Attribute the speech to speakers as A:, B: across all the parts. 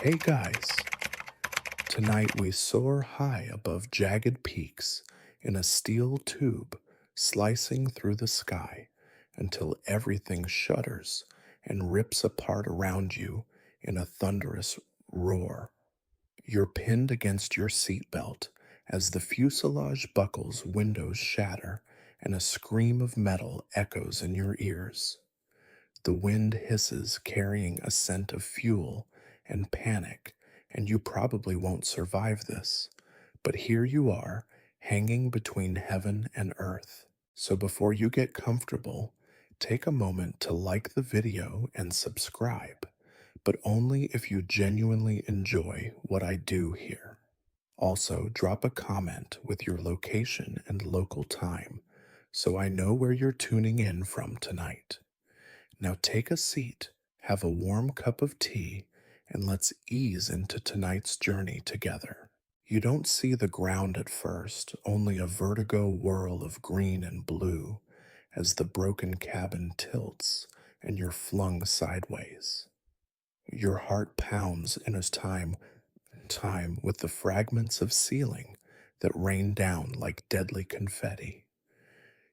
A: Hey guys, tonight we soar high above jagged peaks in a steel tube slicing through the sky until everything shudders and rips apart around you in a thunderous roar. You're pinned against your seatbelt as the fuselage buckles, windows shatter, and a scream of metal echoes in your ears. The wind hisses, carrying a scent of fuel and panic, and you probably won't survive this. But here you are, hanging between heaven and earth. So before you get comfortable, take a moment to like the video and subscribe, but only if you genuinely enjoy what I do here. Also, drop a comment with your location and local time so I know where you're tuning in from tonight. Now take a seat, have a warm cup of tea, and let's ease into tonight's journey together. You don't see the ground at first, only a vertigo whirl of green and blue as the broken cabin tilts and you're flung sideways. Your heart pounds in a time with the fragments of ceiling that rain down like deadly confetti.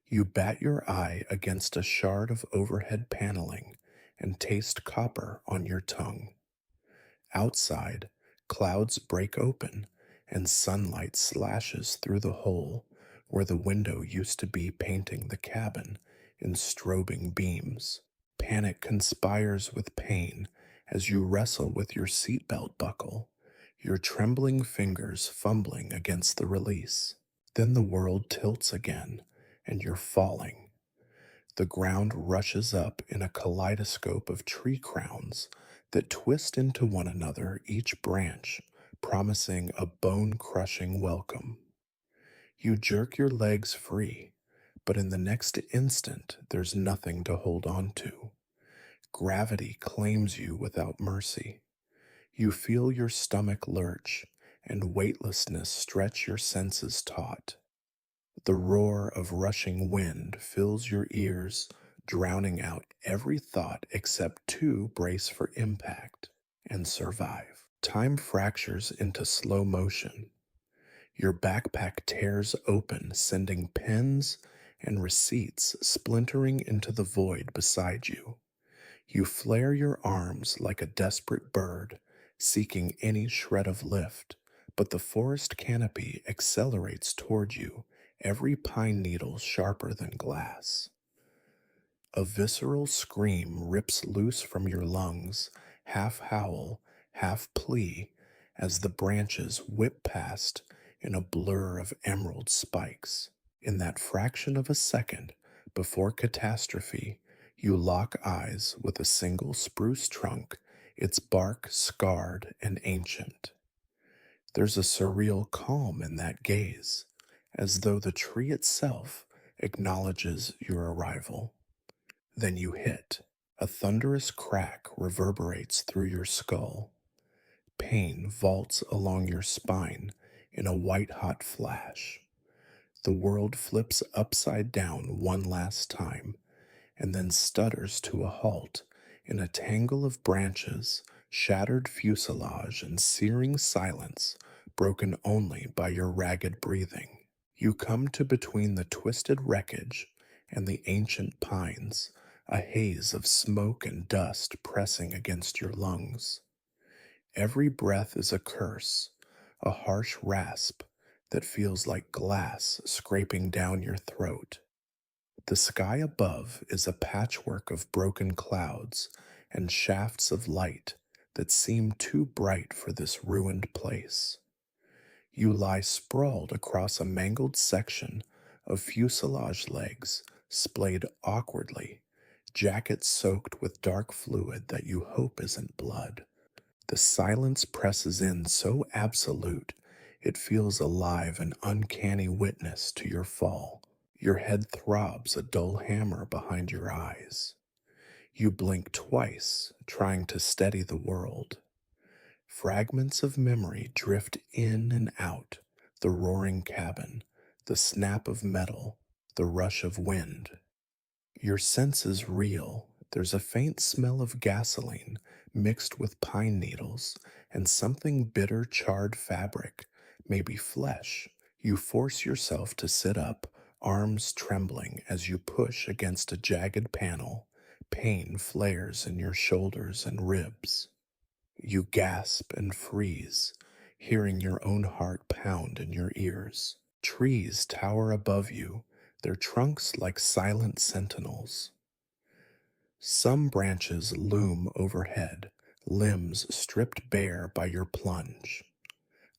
A: You bat your eye against a shard of overhead paneling and taste copper on your tongue. Outside, clouds break open and sunlight slashes through the hole where the window used to be, painting the cabin in strobing beams. Panic conspires with pain as you wrestle with your seatbelt buckle, your trembling fingers fumbling against the release. Then the world tilts again, and you're falling. The ground rushes up in a kaleidoscope of tree crowns that twist into one another, each branch promising a bone crushing welcome. You jerk your legs free, but in the next instant, there's nothing to hold on to. Gravity claims you without mercy. You feel your stomach lurch, and weightlessness stretch your senses taut. The roar of rushing wind fills your ears, drowning out every thought except to brace for impact and survive. Time fractures into slow motion. Your backpack tears open, sending pens and receipts splintering into the void beside you. You flare your arms like a desperate bird, seeking any shred of lift, but the forest canopy accelerates toward you, every pine needle sharper than glass. A visceral scream rips loose from your lungs, half howl, half plea, as the branches whip past in a blur of emerald spikes. In that fraction of a second before catastrophe, you lock eyes with a single spruce trunk, its bark scarred and ancient. There's a surreal calm in that gaze, as though the tree itself acknowledges your arrival. Then you hit. A thunderous crack reverberates through your skull. Pain vaults along your spine in a white-hot flash. The world flips upside down one last time, and then stutters to a halt in a tangle of branches, shattered fuselage, and searing silence broken only by your ragged breathing. You come to between the twisted wreckage and the ancient pines, a haze of smoke and dust pressing against your lungs. Every breath is a curse, a harsh rasp that feels like glass scraping down your throat. The sky above is a patchwork of broken clouds and shafts of light that seem too bright for this ruined place. You lie sprawled across a mangled section of fuselage legs, splayed awkwardly, jacket soaked with dark fluid that you hope isn't blood. The silence presses in so absolute, it feels alive, an uncanny witness to your fall. Your head throbs, a dull hammer behind your eyes. You blink twice, trying to steady the world. Fragments of memory drift in and out, the roaring cabin, the snap of metal, the rush of wind. Your senses reel. There's a faint smell of gasoline mixed with pine needles and something bitter charred fabric, maybe flesh. You force yourself to sit up, arms trembling as you push against a jagged panel. Pain flares in your shoulders and ribs. You gasp and freeze, hearing your own heart pound in your ears. Trees tower above you, their trunks like silent sentinels. Some branches loom overhead, limbs stripped bare by your plunge.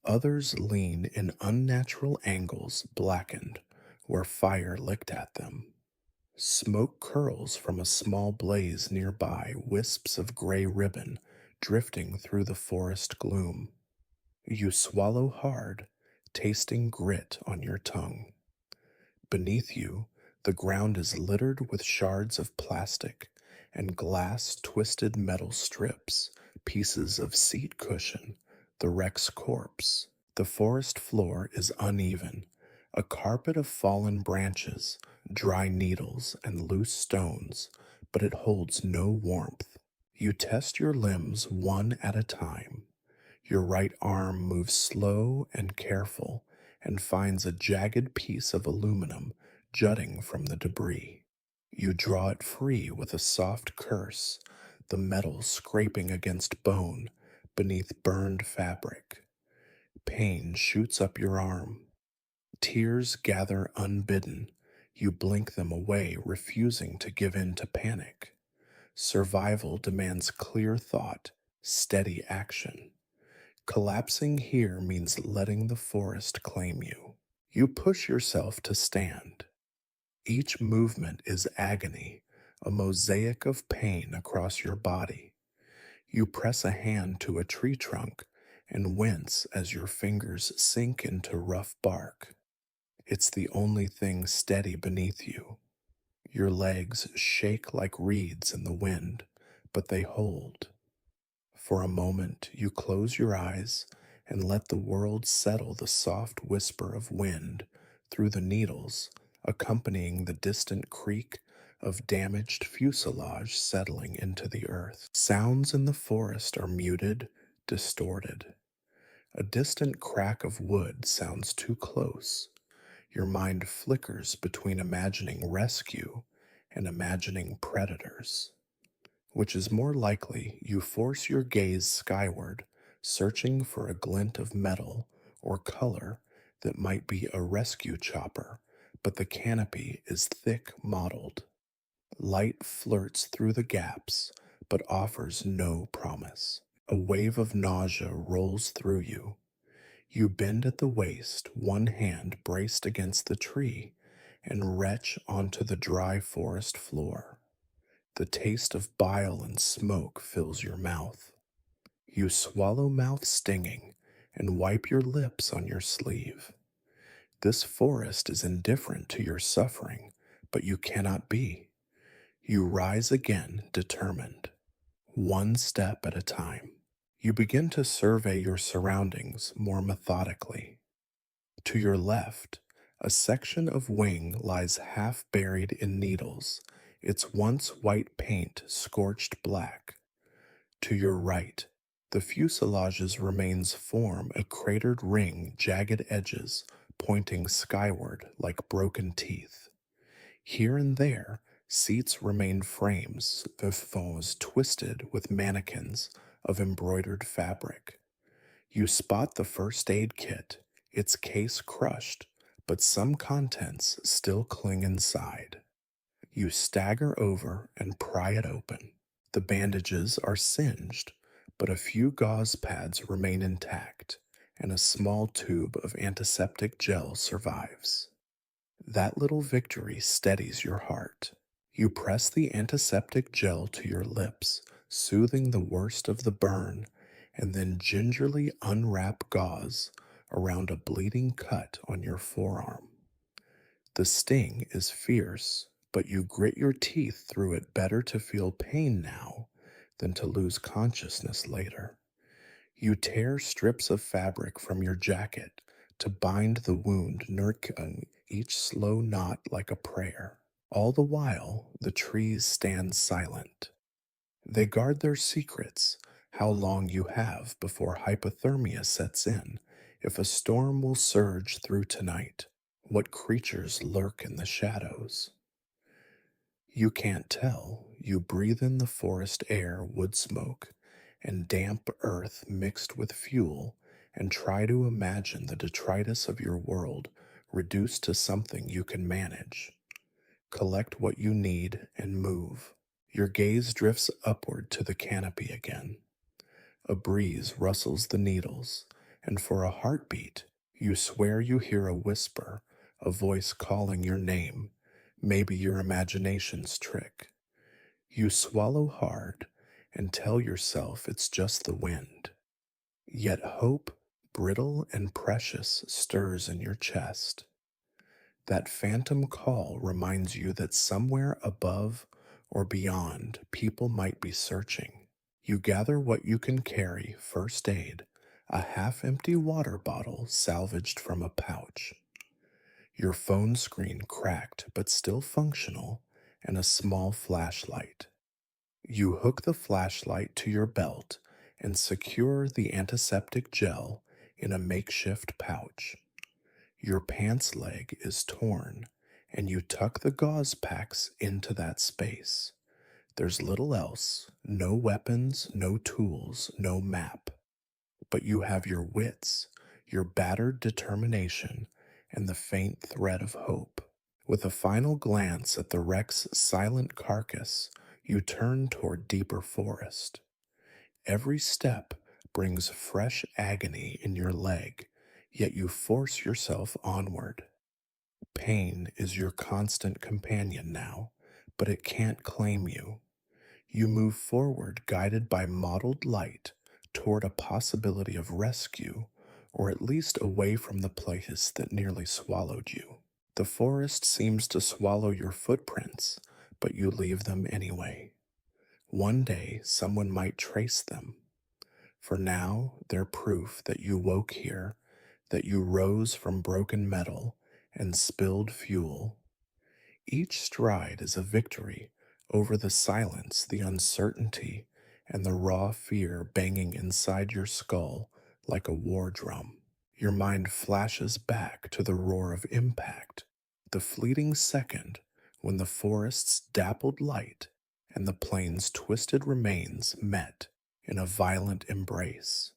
A: Others lean in unnatural angles, blackened, where fire licked at them. Smoke curls from a small blaze nearby, wisps of gray ribbon drifting through the forest gloom. You swallow hard, tasting grit on your tongue. Beneath you, the ground is littered with shards of plastic and glass twisted metal strips, pieces of seat cushion, the wreck's corpse. The forest floor is uneven, a carpet of fallen branches, dry needles, and loose stones, but it holds no warmth. You test your limbs one at a time. Your right arm moves slow and careful and finds a jagged piece of aluminum jutting from the debris. You draw it free with a soft curse, the metal scraping against bone beneath burned fabric. Pain shoots up your arm. Tears gather unbidden. You blink them away, refusing to give in to panic. Survival demands clear thought, steady action. Collapsing here means letting the forest claim you. You push yourself to stand. Each movement is agony, a mosaic of pain across your body. You press a hand to a tree trunk and wince as your fingers sink into rough bark. It's the only thing steady beneath you. Your legs shake like reeds in the wind, but they hold. For a moment, you close your eyes and let the world settle the soft whisper of wind through the needles, accompanying the distant creak of damaged fuselage settling into the earth. Sounds in the forest are muted, distorted. A distant crack of wood sounds too close. Your mind flickers between imagining rescue and imagining predators. Which is more likely, you force your gaze skyward, searching for a glint of metal or color that might be a rescue chopper, but the canopy is thick mottled. Light flirts through the gaps, but offers no promise. A wave of nausea rolls through you. You bend at the waist, one hand braced against the tree, and retch onto the dry forest floor. The taste of bile and smoke fills your mouth. You swallow, mouth stinging, and wipe your lips on your sleeve. This forest is indifferent to your suffering, but you cannot be. You rise again, determined, one step at a time. You begin to survey your surroundings more methodically. To your left, a section of wing lies half buried in needles, its once white paint scorched black. To your right, the fuselage's remains form a cratered ring, jagged edges pointing skyward like broken teeth. Here and there, seats remain frames, the fonds twisted with mannequins of embroidered fabric. You spot the first aid kit, its case crushed, but some contents still cling inside. You stagger over and pry it open. The bandages are singed, but a few gauze pads remain intact, and a small tube of antiseptic gel survives. That little victory steadies your heart. You press the antiseptic gel to your lips, soothing the worst of the burn, and then gingerly unwrap gauze around a bleeding cut on your forearm. The sting is fierce, but you grit your teeth through it, better to feel pain now than to lose consciousness later. You tear strips of fabric from your jacket to bind the wound, knitting each slow knot like a prayer. All the while, the trees stand silent. They guard their secrets, how long you have before hypothermia sets in, if a storm will surge through tonight, what creatures lurk in the shadows. You can't tell. You breathe in the forest air, wood smoke, and damp earth mixed with fuel, and try to imagine the detritus of your world reduced to something you can manage. Collect what you need and move. Your gaze drifts upward to the canopy again. A breeze rustles the needles, and for a heartbeat, you swear you hear a whisper, a voice calling your name, maybe your imagination's trick. You swallow hard and tell yourself it's just the wind. Yet hope, brittle and precious, stirs in your chest. That phantom call reminds you that somewhere above or beyond, people might be searching. You gather what you can carry: first aid, a half empty water bottle salvaged from a pouch, your phone screen cracked but still functional, and a small flashlight. You hook the flashlight to your belt and secure the antiseptic gel in a makeshift pouch. Your pants leg is torn, and you tuck the gauze packs into that space. There's little else: no weapons, no tools, no map. But you have your wits, your battered determination, and the faint thread of hope. With a final glance at the wreck's silent carcass, you turn toward deeper forest. Every step brings fresh agony in your leg, yet you force yourself onward. Pain is your constant companion now, but it can't claim you. You move forward, guided by mottled light, toward a possibility of rescue, or at least away from the place that nearly swallowed you. The forest seems to swallow your footprints, but you leave them anyway. One day, someone might trace them. For now, they're proof that you woke here, that you rose from broken metal and spilled fuel. Each stride is a victory over the silence, the uncertainty, and the raw fear banging inside your skull like a war drum. Your mind flashes back to the roar of impact, the fleeting second when the forest's dappled light and the plane's twisted remains met in a violent embrace.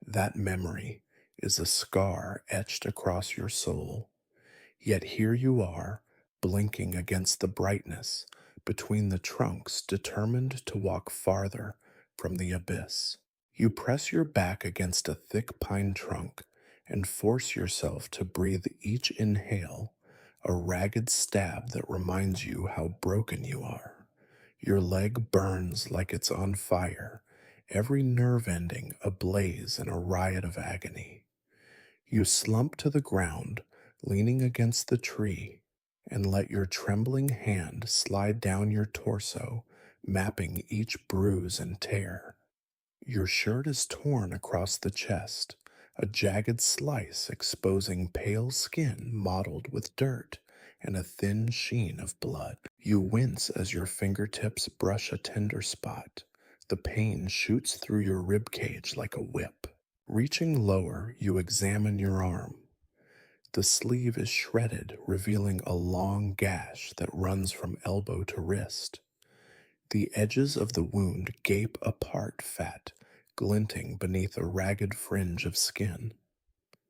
A: That memory is a scar etched across your soul. Yet here you are, blinking against the brightness, between the trunks, determined to walk farther from the abyss. You press your back against a thick pine trunk and force yourself to breathe each inhale, a ragged stab that reminds you how broken you are. Your leg burns like it's on fire, every nerve ending ablaze in a riot of agony. You slump to the ground, leaning against the tree, and let your trembling hand slide down your torso, mapping each bruise and tear. Your shirt is torn across the chest, a jagged slice exposing pale skin mottled with dirt and a thin sheen of blood. You wince as your fingertips brush a tender spot. The pain shoots through your rib cage like a whip. Reaching lower, you examine your arm. The sleeve is shredded, revealing a long gash that runs from elbow to wrist. The edges of the wound gape apart, fat, glinting beneath a ragged fringe of skin.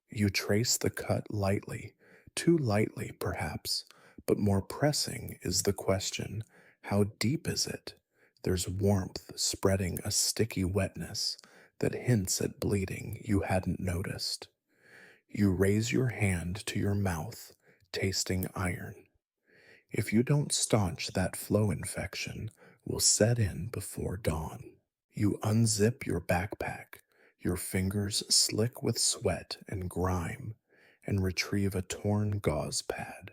A: You trace the cut lightly, too lightly perhaps, but more pressing is the question: how deep is it? There's warmth spreading a sticky wetness that hints at bleeding you hadn't noticed. You raise your hand to your mouth, tasting iron. If you don't staunch that flow, infection will set in before dawn. You unzip your backpack, your fingers slick with sweat and grime, and retrieve a torn gauze pad.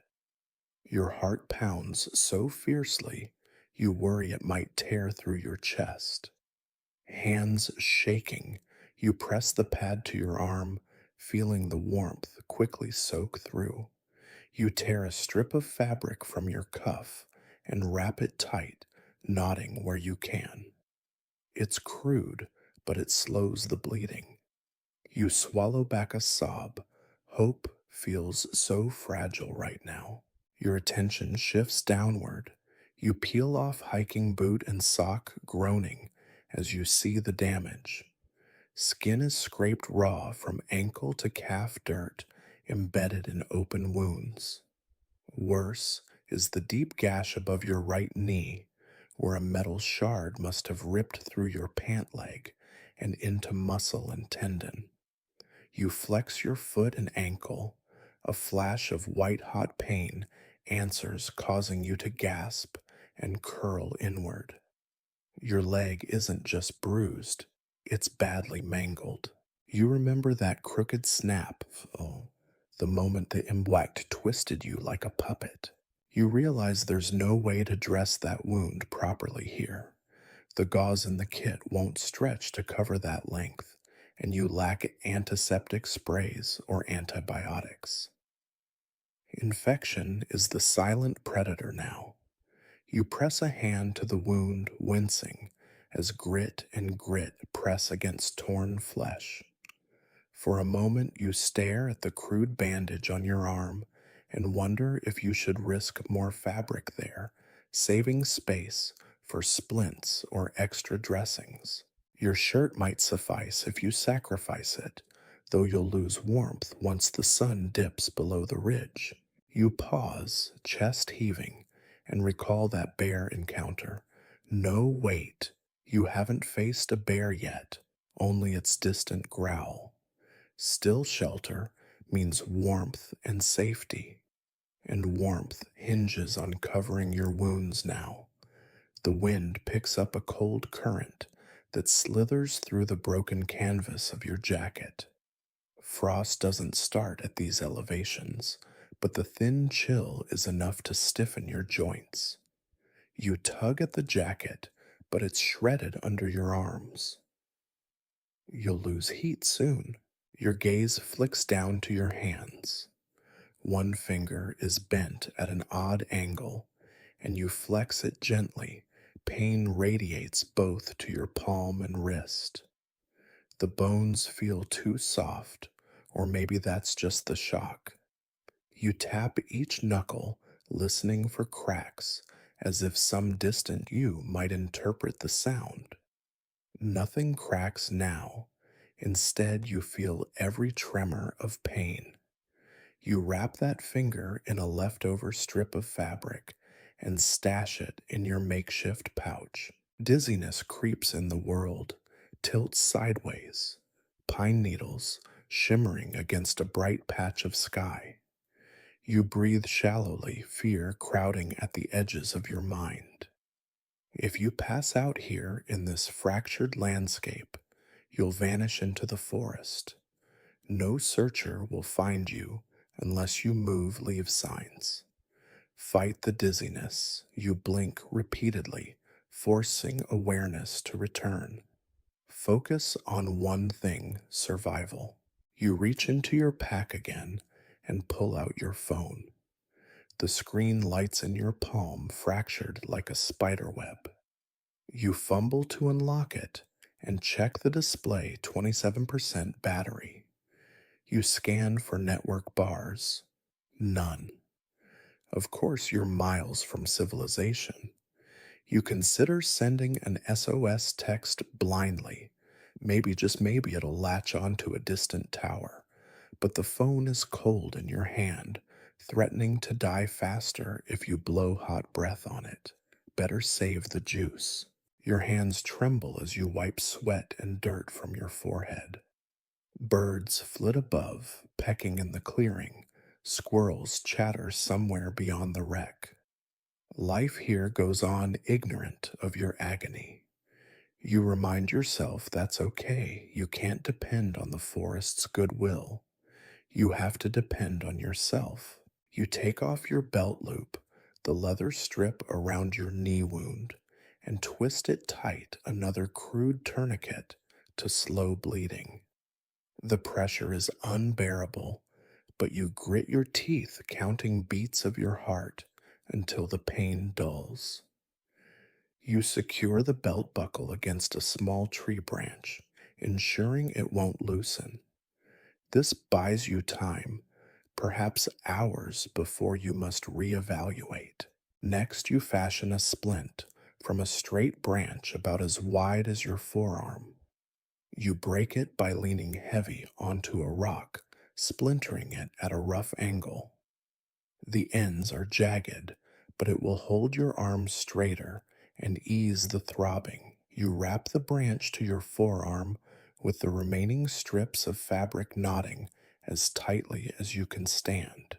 A: Your heart pounds so fiercely you worry it might tear through your chest. Hands shaking, you press the pad to your arm, feeling the warmth quickly soak through. You tear a strip of fabric from your cuff and wrap it tight, knotting where you can. It's crude, but it slows the bleeding. You swallow back a sob. Hope feels so fragile right now. Your attention shifts downward. You peel off hiking boot and sock, groaning as you see the damage. Skin is scraped raw from ankle to calf dirt, embedded in open wounds. Worse is the deep gash above your right knee, where a metal shard must have ripped through your pant leg and into muscle and tendon. You flex your foot and ankle. A flash of white hot pain answers, causing you to gasp and curl inward. Your leg isn't just bruised, it's badly mangled. You remember that crooked snap, oh, the moment the impact twisted you like a puppet. You realize there's no way to dress that wound properly here. The gauze in the kit won't stretch to cover that length, and you lack antiseptic sprays or antibiotics. Infection is the silent predator now. You press a hand to the wound, wincing, as grit and grit press against torn flesh. For a moment, you stare at the crude bandage on your arm and wonder if you should risk more fabric there, saving space for splints or extra dressings. Your shirt might suffice if you sacrifice it, though you'll lose warmth once the sun dips below the ridge. You pause, chest heaving, and recall that bear encounter. No, wait, you haven't faced a bear yet, only its distant growl. Still shelter means warmth and safety, and warmth hinges on covering your wounds now. The wind picks up a cold current that slithers through the broken canvas of your jacket. Frost doesn't start at these elevations, but the thin chill is enough to stiffen your joints. You tug at the jacket, but it's shredded under your arms. You'll lose heat soon. Your gaze flicks down to your hands. One finger is bent at an odd angle, and you flex it gently. Pain radiates both to your palm and wrist. The bones feel too soft, or maybe that's just the shock. You tap each knuckle, listening for cracks, as if some distant you might interpret the sound. Nothing cracks now. Instead, you feel every tremor of pain. You wrap that finger in a leftover strip of fabric and stash it in your makeshift pouch. Dizziness creeps in the world, tilts sideways, pine needles shimmering against a bright patch of sky. You breathe shallowly, fear crowding at the edges of your mind. If you pass out here in this fractured landscape, you'll vanish into the forest. No searcher will find you unless you leave signs. Fight the dizziness. You blink repeatedly, forcing awareness to return. Focus on one thing: survival. You reach into your pack again and pull out your phone. The screen lights in your palm, fractured like a spider web. You fumble to unlock it and check the display: 27% battery. You scan for network bars. None. Of course, you're miles from civilization. You consider sending an SOS text blindly. Maybe, just maybe, it'll latch onto a distant tower. But the phone is cold in your hand, threatening to die faster if you blow hot breath on it. Better save the juice. Your hands tremble as you wipe sweat and dirt from your forehead. Birds flit above, pecking in the clearing. Squirrels chatter somewhere beyond the wreck. Life here goes on, ignorant of your agony. You remind yourself that's okay. You can't depend on the forest's goodwill. You have to depend on yourself. You take off your belt loop, the leather strip around your knee wound, and twist it tight, another crude tourniquet, to slow bleeding. The pressure is unbearable, but you grit your teeth, counting beats of your heart until the pain dulls. You secure the belt buckle against a small tree branch ensuring it won't loosen. This buys you time, perhaps hours before you must reevaluate. Next, you fashion a splint from a straight branch about as wide as your forearm. You break it by leaning heavy onto a rock, splintering it at a rough angle. The ends are jagged, but it will hold your arm straighter and ease the throbbing. You wrap the branch to your forearm with the remaining strips of fabric knotting as tightly as you can stand.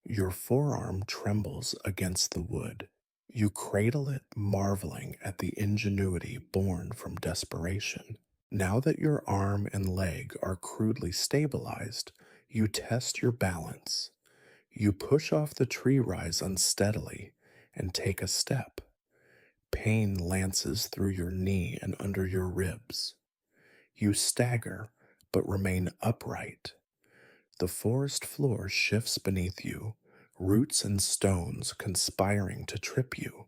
A: Your forearm trembles against the wood. You cradle it, marveling at the ingenuity born from desperation. Now that your arm and leg are crudely stabilized, you test your balance. You push off the tree rise unsteadily and take a step. Pain lances through your knee and under your ribs. You stagger, but remain upright. The forest floor shifts beneath you, roots and stones conspiring to trip you.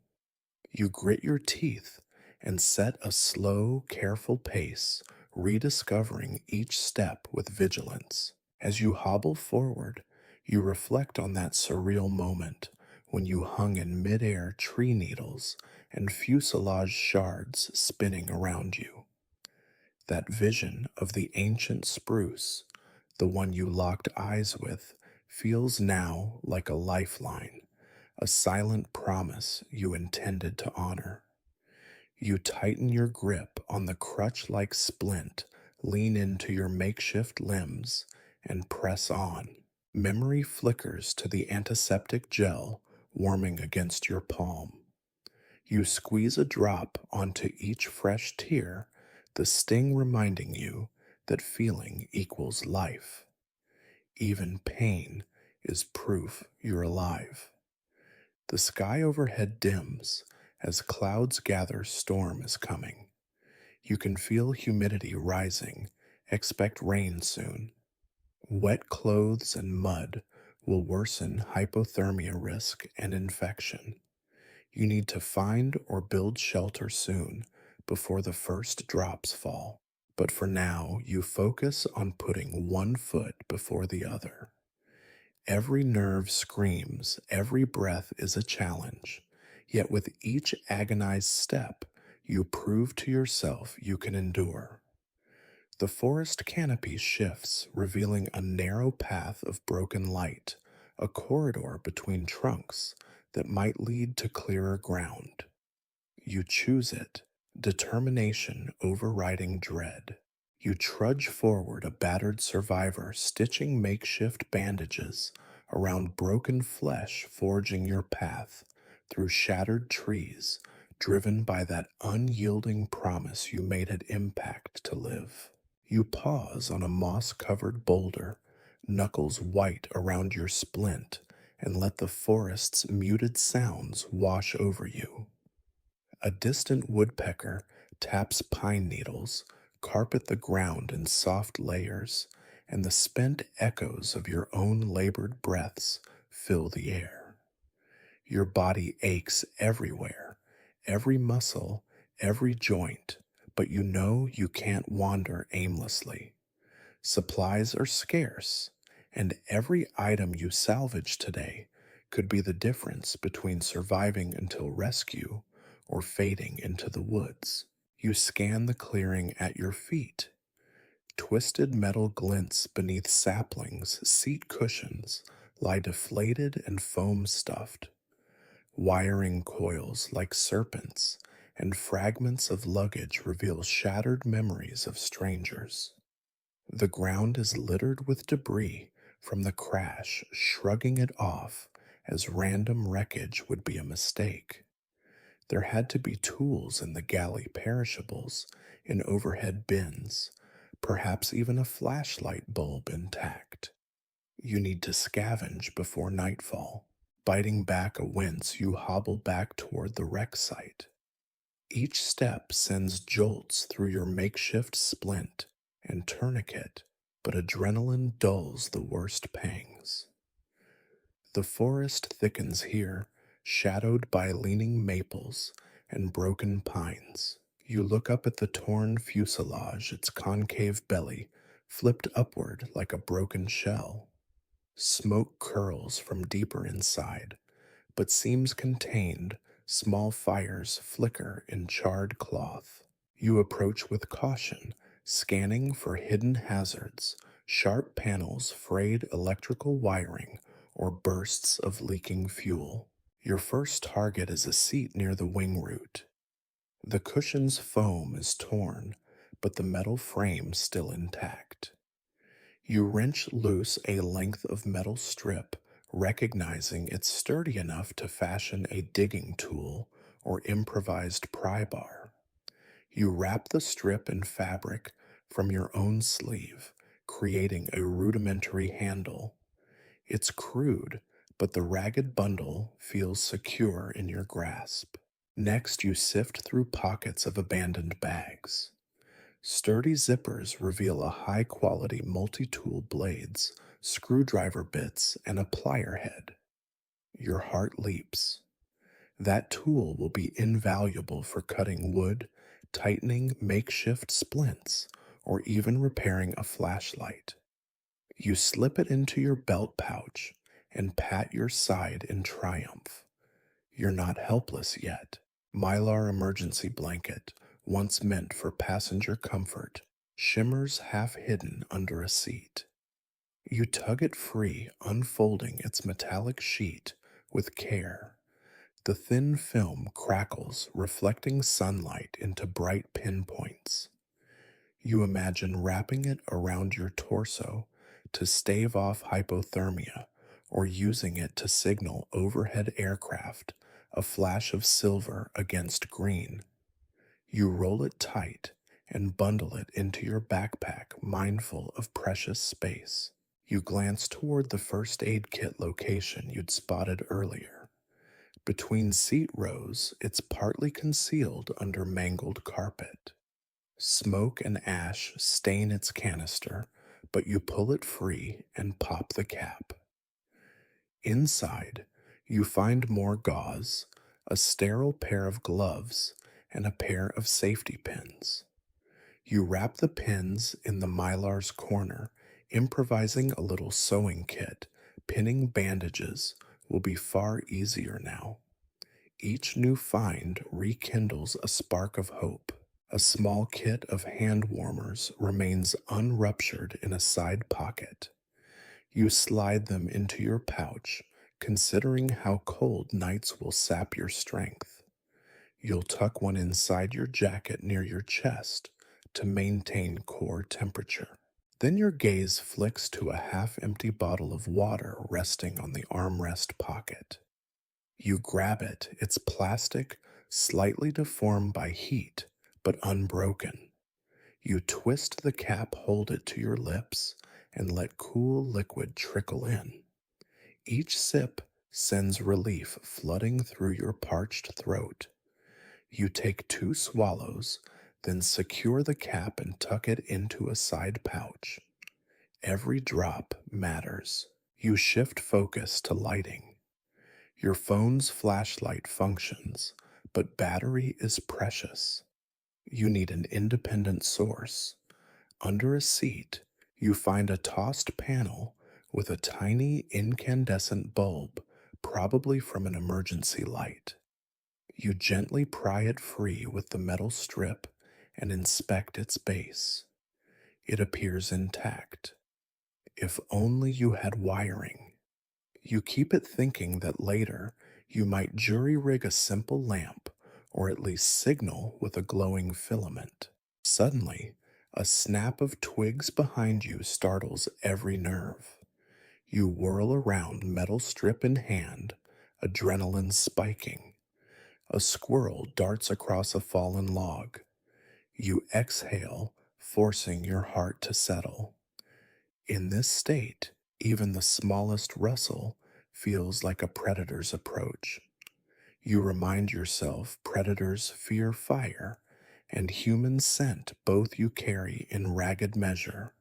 A: You grit your teeth and set a slow, careful pace, rediscovering each step with vigilance. As you hobble forward, you reflect on that surreal moment when you hung in midair, tree needles and fuselage shards spinning around you. That vision of the ancient spruce, the one you locked eyes with, feels now like a lifeline, a silent promise you intended to honor. You tighten your grip on the crutch like splint, lean into your makeshift limbs, and press on. Memory flickers to the antiseptic gel warming against your palm. You squeeze a drop onto each fresh tear, the sting reminding you that feeling equals life. Even pain is proof you're alive. The sky overhead dims as clouds gather storm is coming. You can feel humidity rising, expect rain soon. Wet clothes and mud will worsen hypothermia risk and infection. You need to find or build shelter soon before the first drops fall. But for now, you focus on putting one foot before the other. Every nerve screams, every breath is a challenge. Yet with each agonized step, you prove to yourself you can endure. The forest canopy shifts, revealing a narrow path of broken light, a corridor between trunks that might lead to clearer ground. You choose it, determination overriding dread. You trudge forward, a battered survivor, stitching makeshift bandages around broken flesh, forging your path through shattered trees, driven by that unyielding promise you made at impact to live. You pause on a moss-covered boulder, knuckles white around your splint, and let the forest's muted sounds wash over you. A distant woodpecker taps pine needles, carpet the ground in soft layers, and the spent echoes of your own labored breaths fill the air. Your body aches everywhere, every muscle, every joint, but you know you can't wander aimlessly. Supplies are scarce, and every item you salvage today could be the difference between surviving until rescue or fading into the woods. You scan the clearing at your feet. Twisted metal glints beneath saplings, seat cushions lie deflated and foam stuffed. Wiring coils like serpents and fragments of luggage reveal shattered memories of strangers. The ground is littered with debris from the crash, shrugging it off as random wreckage would be a mistake. There had to be tools in the galley, perishables in overhead bins, perhaps even a flashlight bulb intact. You need to scavenge before nightfall. Biting back a wince, you hobble back toward the wreck site. Each step sends jolts through your makeshift splint and tourniquet, but adrenaline dulls the worst pangs. The forest thickens here, shadowed by leaning maples and broken pines. You look up at the torn fuselage, its concave belly flipped upward like a broken shell. Smoke curls from deeper inside, but seems contained. Small fires flicker in charred cloth. You approach with caution, scanning for hidden hazards, sharp panels, frayed electrical wiring, or bursts of leaking fuel. Your first target is a seat near the wing root. The cushion's foam is torn, but the metal frame still intact. You wrench loose a length of metal strip, recognizing it's sturdy enough to fashion a digging tool or improvised pry bar. You wrap the strip in fabric from your own sleeve, creating a rudimentary handle. It's crude, but the ragged bundle feels secure in your grasp. Next, you sift through pockets of abandoned bags. Sturdy zippers reveal a high quality multi tool blades, screwdriver bits, and a plier head. Your heart leaps. That tool will be invaluable for cutting wood, tightening makeshift splints, or even repairing a flashlight. You slip it into your belt pouch and pat your side in triumph. You're not helpless yet. Mylar emergency blanket, once meant for passenger comfort, shimmers half hidden under a seat. You tug it free, unfolding its metallic sheet with care. The thin film crackles, reflecting sunlight into bright pinpoints. You imagine wrapping it around your torso to stave off hypothermia, or using it to signal overhead aircraft, a flash of silver against green. You roll it tight and bundle it into your backpack, mindful of precious space. You glance toward the first aid kit location you'd spotted earlier. Between seat rows, it's partly concealed under mangled carpet. Smoke and ash stain its canister, but you pull it free and pop the cap. Inside, you find more gauze, a sterile pair of gloves, and a pair of safety pins. You wrap the pins in the mylar's corner, improvising a little sewing kit. Pinning bandages will be far easier now. Each new find rekindles a spark of hope. A small kit of hand warmers remains unruptured in a side pocket. You slide them into your pouch, considering how cold nights will sap your strength. You'll tuck one inside your jacket near your chest to maintain core temperature. Then your gaze flicks to a half-empty bottle of water resting on the armrest pocket. You grab it, its plastic, slightly deformed by heat, but unbroken. You twist the cap, hold it to your lips, and let cool liquid trickle in. Each sip sends relief flooding through your parched throat. You take 2 swallows, then secure the cap and tuck it into a side pouch. Every drop matters. You shift focus to lighting. Your phone's flashlight functions, but battery is precious. You need an independent source. Under a seat, you find a tossed panel with a tiny incandescent bulb, probably from an emergency light. You gently pry it free with the metal strip and inspect its base. It appears intact. If only you had wiring. You keep it, thinking that later you might jury rig a simple lamp or at least signal with a glowing filament. Suddenly, a snap of twigs behind you startles every nerve. You whirl around, metal strip in hand, adrenaline spiking. A squirrel darts across a fallen log. You exhale, forcing your heart to settle. In this state, even the smallest rustle feels like a predator's approach. You remind yourself predators fear fire, and human scent both you carry in ragged measure.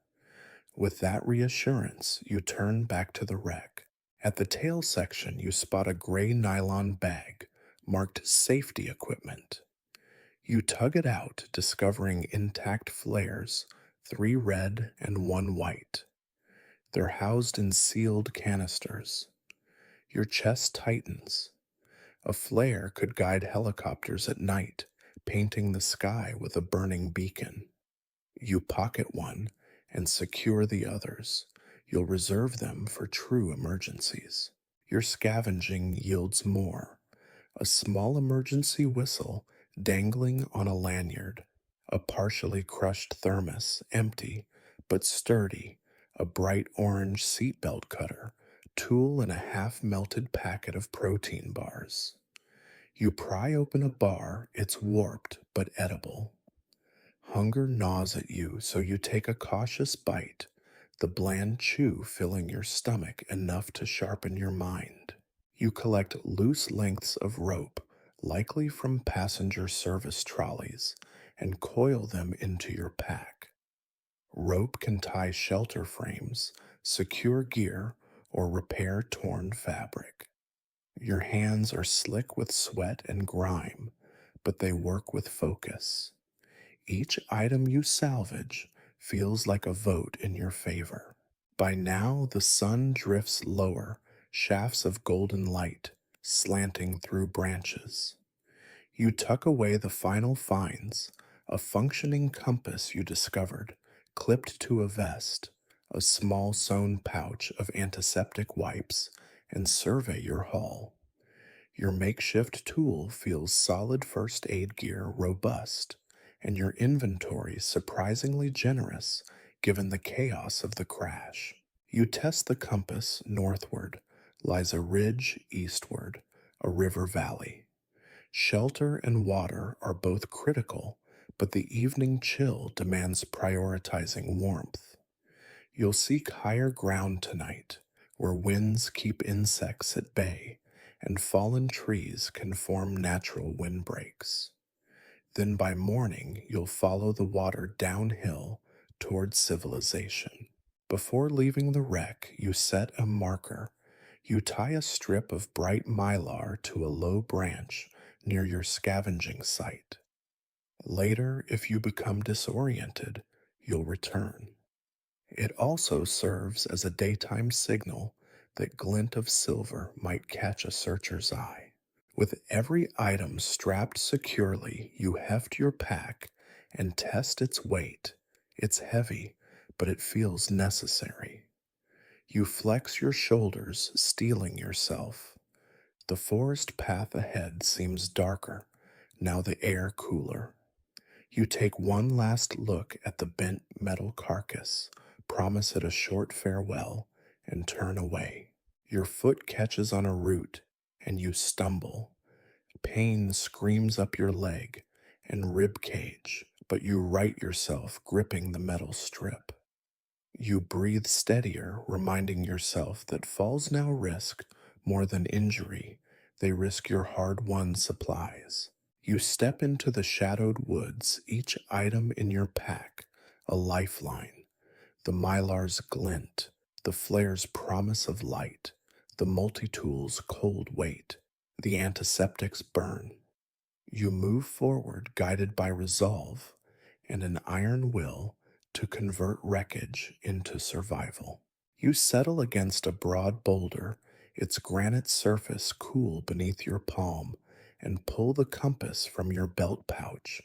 A: With that reassurance, you turn back to the wreck. At the tail section, you spot a gray nylon bag marked safety equipment. You tug it out, discovering intact flares, 3 red and 1 white. They're housed in sealed canisters. Your chest tightens. A flare could guide helicopters at night, painting the sky with a burning beacon. You pocket one and secure the others. You'll reserve them for true emergencies. Your scavenging yields more. A small emergency whistle dangling on a lanyard. A partially crushed thermos, empty but sturdy. A bright orange seatbelt cutter. Tool and a half melted packet of protein bars. You pry open a bar, it's warped but edible. Hunger gnaws at you, so you take a cautious bite, the bland chew filling your stomach enough to sharpen your mind. You collect loose lengths of rope, likely from passenger service trolleys, and coil them into your pack. Rope can tie shelter frames, secure gear, or repair torn fabric. Your hands are slick with sweat and grime, but they work with focus. Each item you salvage feels like a vote in your favor. By now, the sun drifts lower, shafts of golden light slanting through branches. You tuck away the final finds, a functioning compass you discovered, clipped to a vest, a small sewn pouch of antiseptic wipes, and survey your haul. Your makeshift tool feels solid first aid gear robust, and your inventory surprisingly generous given the chaos of the crash. You test the compass northward, lies a ridge eastward, a river valley. Shelter and water are both critical, but the evening chill demands prioritizing warmth. You'll seek higher ground tonight, where winds keep insects at bay and fallen trees can form natural windbreaks. Then by morning, you'll follow the water downhill toward civilization. Before leaving the wreck, you set a marker. You tie a strip of bright mylar to a low branch near your scavenging site. Later, if you become disoriented, you'll return. It also serves as a daytime signal that glint of silver might catch a searcher's eye. With every item strapped securely, you heft your pack and test its weight. It's heavy, but it feels necessary. You flex your shoulders, steeling yourself. The forest path ahead seems darker, now the air cooler. You take one last look at the bent metal carcass, promise it a short farewell, and turn away. Your foot catches on a root, and you stumble. Pain screams up your leg and rib cage, but you right yourself, gripping the metal strip. You breathe steadier, reminding yourself that falls now risk more than injury. They risk your hard-won supplies. You step into the shadowed woods, each item in your pack a lifeline. The mylar's glint, the flare's promise of light, the multi-tool's cold weight, the antiseptic's burn. You move forward, guided by resolve and an iron will to convert wreckage into survival. You settle against a broad boulder, its granite surface cool beneath your palm, and pull the compass from your belt pouch.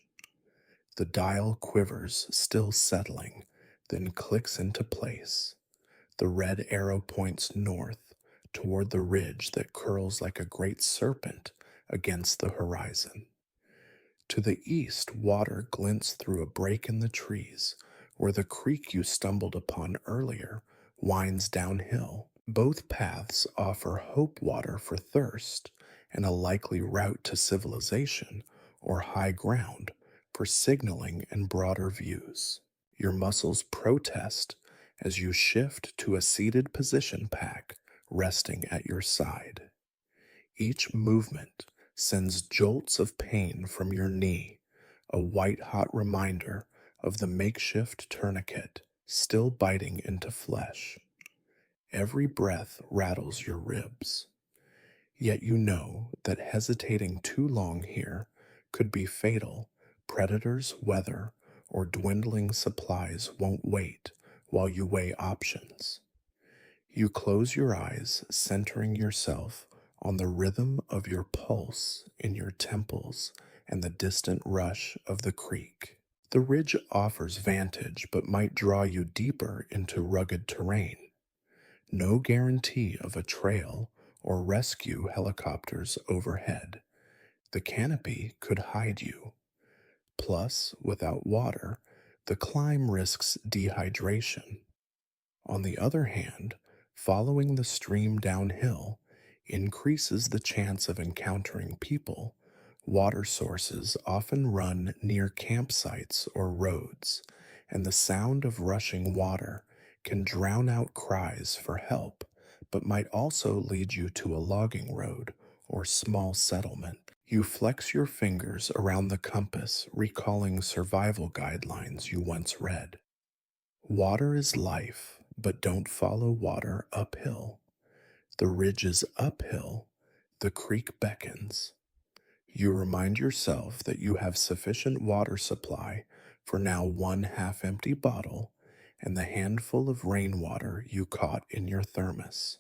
A: The dial quivers, still settling, then clicks into place. The red arrow points north, toward the ridge that curls like a great serpent against the horizon. To the east, water glints through a break in the trees, where the creek you stumbled upon earlier winds downhill. Both paths offer hope water for thirst and a likely route to civilization or high ground for signaling and broader views. Your muscles protest as you shift to a seated position pack resting at your side. Each movement sends jolts of pain from your knee, a white-hot reminder of the makeshift tourniquet still biting into flesh. Every breath rattles your ribs. Yet you know that hesitating too long here could be fatal Predators, weather, or dwindling supplies won't wait while you weigh options. You close your eyes, centering yourself on the rhythm of your pulse in your temples and the distant rush of the creek. The ridge offers vantage but might draw you deeper into rugged terrain. No guarantee of a trail or rescue helicopters overhead. The canopy could hide you. Plus, without water, the climb risks dehydration. On the other hand, following the stream downhill increases the chance of encountering people. Water sources often run near campsites or roads, and the sound of rushing water can drown out cries for help, but might also lead you to a logging road or small settlement. You flex your fingers around the compass, recalling survival guidelines you once read. Water is life, but don't follow water uphill. The ridge is uphill, the creek beckons. You remind yourself that you have sufficient water supply for now one half empty bottle and the handful of rainwater you caught in your thermos.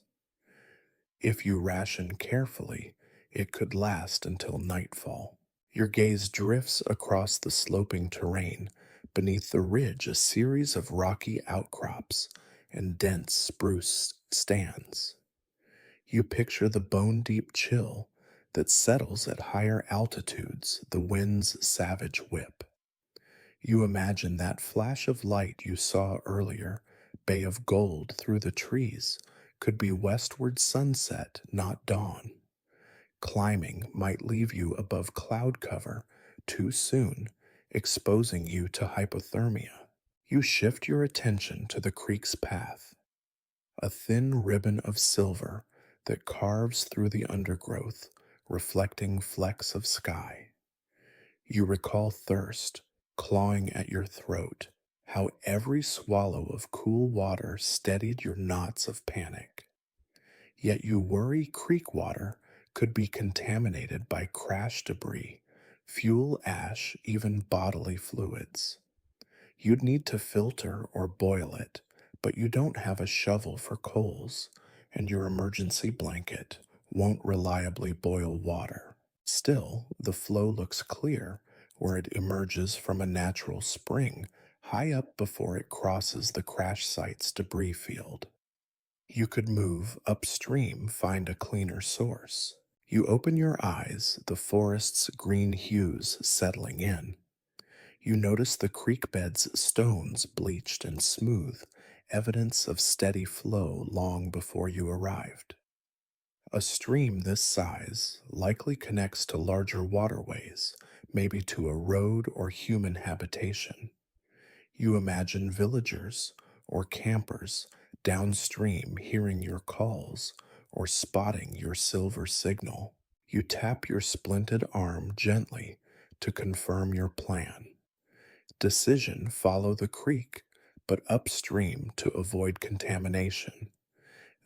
A: If you ration carefully, it could last until nightfall. Your gaze drifts across the sloping terrain. Beneath the ridge, a series of rocky outcrops and dense spruce stands. You picture the bone deep chill that settles at higher altitudes, the wind's savage whip. You imagine that flash of light you saw earlier, bay of gold through the trees, could be westward sunset, not dawn. Climbing might leave you above cloud cover too soon, exposing you to hypothermia. You shift your attention to the creek's path, a thin ribbon of silver that carves through the undergrowth, reflecting flecks of sky. You recall thirst clawing at your throat, how every swallow of cool water steadied your knots of panic. Yet you worry creek water could be contaminated by crash debris, fuel ash, even bodily fluids. You'd need to filter or boil it, but you don't have a shovel for coals, and your emergency blanket won't reliably boil water. Still, the flow looks clear where it emerges from a natural spring high up before it crosses the crash site's debris field. You could move upstream, find a cleaner source. You open your eyes, the forest's green hues settling in. You notice the creek bed's stones bleached and smooth, evidence of steady flow long before you arrived. A stream this size likely connects to larger waterways, maybe to a road or human habitation. You imagine villagers or campers downstream hearing your calls or spotting your silver signal. You tap your splinted arm gently to confirm your plan. Decision: follow the creek, but upstream to avoid contamination.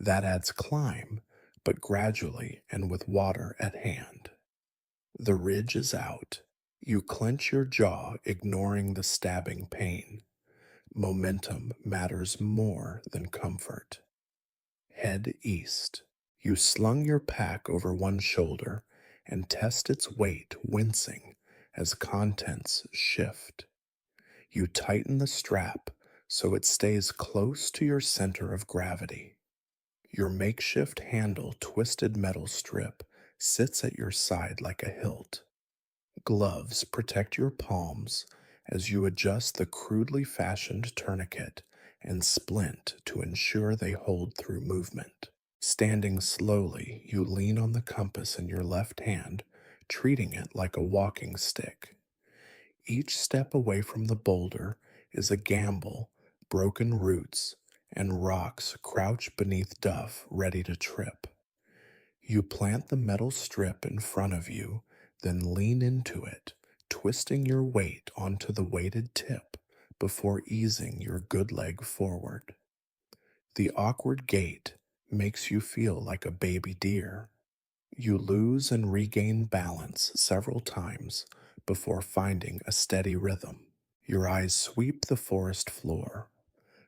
A: That adds climb, but gradually and with water at hand. The ridge is out. You clench your jaw, ignoring the stabbing pain. Momentum matters more than comfort. Head east. You slung your pack over one shoulder and test its weight, wincing as contents shift. You tighten the strap so it stays close to your center of gravity. Your makeshift handle twisted metal strip sits at your side like a hilt. Gloves protect your palms as you adjust the crudely fashioned tourniquet and splint to ensure they hold through movement. Standing slowly, you lean on the compass in your left hand, treating it like a walking stick. Each step away from the boulder is a gamble, broken roots and rocks crouch beneath duff ready to trip. You plant the metal strip in front of you, then lean into it, twisting your weight onto the weighted tip before easing your good leg forward. The awkward gait makes you feel like a baby deer. You lose and regain balance several times before finding a steady rhythm. Your eyes sweep the forest floor.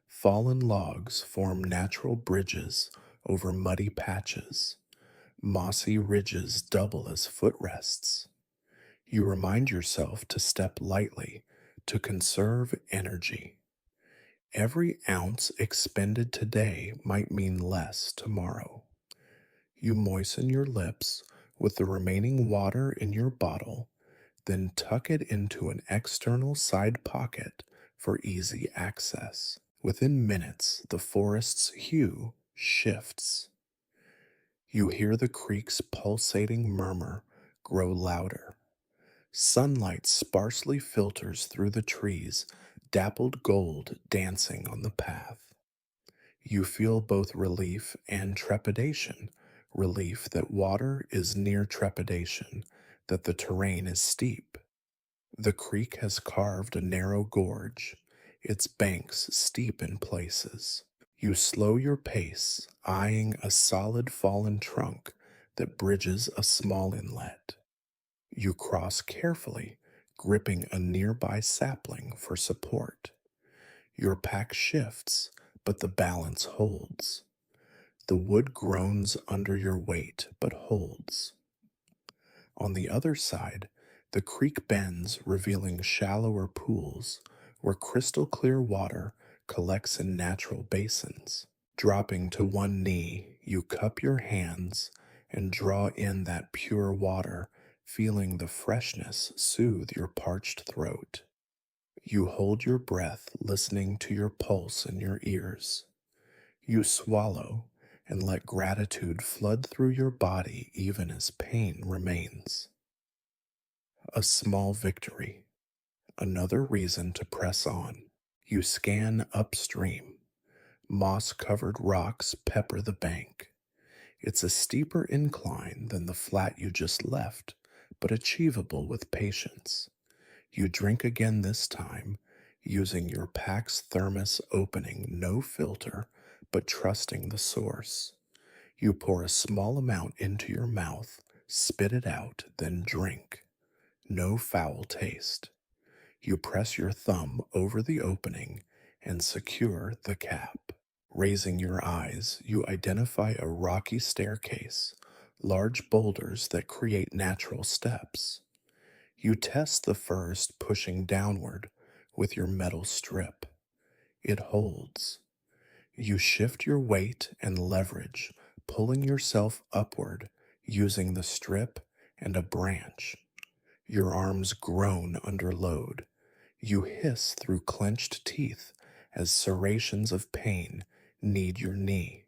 A: Fallen logs form natural bridges over muddy patches. Mossy ridges double as footrests. You remind yourself to step lightly to conserve energy. Every ounce expended today might mean less tomorrow. You moisten your lips with the remaining water in your bottle, then tuck it into an external side pocket for easy access. Within minutes, the forest's hue shifts. You hear the creek's pulsating murmur grow louder. Sunlight sparsely filters through the trees, dappled gold dancing on the path. You feel both relief and trepidation. Relief that water is near trepidation, that the terrain is steep. The creek has carved a narrow gorge, its banks steep in places. You slow your pace, eyeing a solid fallen trunk that bridges a small inlet. You cross carefully, gripping a nearby sapling for support. Your pack shifts, but the balance holds. The wood groans under your weight, but holds. On the other side, the creek bends, revealing shallower pools where crystal clear water collects in natural basins. Dropping to one knee, you cup your hands and draw in that pure water, feeling the freshness soothe your parched throat. You hold your breath, listening to your pulse in your ears. You swallow and let gratitude flood through your body even as pain remains. A small victory, another reason to press on. You scan upstream. Moss covered rocks pepper the bank. It's a steeper incline than the flat you just left, but achievable with patience. You drink again this time, using your pack's thermos opening no filter, but trusting the source. You pour a small amount into your mouth, spit it out, then drink. No foul taste. You press your thumb over the opening and secure the cap. Raising your eyes, you identify a rocky staircase, large boulders that create natural steps. You test the first pushing downward with your metal strip. It holds. You shift your weight and leverage, pulling yourself upward using the strip and a branch. Your arms groan under load. You hiss through clenched teeth as serrations of pain knead your knee.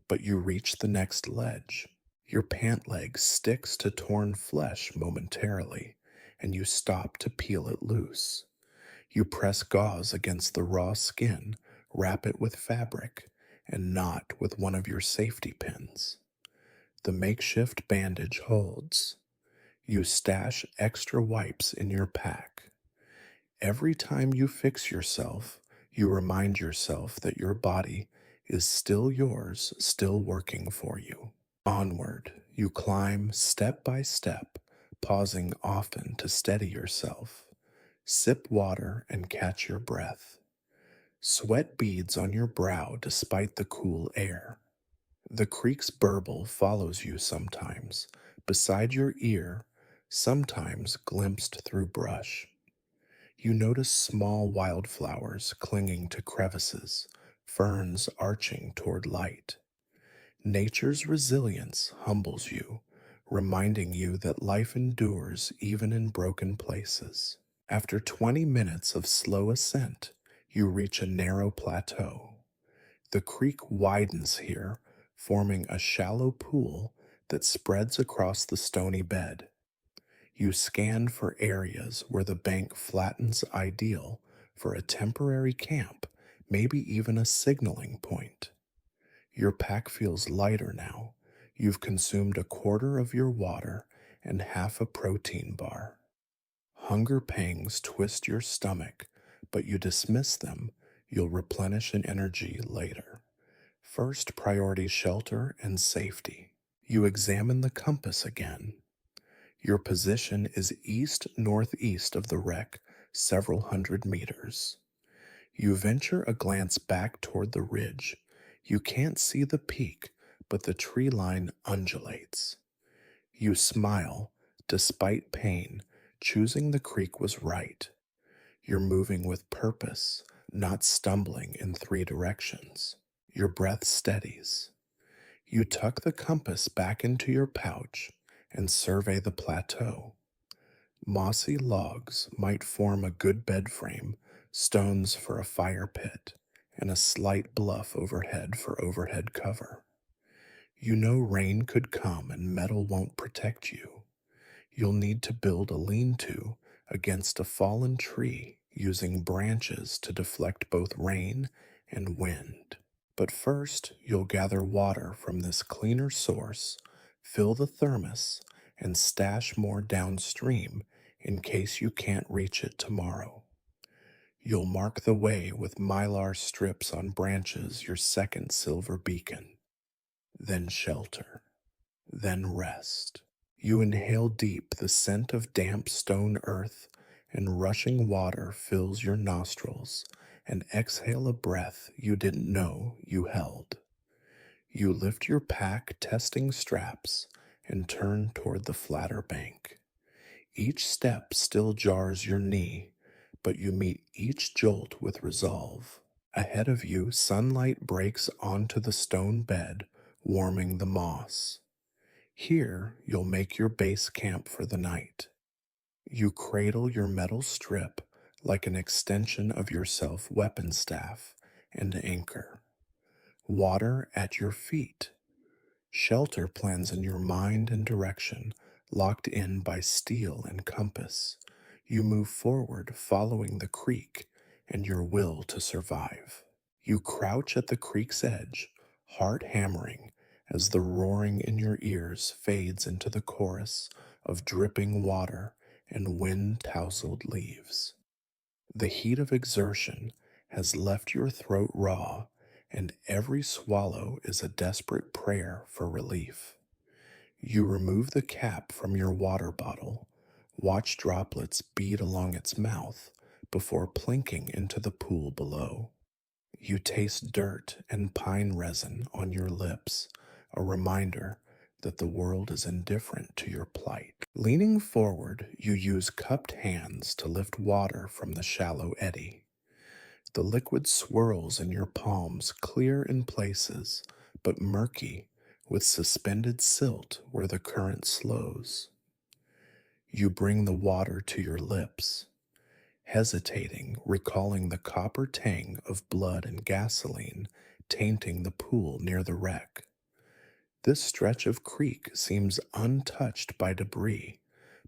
A: But you reach the next ledge. Your pant leg sticks to torn flesh momentarily, and you stop to peel it loose. You press gauze against the raw skin, wrap it with fabric, and knot with one of your safety pins. The makeshift bandage holds. You stash extra wipes in your pack. Every time you fix yourself, you remind yourself that your body is still yours, still working for you. Onward, you climb step by step, pausing often to steady yourself. Sip water and catch your breath. Sweat beads on your brow despite the cool air. The creek's burble follows you sometimes, beside your ear, sometimes glimpsed through brush. You notice small wildflowers clinging to crevices, ferns arching toward light. Nature's resilience humbles you, reminding you that life endures even in broken places. After 20 minutes of slow ascent, you reach a narrow plateau. The creek widens here, forming a shallow pool that spreads across the stony bed. You scan for areas where the bank flattens, ideal for a temporary camp, maybe even a signaling point. Your pack feels lighter now. You've consumed a quarter of your water and half a protein bar. Hunger pangs twist your stomach, but you dismiss them. You'll replenish in energy later. First priority shelter and safety. You examine the compass again. Your position is east northeast of the wreck, several hundred meters. You venture a glance back toward the ridge. You can't see the peak, but the tree line undulates. You smile, despite pain, choosing the creek was right. You're moving with purpose, not stumbling in three directions. Your breath steadies. You tuck the compass back into your pouch and survey the plateau. Mossy logs might form a good bed frame, stones for a fire pit, and a slight bluff overhead for overhead cover. You know rain could come and metal won't protect you. You'll need to build a lean-to against a fallen tree using branches to deflect both rain and wind. But first, you'll gather water from this cleaner source, fill the thermos, and stash more downstream in case you can't reach it tomorrow. You'll mark the way with mylar strips on branches, your second silver beacon. Then shelter. Then rest. You inhale deep the scent of damp stone earth, and rushing water fills your nostrils, and exhale a breath you didn't know you held. You lift your pack testing straps and turn toward the flatter bank. Each step still jars your knee, but you meet each jolt with resolve. Ahead of you, sunlight breaks onto the stone bed, warming the moss. Here, you'll make your base camp for the night. You cradle your metal strip like an extension of yourself weapon staff and anchor. Water at your feet. Shelter plans in your mind and direction, locked in by steel and compass. You move forward following the creek and your will to survive. You crouch at the creek's edge, heart hammering, as the roaring in your ears fades into the chorus of dripping water and wind-tousled leaves. The heat of exertion has left your throat raw, and every swallow is a desperate prayer for relief. You remove the cap from your water bottle, watch droplets bead along its mouth before plinking into the pool below. You taste dirt and pine resin on your lips, a reminder that the world is indifferent to your plight. Leaning forward, you use cupped hands to lift water from the shallow eddy. The liquid swirls in your palms, clear in places, but murky, with suspended silt where the current slows. You bring the water to your lips, hesitating, recalling the copper tang of blood and gasoline tainting the pool near the wreck. This stretch of creek seems untouched by debris,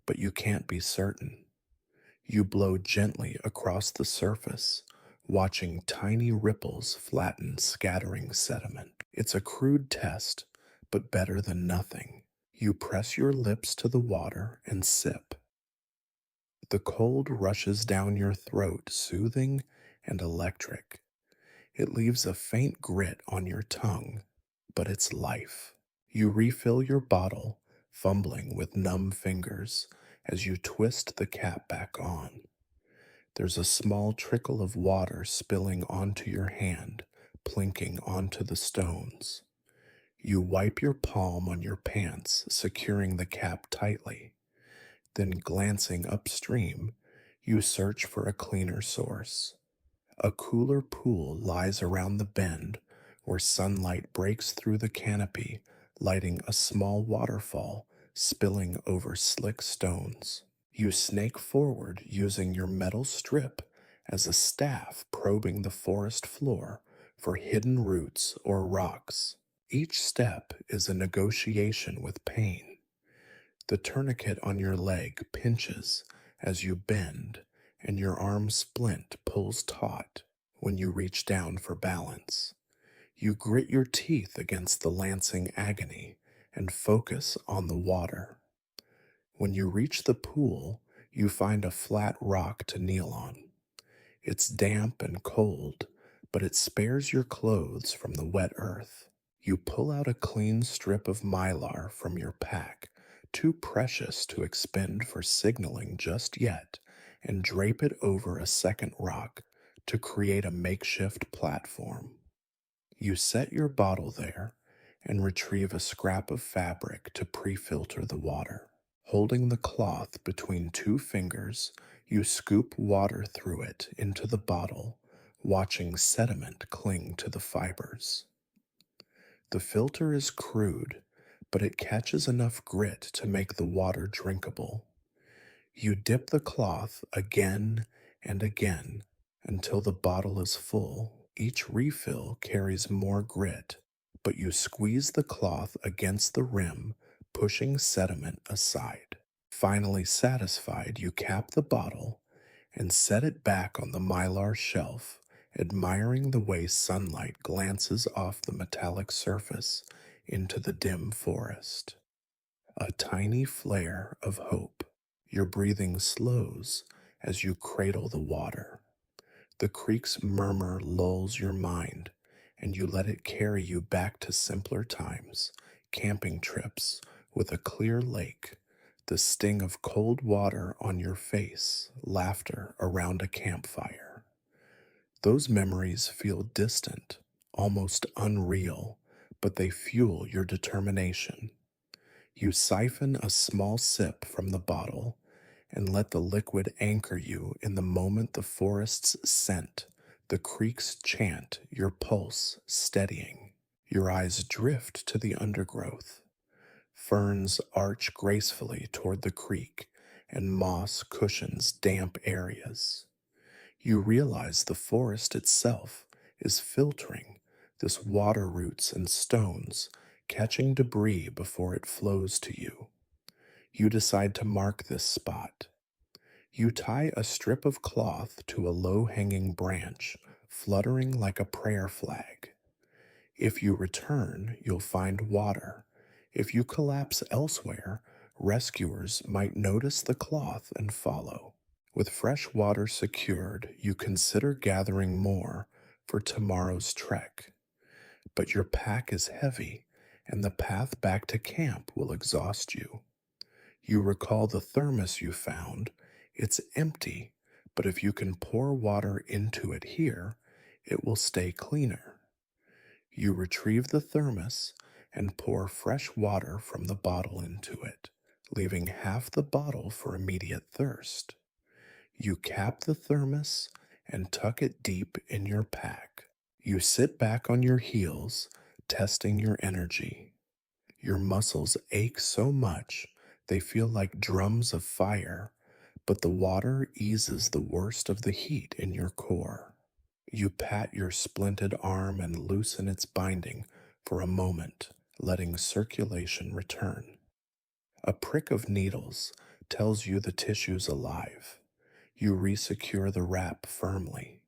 A: but you can't be certain. You blow gently across the surface, watching tiny ripples flatten scattering sediment. It's a crude test, but better than nothing. You press your lips to the water and sip. The cold rushes down your throat, soothing and electric. It leaves a faint grit on your tongue, but it's life. You refill your bottle, fumbling with numb fingers as you twist the cap back on. There's a small trickle of water spilling onto your hand, plinking onto the stones. You wipe your palm on your pants, securing the cap tightly. Then, glancing upstream, you search for a cleaner source. A cooler pool lies around the bend where sunlight breaks through the canopy, lighting a small waterfall spilling over slick stones. You snake forward using your metal strip as a staff, probing the forest floor for hidden roots or rocks. Each step is a negotiation with pain. The tourniquet on your leg pinches as you bend, and your arm splint pulls taut when you reach down for balance. You grit your teeth against the lancing agony and focus on the water. When you reach the pool, you find a flat rock to kneel on. It's damp and cold, but it spares your clothes from the wet earth. You pull out a clean strip of mylar from your pack, too precious to expend for signaling just yet, and drape it over a second rock to create a makeshift platform. You set your bottle there and retrieve a scrap of fabric to pre-filter the water. Holding the cloth between two fingers, you scoop water through it into the bottle, watching sediment cling to the fibers. The filter is crude, but it catches enough grit to make the water drinkable. You dip the cloth again and again until the bottle is full. Each refill carries more grit, but you squeeze the cloth against the rim, pushing sediment aside. Finally satisfied, you cap the bottle and set it back on the mylar shelf, admiring the way sunlight glances off the metallic surface into the dim forest. A tiny flare of hope. Your breathing slows as you cradle the water. The creek's murmur lulls your mind, and you let it carry you back to simpler times, camping trips with a clear lake, the sting of cold water on your face, laughter around a campfire. Those memories feel distant, almost unreal, but they fuel your determination. You siphon a small sip from the bottle and let the liquid anchor you in the moment, the forest's scent, the creek's chant, your pulse steadying. Your eyes drift to the undergrowth. Ferns arch gracefully toward the creek, and moss cushions damp areas. You realize the forest itself is filtering this water, roots and stones, catching debris before it flows to you. You decide to mark this spot. You tie a strip of cloth to a low-hanging branch, fluttering like a prayer flag. If you return, you'll find water. If you collapse elsewhere, rescuers might notice the cloth and follow. With fresh water secured, you consider gathering more for tomorrow's trek. But your pack is heavy, and the path back to camp will exhaust you. You recall the thermos you found. It's empty, but if you can pour water into it here, it will stay cleaner. You retrieve the thermos and pour fresh water from the bottle into it, leaving half the bottle for immediate thirst. You cap the thermos and tuck it deep in your pack. You sit back on your heels, testing your energy. Your muscles ache so much they feel like drums of fire, but the water eases the worst of the heat in your core. You pat your splinted arm and loosen its binding for a moment, letting circulation return. A prick of needles tells you the tissue's alive. You resecure the wrap firmly.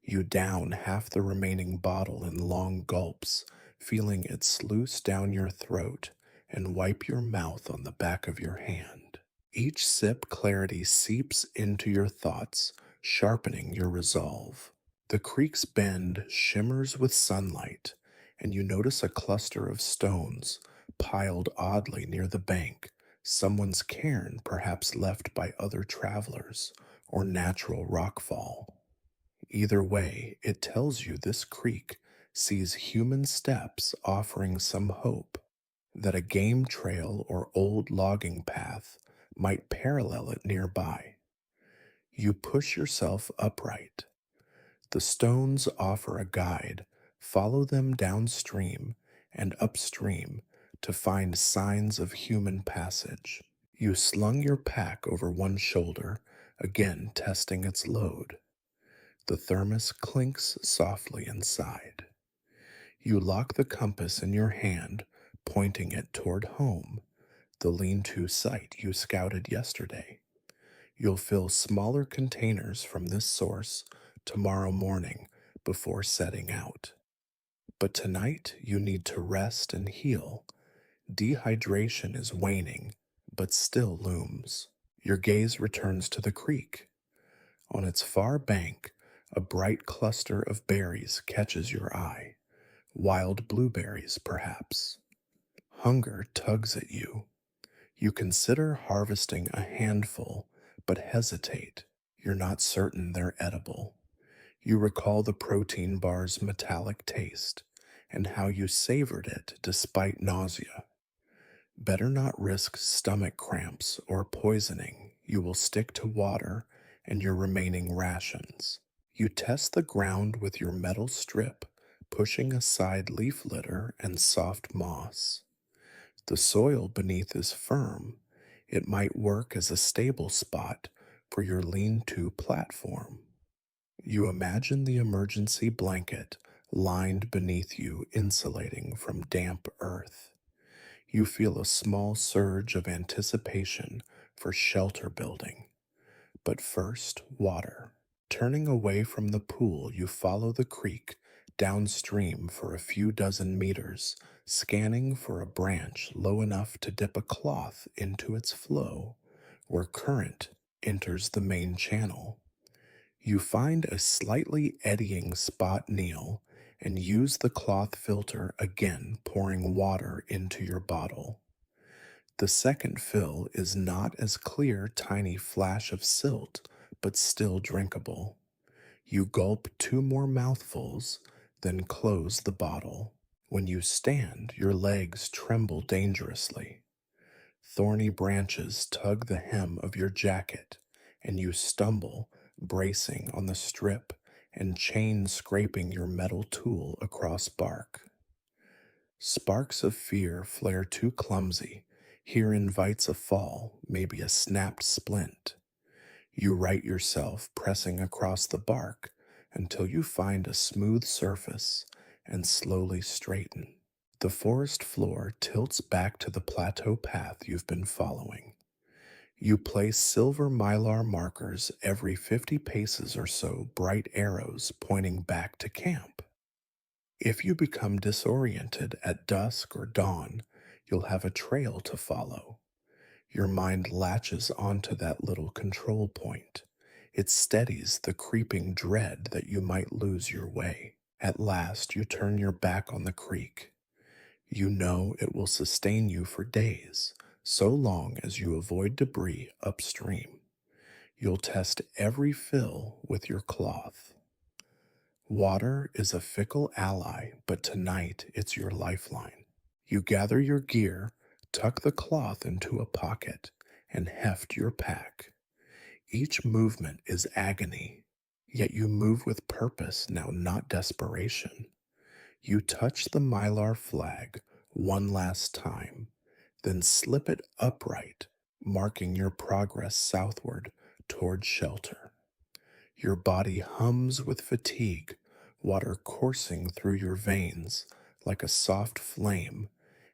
A: You down half the remaining bottle in long gulps, feeling it sluice down your throat, and wipe your mouth on the back of your hand. Each sip, clarity seeps into your thoughts, sharpening your resolve. The creek's bend shimmers with sunlight, and you notice a cluster of stones piled oddly near the bank, someone's cairn perhaps left by other travelers, or natural rockfall. Either way, it tells you this creek sees human steps offering some hope, that a game trail or old logging path might parallel it nearby. You push yourself upright. The stones offer a guide. Follow them downstream and upstream to find signs of human passage. You slung your pack over one shoulder, again testing its load. The thermos clinks softly inside. You lock the compass in your hand, pointing it toward home, the lean-to site you scouted yesterday. You'll fill smaller containers from this source tomorrow morning before setting out. But tonight you need to rest and heal. Dehydration is waning, but still looms. Your gaze returns to the creek. On its far bank, a bright cluster of berries catches your eye. Wild blueberries, perhaps. Hunger tugs at you. You consider harvesting a handful, but hesitate. You're not certain they're edible. You recall the protein bar's metallic taste and how you savored it despite nausea. Better not risk stomach cramps or poisoning. You will stick to water and your remaining rations. You test the ground with your metal strip, pushing aside leaf litter and soft moss. The soil beneath is firm. It might work as a stable spot for your lean to platform. You imagine the emergency blanket lined beneath you, insulating from damp earth. You feel a small surge of anticipation for shelter building. But first, water. Turning away from the pool, you follow the creek downstream for a few dozen meters, scanning for a branch low enough to dip a cloth into its flow, where current enters the main channel. You find a slightly eddying spot kneel and use the cloth filter again, pouring water into your bottle. The second fill is not as clear, tiny flash of silt, but still drinkable. You gulp two more mouthfuls, then close the bottle. When you stand, your legs tremble dangerously. Thorny branches tug the hem of your jacket, and you stumble, bracing on the strip and chain scraping your metal tool across bark. Sparks of fear flare too clumsy. Here invites a fall, maybe a snapped splint. You right yourself, pressing across the bark until you find a smooth surface and slowly straighten. The forest floor tilts back to the plateau path you've been following. You place silver mylar markers every 50 paces or so, bright arrows pointing back to camp. If you become disoriented at dusk or dawn, you'll have a trail to follow. Your mind latches onto that little control point. It steadies the creeping dread that you might lose your way. At last, you turn your back on the creek. You know it will sustain you for days, so long as you avoid debris upstream. You'll test every fill with your cloth. Water is a fickle ally, but tonight it's your lifeline. You gather your gear, tuck the cloth into a pocket, and heft your pack. Each movement is agony, yet you move with purpose now, not desperation. You touch the mylar flag one last time, then slip it upright, marking your progress southward toward shelter. Your body hums with fatigue, water coursing through your veins like a soft flame,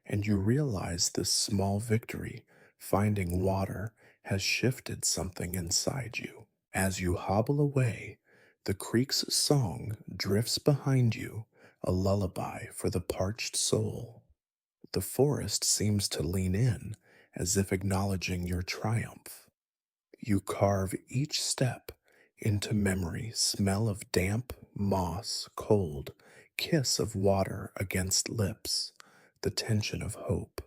A: and you realize this small victory, finding water, has shifted something inside you. As you hobble away, the creek's song drifts behind you, a lullaby for the parched soul. The forest seems to lean in, as if acknowledging your triumph. You carve each step into memory, smell of damp moss, cold, kiss of water against lips, the tension of hope.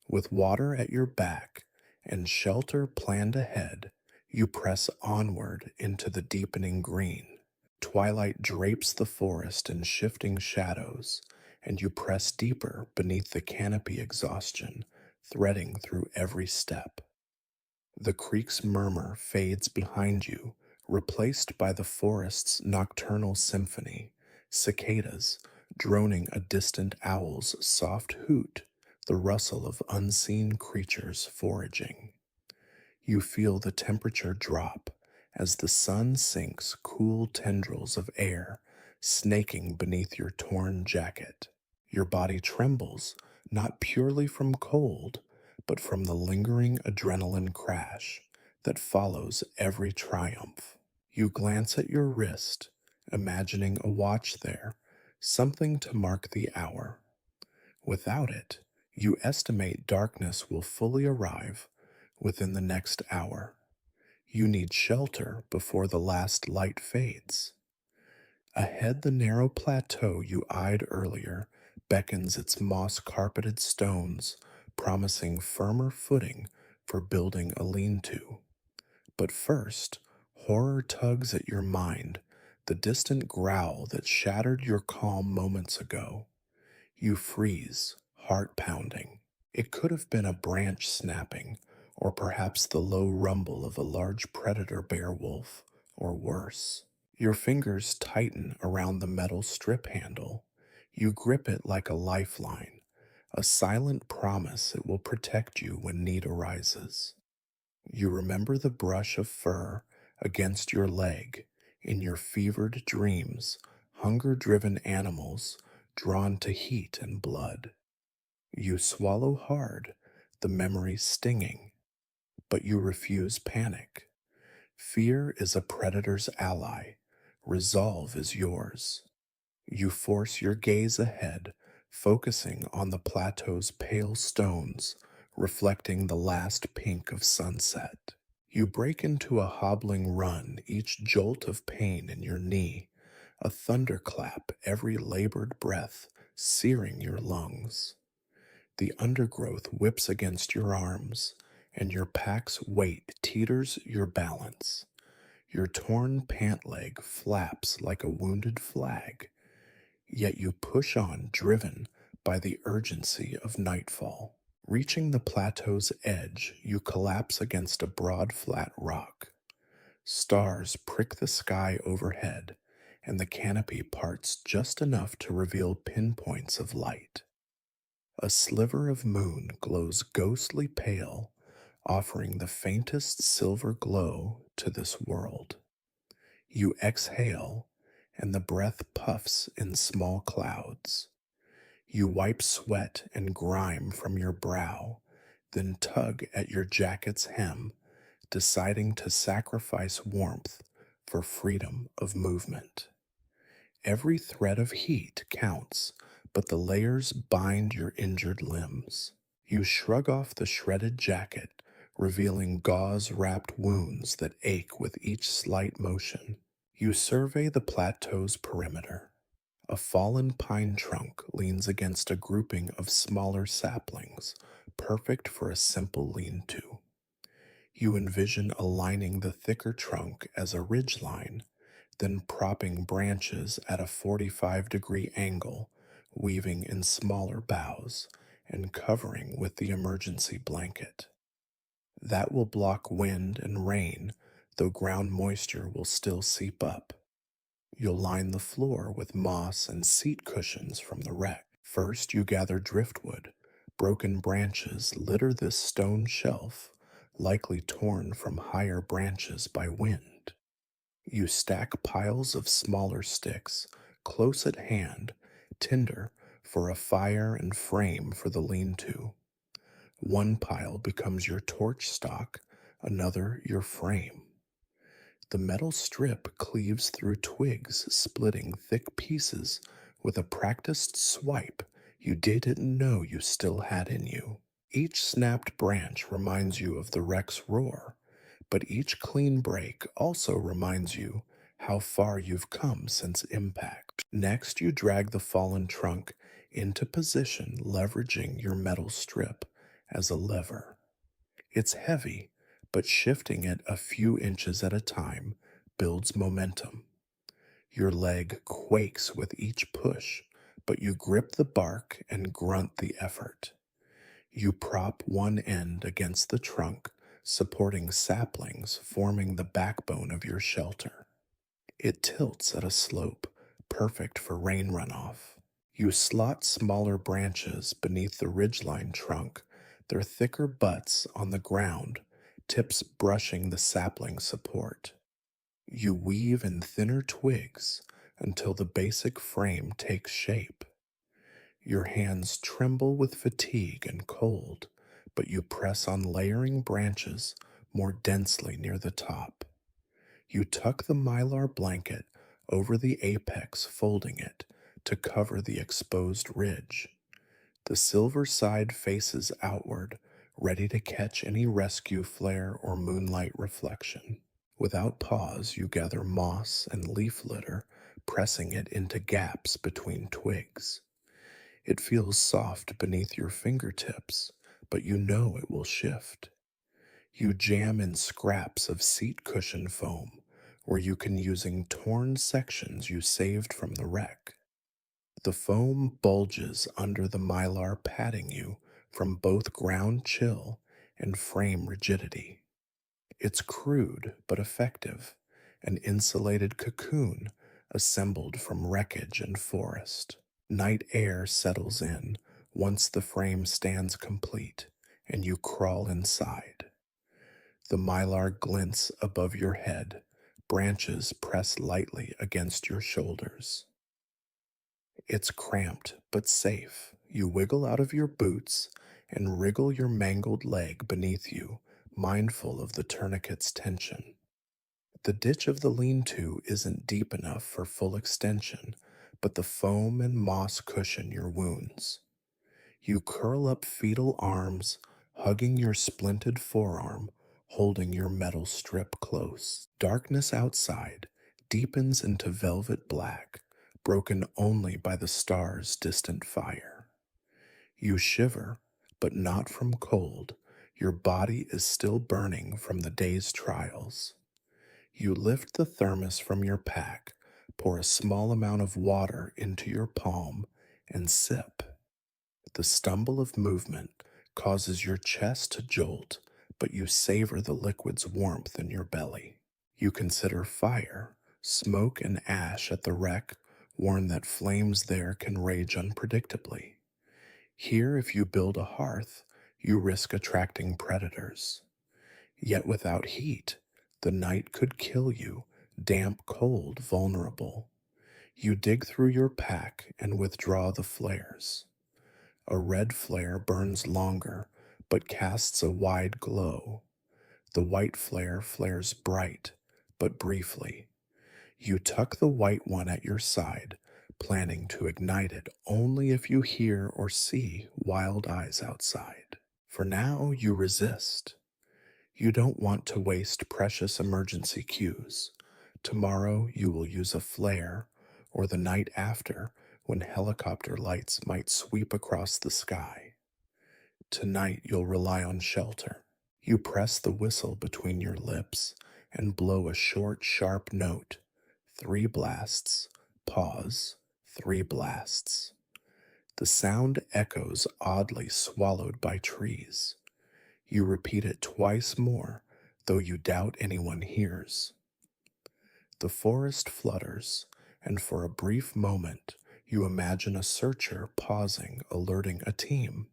A: With water at your back and shelter planned ahead, you press onward into the deepening green. Twilight drapes the forest in shifting shadows, and you press deeper beneath the canopy exhaustion, threading through every step. The creek's murmur fades behind you, replaced by the forest's nocturnal symphony, cicadas droning a distant owl's soft hoot, the rustle of unseen creatures foraging. You feel the temperature drop as the sun sinks cool tendrils of air, snaking beneath your torn jacket. Your body trembles, not purely from cold, but from the lingering adrenaline crash that follows every triumph. You glance at your wrist, imagining a watch there, something to mark the hour. Without it, you estimate darkness will fully arrive within the next hour. You need shelter before the last light fades. Ahead, the narrow plateau you eyed earlier beckons its moss carpeted stones, promising firmer footing for building a lean to. But first, horror tugs at your mind, the distant growl that shattered your calm moments ago. You freeze, heart pounding. It could have been a branch snapping, or perhaps the low rumble of a large predator bear wolf, or worse. Your fingers tighten around the metal strip handle. You grip it like a lifeline, a silent promise it will protect you when need arises. You remember the brush of fur against your leg in your fevered dreams, hunger driven animals drawn to heat and blood. You swallow hard, the memory stinging, but you refuse panic. Fear is a predator's ally, resolve is yours. You force your gaze ahead, focusing on the plateau's pale stones, reflecting the last pink of sunset. You break into a hobbling run, each jolt of pain in your knee, a thunderclap every labored breath, searing your lungs. The undergrowth whips against your arms, and your pack's weight teeters your balance. Your torn pant leg flaps like a wounded flag, yet you push on, driven by the urgency of nightfall. Reaching the plateau's edge, you collapse against a broad, flat rock. Stars prick the sky overhead, and the canopy parts just enough to reveal pinpoints of light. A sliver of moon glows ghostly pale, offering the faintest silver glow to this world. You exhale, and the breath puffs in small clouds. You wipe sweat and grime from your brow, then tug at your jacket's hem, deciding to sacrifice warmth for freedom of movement. Every thread of heat counts, but the layers bind your injured limbs. You shrug off the shredded jacket, revealing gauze wrapped wounds that ache with each slight motion. You survey the plateau's perimeter. A fallen pine trunk leans against a grouping of smaller saplings, perfect for a simple lean to. You envision aligning the thicker trunk as a ridgeline, then propping branches at a 45-degree angle, weaving in smaller boughs, and covering with the emergency blanket. That will block wind and rain, though ground moisture will still seep up. You'll line the floor with moss and seat cushions from the wreck. First, you gather driftwood. Broken branches litter this stone shelf, likely torn from higher branches by wind. You stack piles of smaller sticks, close at hand, tinder for a fire and frame for the lean to. One pile becomes your torch stock, another your frame. The metal strip cleaves through twigs, splitting thick pieces with a practiced swipe you didn't know you still had in you. Each snapped branch reminds you of the wreck's roar, but each clean break also reminds you how far you've come since impact. Next, you drag the fallen trunk into position, leveraging your metal strip as a lever. It's heavy, but shifting it a few inches at a time builds momentum. Your leg quakes with each push, but you grip the bark and grunt the effort. You prop one end against the trunk, supporting saplings forming the backbone of your shelter. It tilts at a slope, perfect for rain runoff. You slot smaller branches beneath the ridgeline trunk, their thicker butts on the ground, tips brushing the sapling support. You weave in thinner twigs until the basic frame takes shape. Your hands tremble with fatigue and cold, but you press on layering branches more densely near the top. You tuck the mylar blanket over the apex, folding it to cover the exposed ridge. The silver side faces outward, ready to catch any rescue flare or moonlight reflection. Without pause, you gather moss and leaf litter, pressing it into gaps between twigs. It feels soft beneath your fingertips, but you know it will shift. You jam in scraps of seat cushion foam, or you can using torn sections you saved from the wreck. The foam bulges under the mylar padding you from both ground chill and frame rigidity. It's crude but effective, an insulated cocoon assembled from wreckage and forest. Night air settles in once the frame stands complete and you crawl inside. The mylar glints above your head, branches press lightly against your shoulders. It's cramped but safe. You wiggle out of your boots and wriggle your mangled leg beneath you, mindful of the tourniquet's tension. The ditch of the lean to isn't deep enough for full extension, but the foam and moss cushion your wounds. You curl up fetal arms, hugging your splinted forearm, holding your metal strip close. Darkness outside deepens into velvet black, broken only by the stars' distant fire. You shiver, but not from cold. Your body is still burning from the day's trials. You lift the thermos from your pack, pour a small amount of water into your palm, and sip. The stumble of movement causes your chest to jolt, but you savor the liquid's warmth in your belly. You consider fire, smoke, and ash at the wreck, warn that flames there can rage unpredictably. Here, if you build a hearth, you risk attracting predators. Yet without heat, the night could kill you, damp, cold, vulnerable. You dig through your pack and withdraw the flares. A red flare burns longer, but casts a wide glow. The white flare flares bright, but briefly. You tuck the white one at your side, planning to ignite it only if you hear or see wild eyes outside. For now, you resist. You don't want to waste precious emergency cues. Tomorrow you will use a flare, or the night after when helicopter lights might sweep across the sky. Tonight you'll rely on shelter. You press the whistle between your lips and blow a short, sharp note. 3 blasts, pause, 3 blasts. The sound echoes oddly, swallowed by trees. You repeat it twice more, though you doubt anyone hears. The forest flutters, and for a brief moment, you imagine a searcher pausing, alerting a team.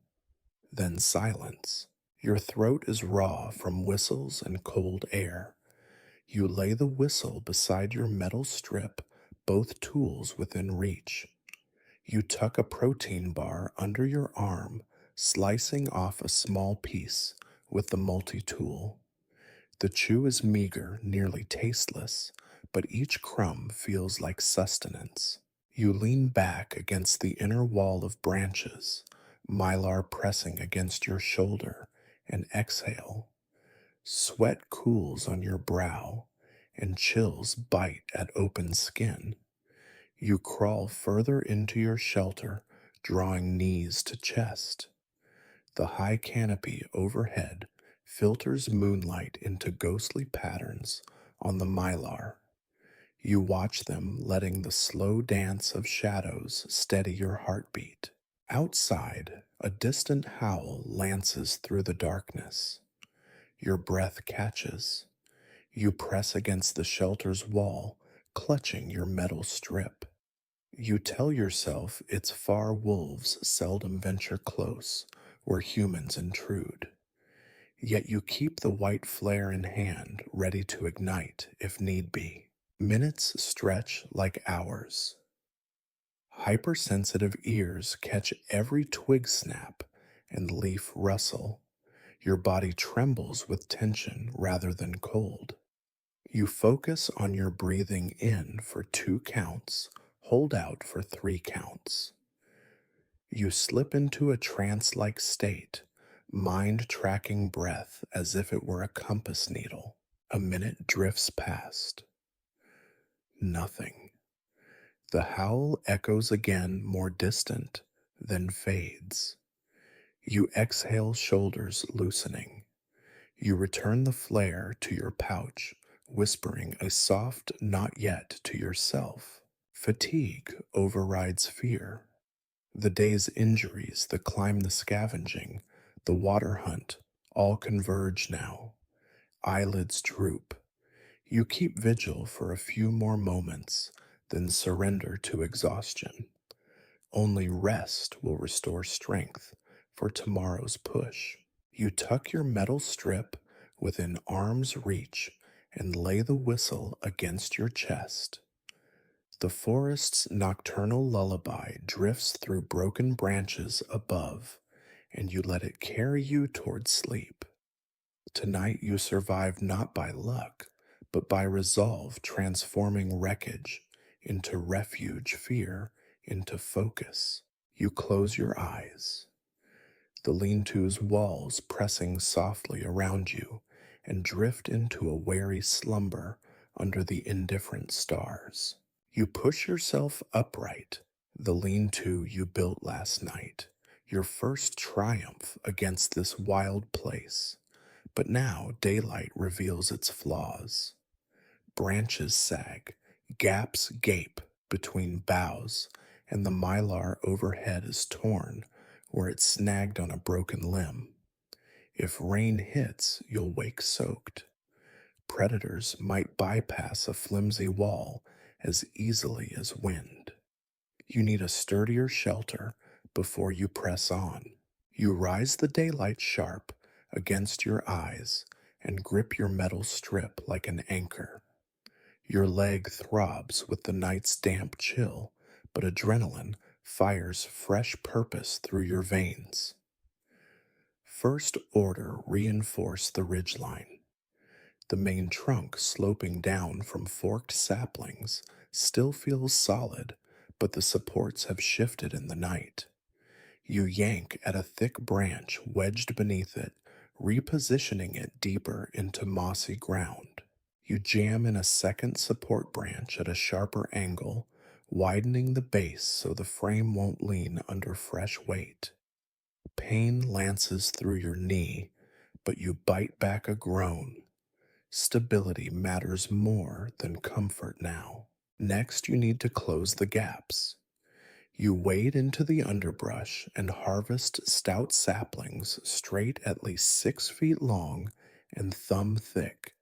A: Then silence. Your throat is raw from whistles and cold air. You lay the whistle beside your metal strip, both tools within reach. You tuck a protein bar under your arm, slicing off a small piece with the multi-tool. The chew is meager, nearly tasteless, but each crumb feels like sustenance. You lean back against the inner wall of branches, mylar pressing against your shoulder, and exhale. Sweat cools on your brow, and chills bite at open skin. You crawl further into your shelter, drawing knees to chest. The high canopy overhead filters moonlight into ghostly patterns on the mylar. You watch them, letting the slow dance of shadows steady your heartbeat. Outside, a distant howl lances through the darkness. Your breath catches. You press against the shelter's wall, clutching your metal strip. You tell yourself its far wolves seldom venture close where humans intrude. Yet you keep the white flare in hand, ready to ignite if need be. Minutes stretch like hours. Hypersensitive ears catch every twig snap and leaf rustle. Your body trembles with tension rather than cold. You focus on your breathing in for 2 counts, hold out for 3 counts. You slip into a trance-like state, mind tracking breath as if it were a compass needle. A minute drifts past. Nothing. The howl echoes again, more distant, then fades. You exhale, shoulders loosening. You return the flare to your pouch, whispering a soft not yet to yourself. Fatigue overrides fear. The day's injuries, the climb, the scavenging, the water hunt, all converge now. Eyelids droop. You keep vigil for a few more moments, then surrender to exhaustion. Only rest will restore strength for tomorrow's push. You tuck your metal strip within arm's reach and lay the whistle against your chest. The forest's nocturnal lullaby drifts through broken branches above, and you let it carry you toward sleep. Tonight you survive not by luck, but by resolve, transforming wreckage into refuge, fear into focus. You close your eyes, the lean to's walls pressing softly around you, and drift into a wary slumber under the indifferent stars. You push yourself upright, the lean to you built last night, your first triumph against this wild place. But now daylight reveals its flaws. Branches sag, gaps gape between boughs, and the mylar overhead is torn where it snagged on a broken limb. If rain hits, you'll wake soaked. Predators might bypass a flimsy wall as easily as wind. You need a sturdier shelter before you press on. You rise the daylight sharp against your eyes and grip your metal strip like an anchor. Your leg throbs with the night's damp chill, but adrenaline fires fresh purpose through your veins. First order reinforce the ridgeline. The main trunk sloping down from forked saplings still feels solid, but the supports have shifted in the night. You yank at a thick branch wedged beneath it, repositioning it deeper into mossy ground. You jam in a second support branch at a sharper angle, widening the base so the frame won't lean under fresh weight. Pain lances through your knee, but you bite back a groan. Stability matters more than comfort now. Next, you need to close the gaps. You wade into the underbrush and harvest stout saplings straight at least 6 feet long and thumb thick.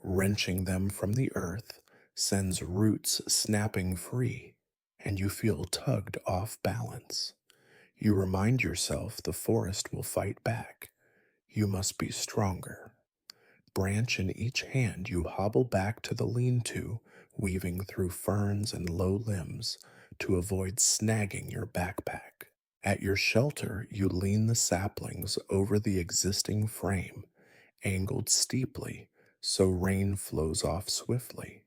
A: Wrenching them from the earth sends roots snapping free, and you feel tugged off balance. You remind yourself the forest will fight back. You must be stronger. Branch in each hand, you hobble back to the lean-to, weaving through ferns and low limbs to avoid snagging your backpack. At your shelter, you lean the saplings over the existing frame, angled steeply so rain flows off swiftly.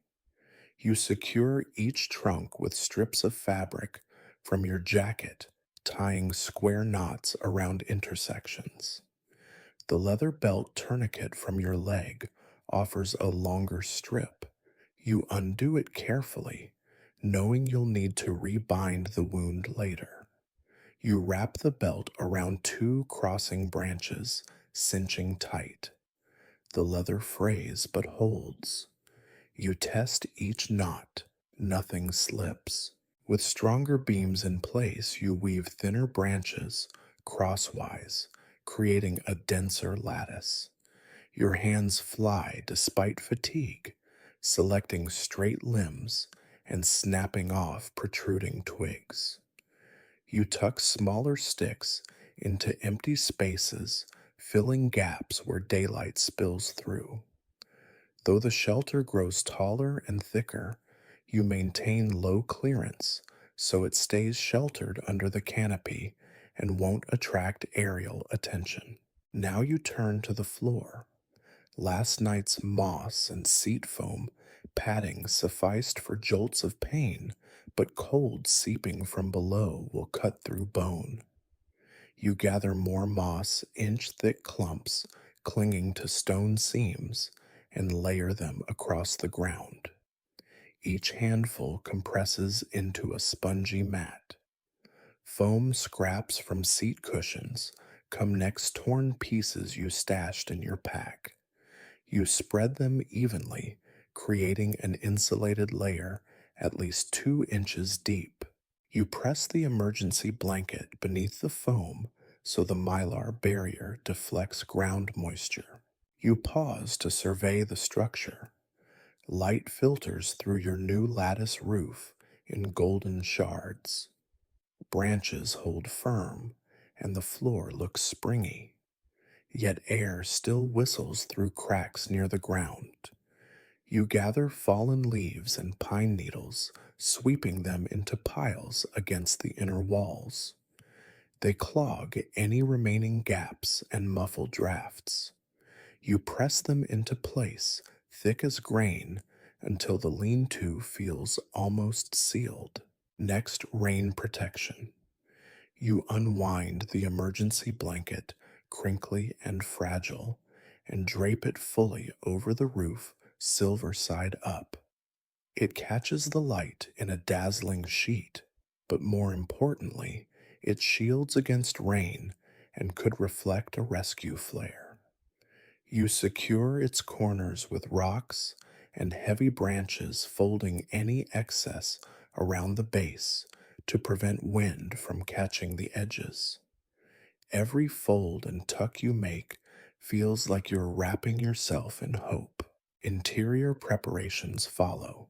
A: You secure each trunk with strips of fabric from your jacket, tying square knots around intersections. The leather belt tourniquet from your leg offers a longer strip. You undo it carefully, knowing you'll need to rebind the wound later. You wrap the belt around 2 crossing branches, cinching tight. The leather frays but holds. You test each knot. Nothing slips. With stronger beams in place, you weave thinner branches crosswise, creating a denser lattice. Your hands fly despite fatigue, selecting straight limbs and snapping off protruding twigs. You tuck smaller sticks into empty spaces, filling gaps where daylight spills through. Though the shelter grows taller and thicker, you maintain low clearance so it stays sheltered under the canopy and won't attract aerial attention. Now you turn to the floor. Last night's moss and seat foam padding sufficed for jolts of pain, but cold seeping from below will cut through bone. You gather more moss, inch-thick clumps clinging to stone seams, and layer them across the ground. Each handful compresses into a spongy mat. Foam scraps from seat cushions come next torn pieces you stashed in your pack. You spread them evenly, creating an insulated layer at least 2 inches deep. You press the emergency blanket beneath the foam so the mylar barrier deflects ground moisture. You pause to survey the structure. Light filters through your new lattice roof in golden shards. Branches hold firm, and the floor looks springy. Yet air still whistles through cracks near the ground. You gather fallen leaves and pine needles, sweeping them into piles against the inner walls. They clog any remaining gaps and muffle drafts. You press them into place, thick as grain, until the lean to feels almost sealed. Next, rain protection. You unwind the emergency blanket, crinkly and fragile, and drape it fully over the roof, silver side up. It catches the light in a dazzling sheet, but more importantly, it shields against rain and could reflect a rescue flare. You secure its corners with rocks and heavy branches, folding any excess around the base to prevent wind from catching the edges. Every fold and tuck you make feels like you're wrapping yourself in hope. Interior preparations follow.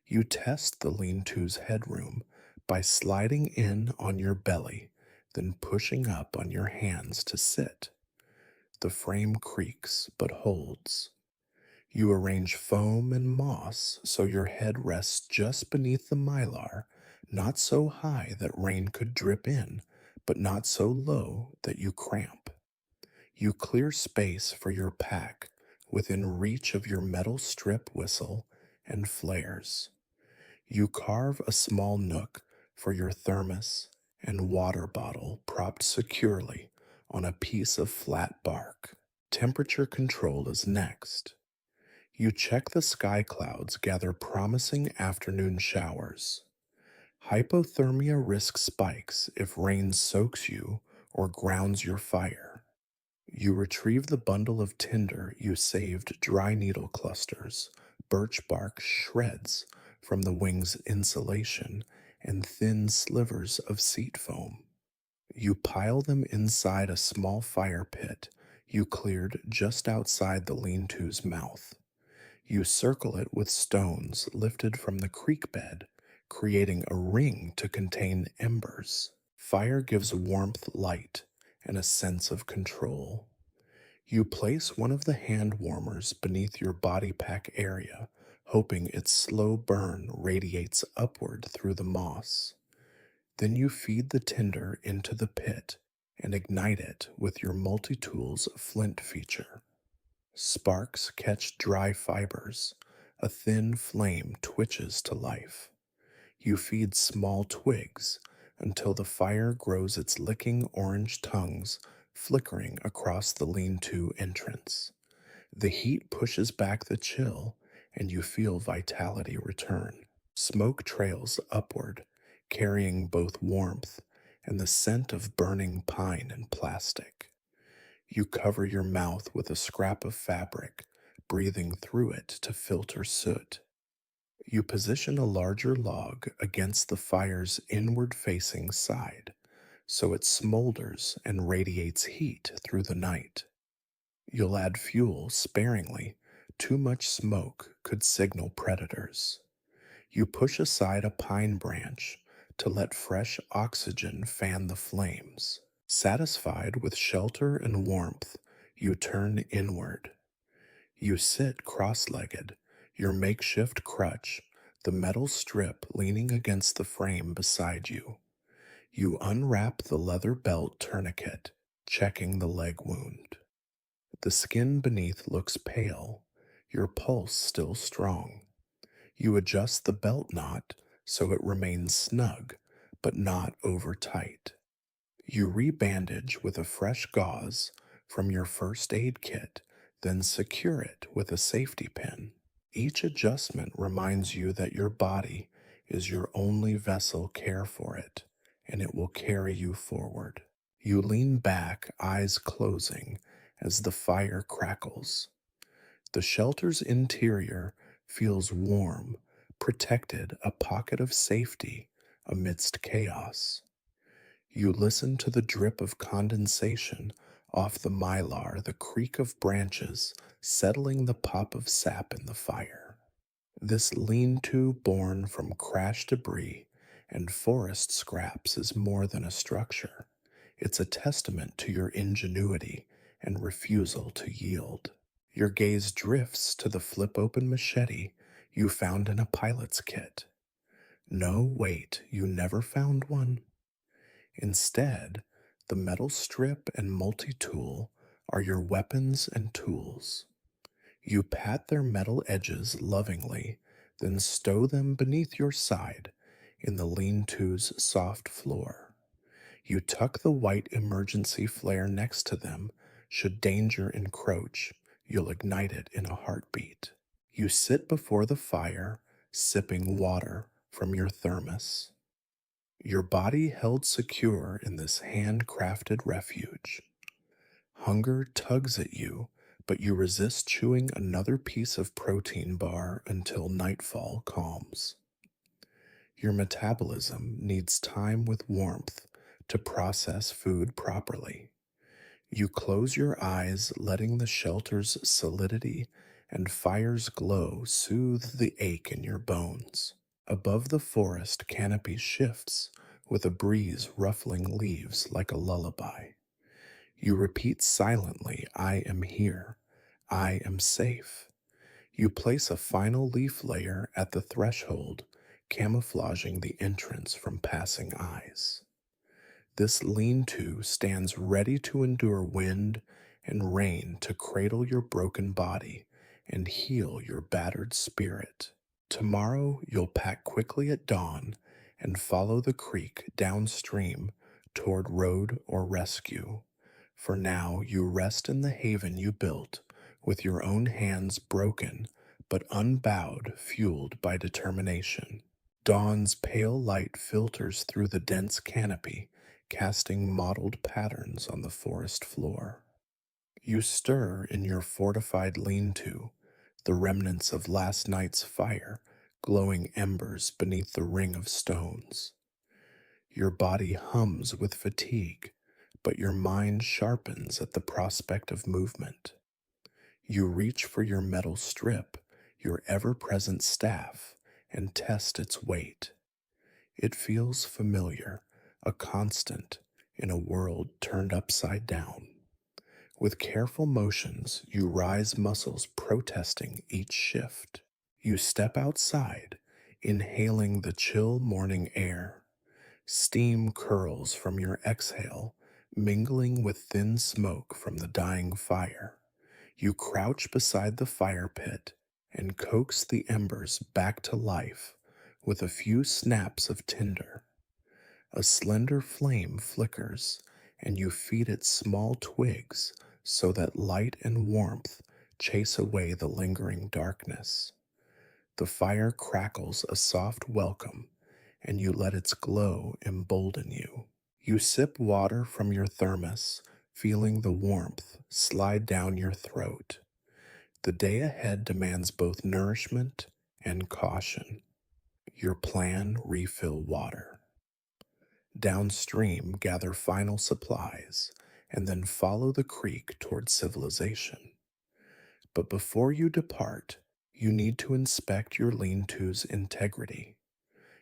A: You test the lean to's headroom by sliding in on your belly, then pushing up on your hands to sit. The frame creaks but holds. You arrange foam and moss so your head rests just beneath the mylar, not so high that rain could drip in, but not so low that you cramp. You clear space for your pack within reach of your metal strip whistle and flares. You carve a small nook for your thermos and water bottle propped securely on a piece of flat bark. Temperature control is next. You check the sky clouds, gather promising afternoon showers. Hypothermia risk spikes if rain soaks you or grounds your fire. You retrieve the bundle of tinder you saved dry needle clusters, birch bark shreds from the wing's insulation, and thin slivers of seat foam. You pile them inside a small fire pit you cleared just outside the lean to's mouth. You circle it with stones lifted from the creek bed, creating a ring to contain embers. Fire gives warmth, light, and a sense of control. You place one of the hand warmers beneath your body pack area, hoping its slow burn radiates upward through the moss. Then you feed the tinder into the pit and ignite it with your multi-tools flint feature. Sparks catch dry fibers. A thin flame twitches to life. You feed small twigs until the fire grows its licking orange tongues flickering across the lean-to entrance. The heat pushes back the chill, and you feel vitality return. Smoke trails upward, carrying both warmth and the scent of burning pine and plastic. You cover your mouth with a scrap of fabric, breathing through it to filter soot. You position a larger log against the fire's inward facing side, so it smolders and radiates heat through the night. You'll add fuel sparingly. Too much smoke could signal predators. You push aside a pine branch to let fresh oxygen fan the flames. Satisfied with shelter and warmth, you turn inward. You sit cross-legged, your makeshift crutch, the metal strip leaning against the frame beside you. You unwrap the leather belt tourniquet, checking the leg wound. The skin beneath looks pale, your pulse still strong. You adjust the belt knot so it remains snug, but not over tight. You rebandage with a fresh gauze from your first aid kit, then secure it with a safety pin. Each adjustment reminds you that your body is your only vessel care for it, and it will carry you forward. You lean back, eyes closing, as the fire crackles. The shelter's interior feels warm, protected, a pocket of safety amidst chaos. You listen to the drip of condensation off the mylar, the creak of branches settling the pop of sap in the fire. This lean to born from crash debris and forest scraps is more than a structure. It's a testament to your ingenuity and refusal to yield. Your gaze drifts to the flip open machete you found in a pilot's kit. No, wait, you never found one? Instead, the metal strip and multi tool are your weapons and tools. You pat their metal edges lovingly, then stow them beneath your side in the lean to's soft floor. You tuck the white emergency flare next to them. Should danger encroach, you'll ignite it in a heartbeat. You sit before the fire, sipping water from your thermos, your body held secure in this handcrafted refuge. Hunger tugs at you, but you resist chewing another piece of protein bar until nightfall calms. Your metabolism needs time with warmth to process food properly. You close your eyes, letting the shelter's solidity and fire's glow soothe the ache in your bones. Above the forest canopy shifts with a breeze ruffling leaves like a lullaby. You repeat silently, I am here. I am safe. You place a final leaf layer at the threshold, camouflaging the entrance from passing eyes. This lean to stands ready to endure wind and rain to cradle your broken body and heal your battered spirit. Tomorrow you'll pack quickly at dawn and follow the creek downstream toward road or rescue. For now you rest in the haven you built with your own hands broken but unbowed, fueled by determination. Dawn's pale light filters through the dense canopy, casting mottled patterns on the forest floor. You stir in your fortified lean-to, the remnants of last night's fire, glowing embers beneath the ring of stones. Your body hums with fatigue, but your mind sharpens at the prospect of movement. You reach for your metal strip, your ever-present staff, and test its weight. It feels familiar, a constant in a world turned upside down. With careful motions, you rise muscles protesting each shift. You step outside, inhaling the chill morning air. Steam curls from your exhale, mingling with thin smoke from the dying fire. You crouch beside the fire pit and coax the embers back to life with a few snaps of tinder. A slender flame flickers, and you feed it small twigs so that light and warmth chase away the lingering darkness. The fire crackles a soft welcome, and you let its glow embolden you. You sip water from your thermos, feeling the warmth slide down your throat. The day ahead demands both nourishment and caution. Your plan: refill water. Downstream, gather final supplies, and then follow the creek toward civilization. But before you depart, you need to inspect your lean-to's integrity.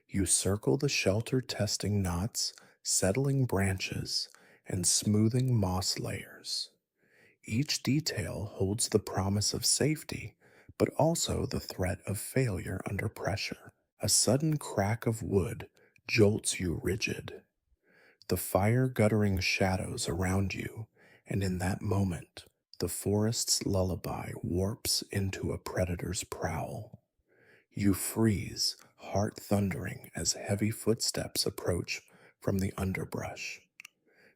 A: You circle the shelter, testing knots, settling branches, and smoothing moss layers. Each detail holds the promise of safety, but also the threat of failure under pressure. A sudden crack of wood jolts you rigid, the fire guttering shadows around you, and in that moment, the forest's lullaby warps into a predator's prowl. You freeze, heart thundering as heavy footsteps approach from the underbrush.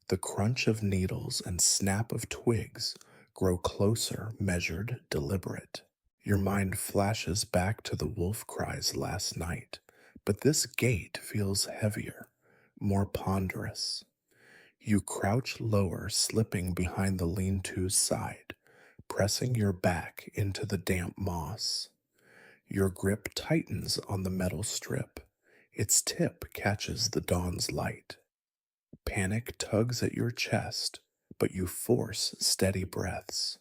A: The crunch of needles and snap of twigs grow closer, measured, deliberate. Your mind flashes back to the wolf cries last night, but this gait feels heavier, more ponderous. You crouch lower, slipping behind the lean to's side, pressing your back into the damp moss. Your grip tightens on the metal strip. Its tip catches the dawn's light. Panic tugs at your chest, but you force steady breaths.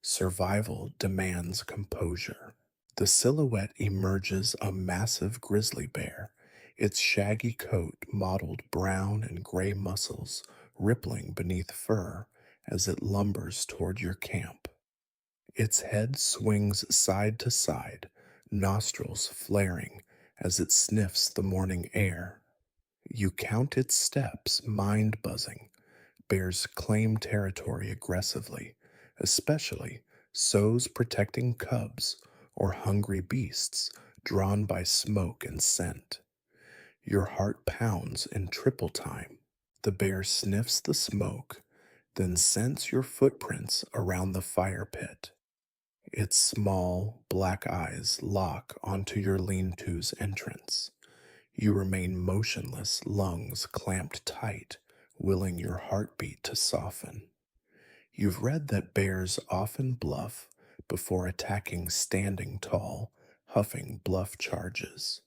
A: Survival demands composure. The silhouette emerges a massive grizzly bear, its shaggy coat mottled brown and gray muscles rippling beneath fur as it lumbers toward your camp. Its head swings side to side, nostrils flaring as it sniffs the morning air. You count its steps, mind buzzing. Bears claim territory aggressively, especially sows protecting cubs or hungry beasts drawn by smoke and scent. Your heart pounds in triple time. The bear sniffs the smoke, then scents your footprints around the fire pit. Its small, black eyes lock onto your lean to's entrance. You remain motionless, lungs clamped tight, willing your heartbeat to soften. You've read that bears often bluff before attacking standing tall, huffing bluff charges.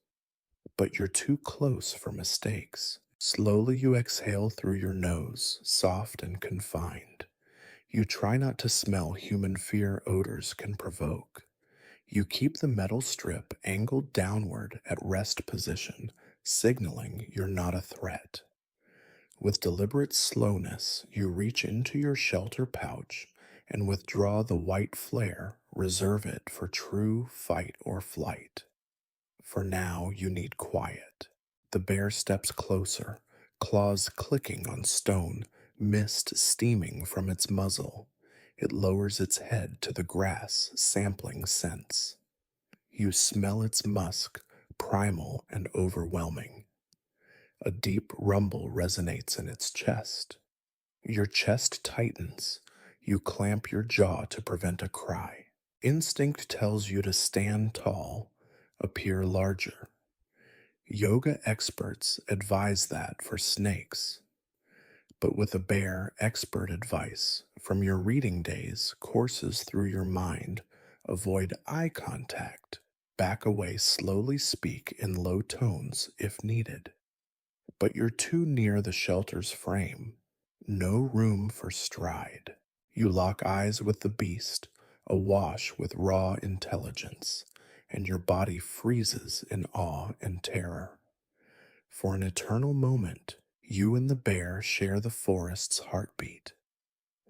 A: But you're too close for mistakes. Slowly you exhale through your nose, soft and confined. You try not to smell human fear odors can provoke. You keep the metal strip angled downward at rest position, signaling you're not a threat. With deliberate slowness, you reach into your shelter pouch and withdraw the white flare, reserve it for true fight or flight. For now, you need quiet. The bear steps closer, claws clicking on stone, mist steaming from its muzzle. It lowers its head to the grass, sampling scents. You smell its musk, primal and overwhelming. A deep rumble resonates in its chest. Your chest tightens. You clamp your jaw to prevent a cry. Instinct tells you to stand tall, appear larger. Yoga experts advise that for snakes. But with a bear, expert advice from your reading days courses through your mind. Avoid eye contact. Back away, slowly speak in low tones if needed. But you're too near the shelter's frame. No room for stride. You lock eyes with the beast, awash with raw intelligence, and your body freezes in awe and terror. For an eternal moment, you and the bear share the forest's heartbeat.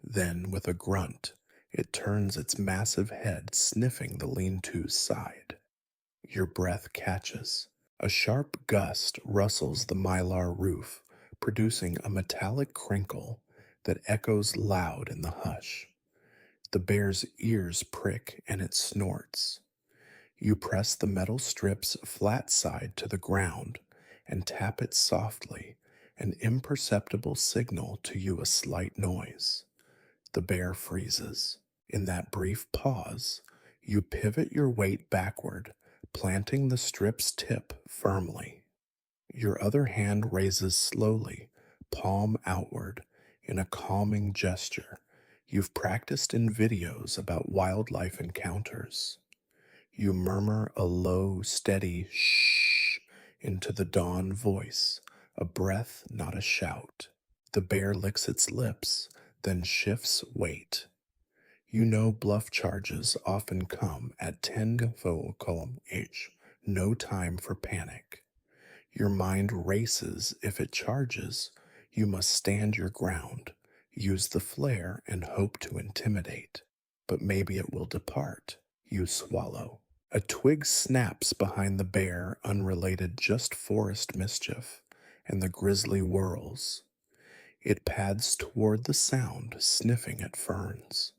A: Then, with a grunt, it turns its massive head, sniffing the lean to's side. Your breath catches. A sharp gust rustles the mylar roof, producing a metallic crinkle that echoes loud in the hush. The bear's ears prick and it snorts. You press the metal strip's flat side to the ground and tap it softly, an imperceptible signal to you a slight noise. The bear freezes. In that brief pause, you pivot your weight backward, planting the strip's tip firmly. Your other hand raises slowly, palm outward, in a calming gesture you've practiced in videos about wildlife encounters. You murmur a low, steady shh into the dawn voice, a breath, not a shout. The bear licks its lips, then shifts weight. You know bluff charges often come at 10 km/h, no time for panic. Your mind races if it charges. You must stand your ground, use the flare, and hope to intimidate. But maybe it will depart. You swallow. A twig snaps behind the bear, unrelated, just forest mischief, and the grizzly whirls. It pads toward the sound, sniffing at ferns.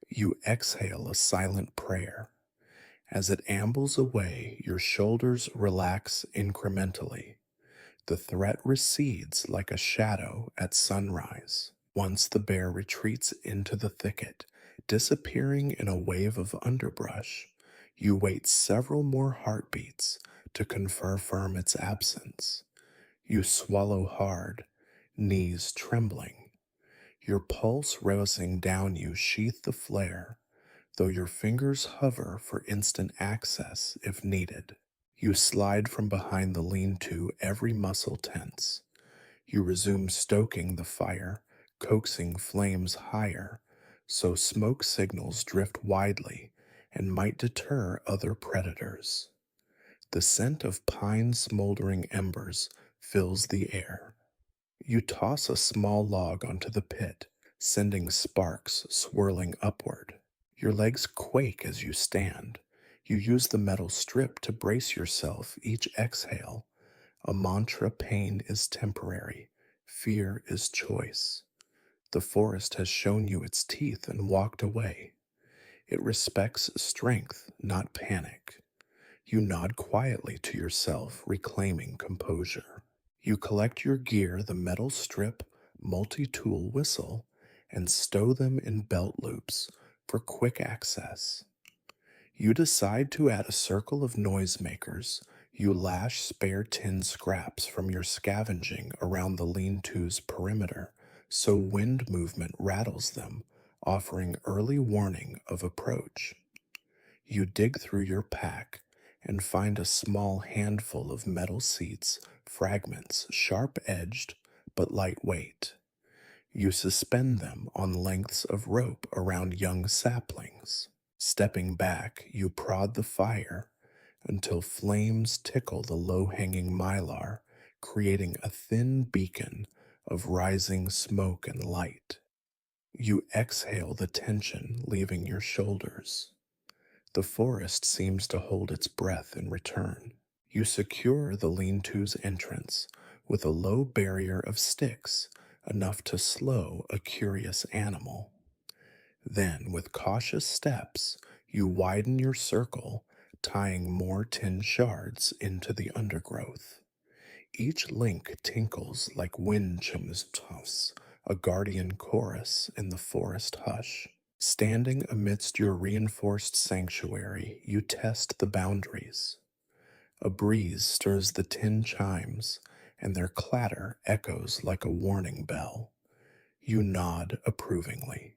A: You exhale a silent prayer. As it ambles away, your shoulders relax incrementally. The threat recedes like a shadow at sunrise. Once the bear retreats into the thicket, disappearing in a wave of underbrush, you wait several more heartbeats to confirm its absence. You swallow hard, knees trembling. Your pulse racing down, you sheath the flare, though your fingers hover for instant access if needed. You slide from behind the lean to, every muscle tense. You resume stoking the fire, coaxing flames higher, so smoke signals drift widely and might deter other predators. The scent of pine smoldering embers fills the air. You toss a small log onto the pit, sending sparks swirling upward. Your legs quake as you stand. You use the metal strip to brace yourself each exhale. A mantra: pain is temporary, fear is choice. The forest has shown you its teeth and walked away. It respects strength, not panic. You nod quietly to yourself, reclaiming composure. You collect your gear, the metal strip, multi tool whistle, and stow them in belt loops for quick access. You decide to add a circle of noisemakers. You lash spare tin scraps from your scavenging around the lean to's perimeter so wind movement rattles them, offering early warning of approach. You dig through your pack and find a small handful of metal seats, fragments sharp edged but lightweight. You suspend them on lengths of rope around young saplings. Stepping back, you prod the fire until flames tickle the low hanging mylar, creating a thin beacon of rising smoke and light. You exhale the tension, leaving your shoulders. The forest seems to hold its breath in return. You secure the lean to's entrance with a low barrier of sticks, enough to slow a curious animal. Then, with cautious steps, you widen your circle, tying more tin shards into the undergrowth. Each link tinkles like wind chimes, a guardian chorus in the forest hush. Standing amidst your reinforced sanctuary, you test the boundaries. A breeze stirs the tin chimes, and their clatter echoes like a warning bell. You nod approvingly.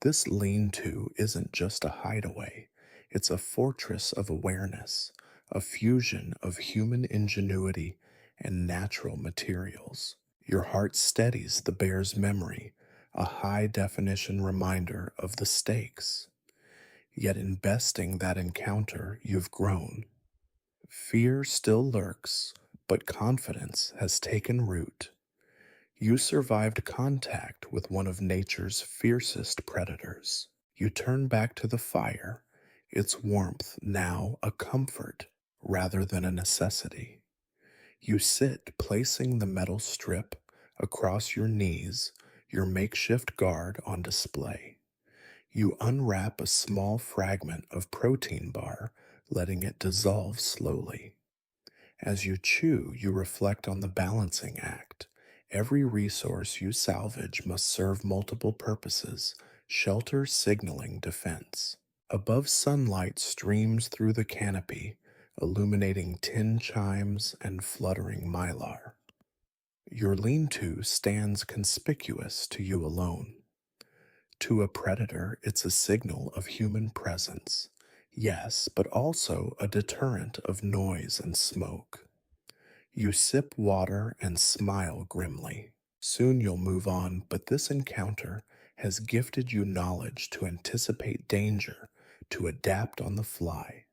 A: This lean to isn't just a hideaway, it's a fortress of awareness, a fusion of human ingenuity and natural materials. Your heart steadies the bear's memory, a high definition reminder of the stakes. Yet in besting that encounter, you've grown. Fear still lurks, but confidence has taken root. You survived contact with one of nature's fiercest predators. You turn back to the fire, its warmth now a comfort rather than a necessity. You sit, placing the metal strip across your knees, your makeshift guard on display. You unwrap a small fragment of protein bar, letting it dissolve slowly. As you chew, you reflect on the balancing act. Every resource you salvage must serve multiple purposes, shelter signaling defense. Above, sunlight streams through the canopy, illuminating tin chimes and fluttering mylar. Your lean to stands conspicuous to you alone. To a predator, it's a signal of human presence. Yes, but also a deterrent of noise and smoke. You sip water and smile grimly. Soon you'll move on, but this encounter has gifted you knowledge to anticipate danger, to adapt on the fly,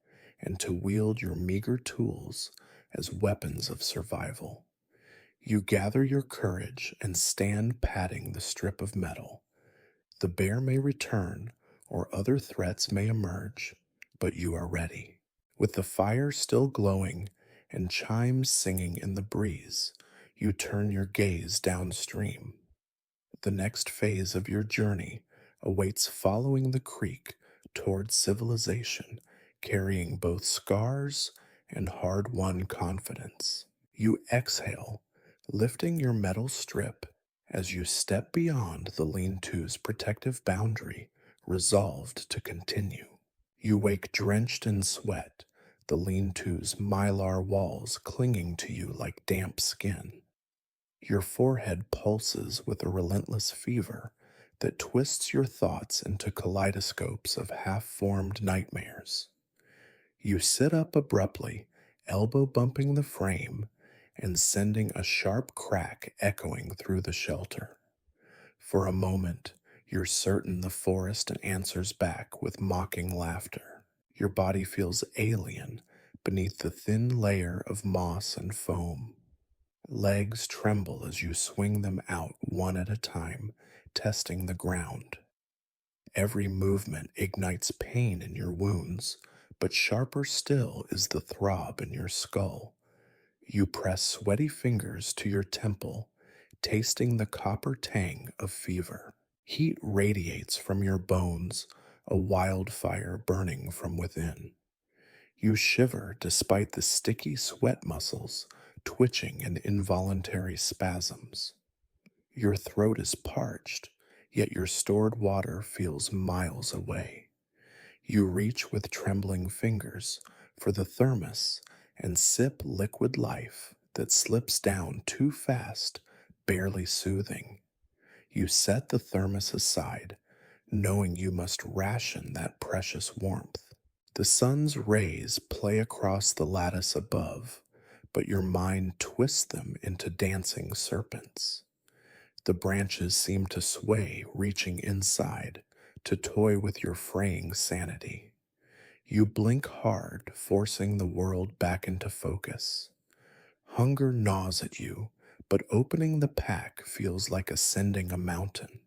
A: and to wield your meager tools as weapons of survival. You gather your courage and stand patting the strip of metal. The bear may return, or other threats may emerge, but you are ready. With the fire still glowing and chimes singing in the breeze, you turn your gaze downstream. The next phase of your journey awaits, following the creek toward civilization, carrying both scars and hard won confidence. You exhale, lifting your metal strip as you step beyond the lean to's protective boundary, resolved to continue. You wake drenched in sweat, the lean to's mylar walls clinging to you like damp skin. Your forehead pulses with a relentless fever that twists your thoughts into kaleidoscopes of half formed nightmares. You sit up abruptly, elbow bumping the frame and sending a sharp crack echoing through the shelter. For a moment, you're certain the forest answers back with mocking laughter. Your body feels alien beneath the thin layer of moss and foam. Legs tremble as you swing them out one at a time, testing the ground. Every movement ignites pain in your wounds, but sharper still is the throb in your skull. You press sweaty fingers to your temple, tasting the copper tang of fever. Heat radiates from your bones, a wildfire burning from within. You shiver despite the sticky sweat muscles twitching in involuntary spasms. Your throat is parched, yet your stored water feels miles away. You reach with trembling fingers for the thermos and sip liquid life that slips down too fast, barely soothing. You set the thermos aside, knowing you must ration that precious warmth. The sun's rays play across the lattice above, but your mind twists them into dancing serpents. The branches seem to sway, reaching inside to toy with your fraying sanity. You blink hard, forcing the world back into focus. Hunger gnaws at you, but opening the pack feels like ascending a mountain.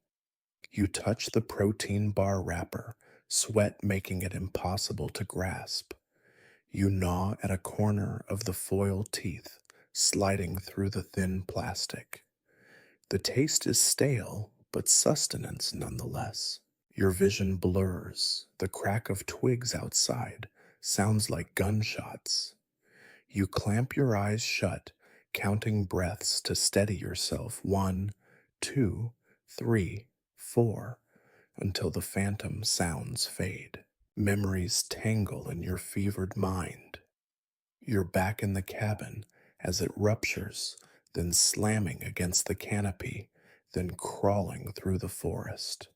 A: You touch the protein bar wrapper, sweat making it impossible to grasp. You gnaw at a corner of the foil teeth, sliding through the thin plastic. The taste is stale, but sustenance nonetheless. Your vision blurs. The crack of twigs outside sounds like gunshots. You clamp your eyes shut, counting breaths to steady yourself. 1, 2, 3, 4, until the phantom sounds fade. Memories tangle in your fevered mind. You're back in the cabin as it ruptures, then slamming against the canopy, then crawling through the forest.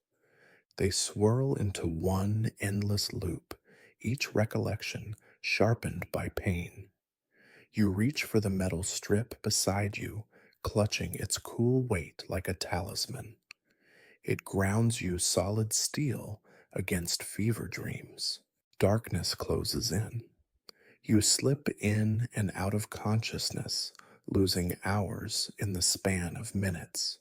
A: They swirl into one endless loop, each recollection sharpened by pain. You reach for the metal strip beside you, clutching its cool weight like a talisman. It grounds you solid steel against fever dreams. Darkness closes in. You slip in and out of consciousness, losing hours in the span of minutes.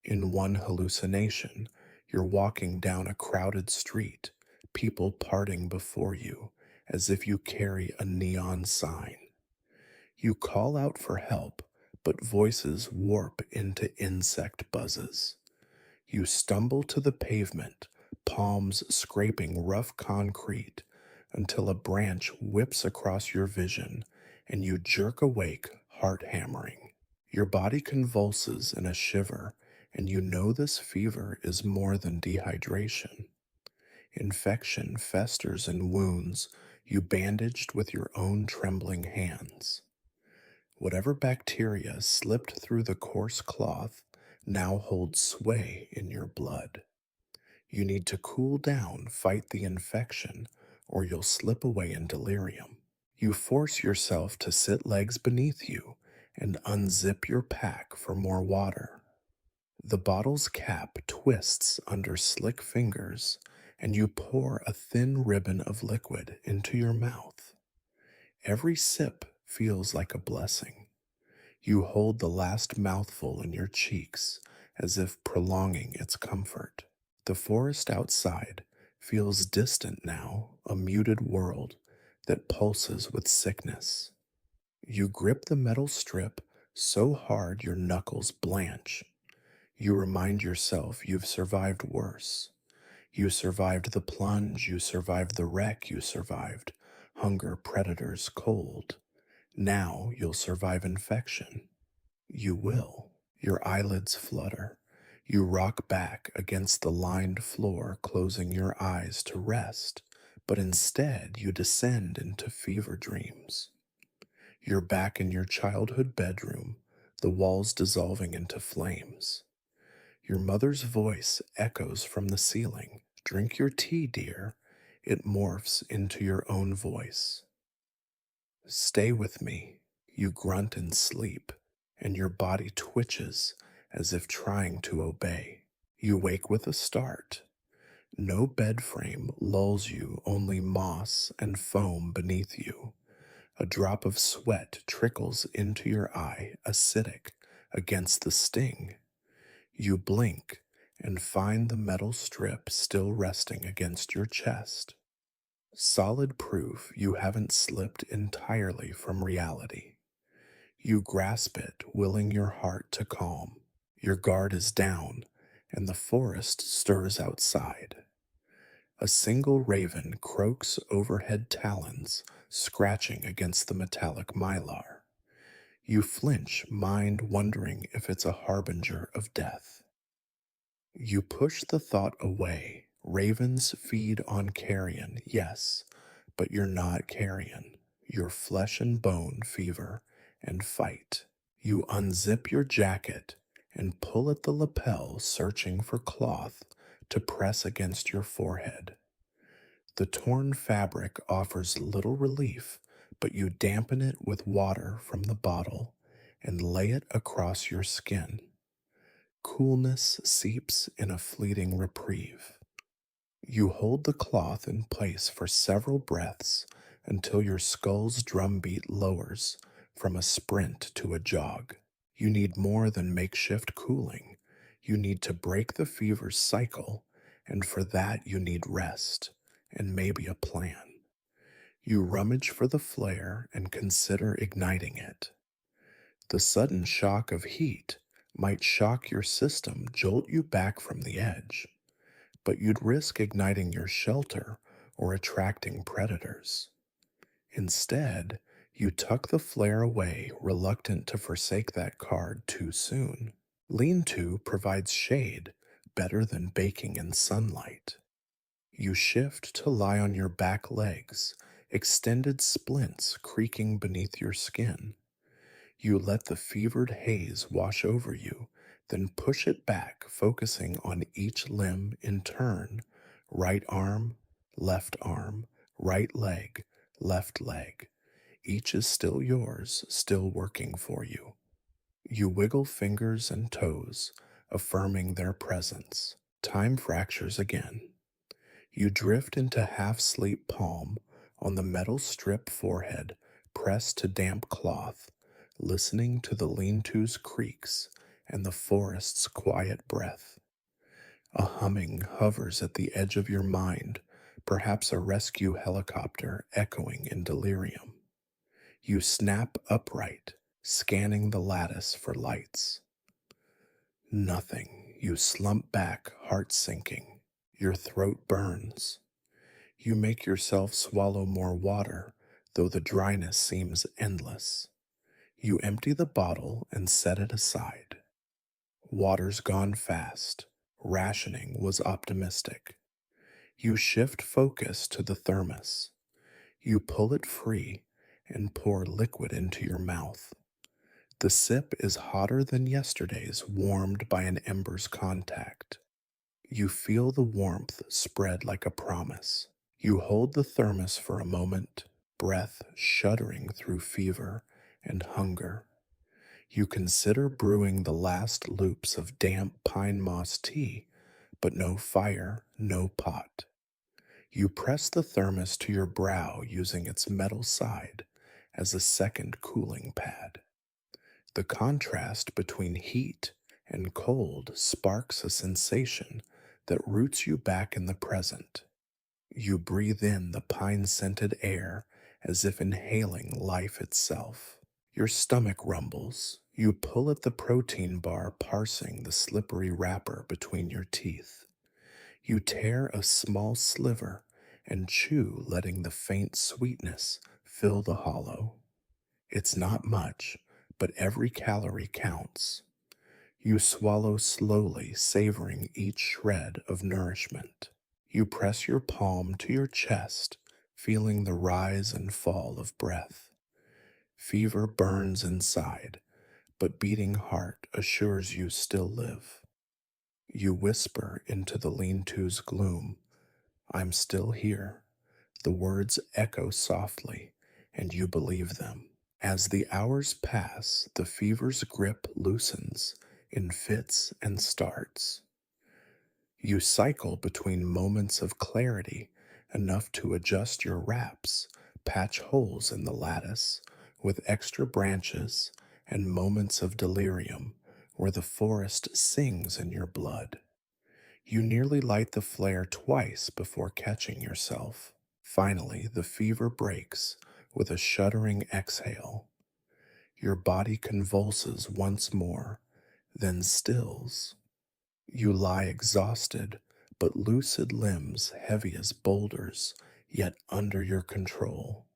A: In one hallucination, you're walking down a crowded street, people parting before you as if you carry a neon sign. You call out for help, but voices warp into insect buzzes. You stumble to the pavement, palms scraping rough concrete, until a branch whips across your vision and you jerk awake, heart hammering. Your body convulses in a shiver, and you know this fever is more than dehydration. Infection festers in wounds you bandaged with your own trembling hands. Whatever bacteria slipped through the coarse cloth now holds sway in your blood. You need to cool down, fight the infection, or you'll slip away in delirium. You force yourself to sit legs beneath you and unzip your pack for more water. The bottle's cap twists under slick fingers, and you pour a thin ribbon of liquid into your mouth. Every sip feels like a blessing. You hold the last mouthful in your cheeks as if prolonging its comfort. The forest outside feels distant now, a muted world that pulses with sickness. You grip the metal strip so hard your knuckles blanch. You remind yourself you've survived worse. You survived the plunge, you survived the wreck, you survived hunger, predators, cold. Now you'll survive infection. You will. Your eyelids flutter. You rock back against the lined floor, closing your eyes to rest, but instead you descend into fever dreams. You're back in your childhood bedroom, the walls dissolving into flames. Your mother's voice echoes from the ceiling. Drink your tea, dear. It morphs into your own voice. Stay with me. You grunt and sleep, and your body twitches as if trying to obey. You wake with a start. No bed frame lulls you, only moss and foam beneath you. A drop of sweat trickles into your eye, acidic, against the sting. You blink and find the metal strip still resting against your chest. Solid proof you haven't slipped entirely from reality. You grasp it, willing your heart to calm. Your guard is down, and the forest stirs outside. A single raven croaks overhead talons, scratching against the metallic mylar. You flinch, mind wondering if it's a harbinger of death. You push the thought away. Ravens feed on carrion, yes, but you're not carrion. You're flesh and bone fever and fight. You unzip your jacket and pull at the lapel, searching for cloth to press against your forehead. The torn fabric offers little relief, but you dampen it with water from the bottle and lay it across your skin. Coolness seeps in a fleeting reprieve. You hold the cloth in place for several breaths until your skull's drumbeat lowers from a sprint to a jog. You need more than makeshift cooling. You need to break the fever's cycle, and for that you need rest and maybe a plan. You rummage for the flare and consider igniting it. The sudden shock of heat might shock your system, jolt you back from the edge, but you'd risk igniting your shelter or attracting predators. Instead, you tuck the flare away, reluctant to forsake that card too soon. Lean-to provides shade better than baking in sunlight. You shift to lie on your back legs, extended splints creaking beneath your skin. You let the fevered haze wash over you, then push it back, focusing on each limb in turn. Right arm, right leg, left leg. Each is still yours, still working for you. You wiggle fingers and toes, affirming their presence. Time fractures again. You drift into half-sleep palm on the metal strip forehead, pressed to damp cloth, listening to the lean-to's creaks and the forest's quiet breath. A humming hovers at the edge of your mind, perhaps a rescue helicopter echoing in delirium. You snap upright, scanning the lattice for lights. Nothing. You slump back, heart sinking. Your throat burns. You make yourself swallow more water, though the dryness seems endless. You empty the bottle and set it aside. Water's gone fast. Rationing was optimistic. You shift focus to the thermos. You pull it free and pour liquid into your mouth. The sip is hotter than yesterday's, warmed by an ember's contact. You feel the warmth spread like a promise. You hold the thermos for a moment, breath shuddering through fever and hunger. You consider brewing the last loops of damp pine moss tea, but no fire, no pot. You press the thermos to your brow using its metal side as a second cooling pad. The contrast between heat and cold sparks a sensation that roots you back in the present. You breathe in the pine-scented air as if inhaling life itself. Your stomach rumbles. You pull at the protein bar, parsing the slippery wrapper between your teeth. You tear a small sliver and chew, letting the faint sweetness fill the hollow. It's not much, but every calorie counts. You swallow slowly, savoring each shred of nourishment. You press your palm to your chest, feeling the rise and fall of breath. Fever burns inside, but beating heart assures you still live. You whisper into the lean-to's gloom, I'm still here. The words echo softly, and you believe them. As the hours pass, the fever's grip loosens in fits and starts. You cycle between moments of clarity enough to adjust your wraps, patch holes in the lattice with extra branches, and moments of delirium where the forest sings in your blood. You nearly light the flare twice before catching yourself. Finally, the fever breaks with a shuddering exhale. Your body convulses once more, then stills. You lie exhausted, but lucid limbs heavy as boulders, yet under your control.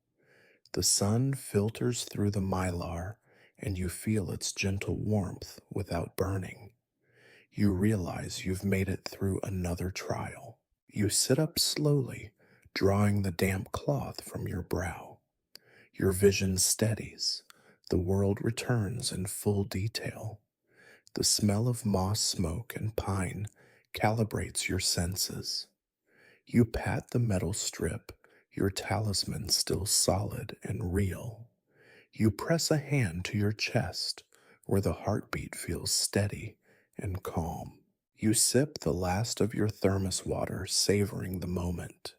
A: The sun filters through the mylar, and you feel its gentle warmth without burning. You realize you've made it through another trial. You sit up slowly, drawing the damp cloth from your brow. Your vision steadies. The world returns in full detail. The smell of moss smoke and pine calibrates your senses. You pat the metal strip, your talisman still solid and real. You press a hand to your chest, where the heartbeat feels steady and calm. You sip the last of your thermos water, savoring the moment.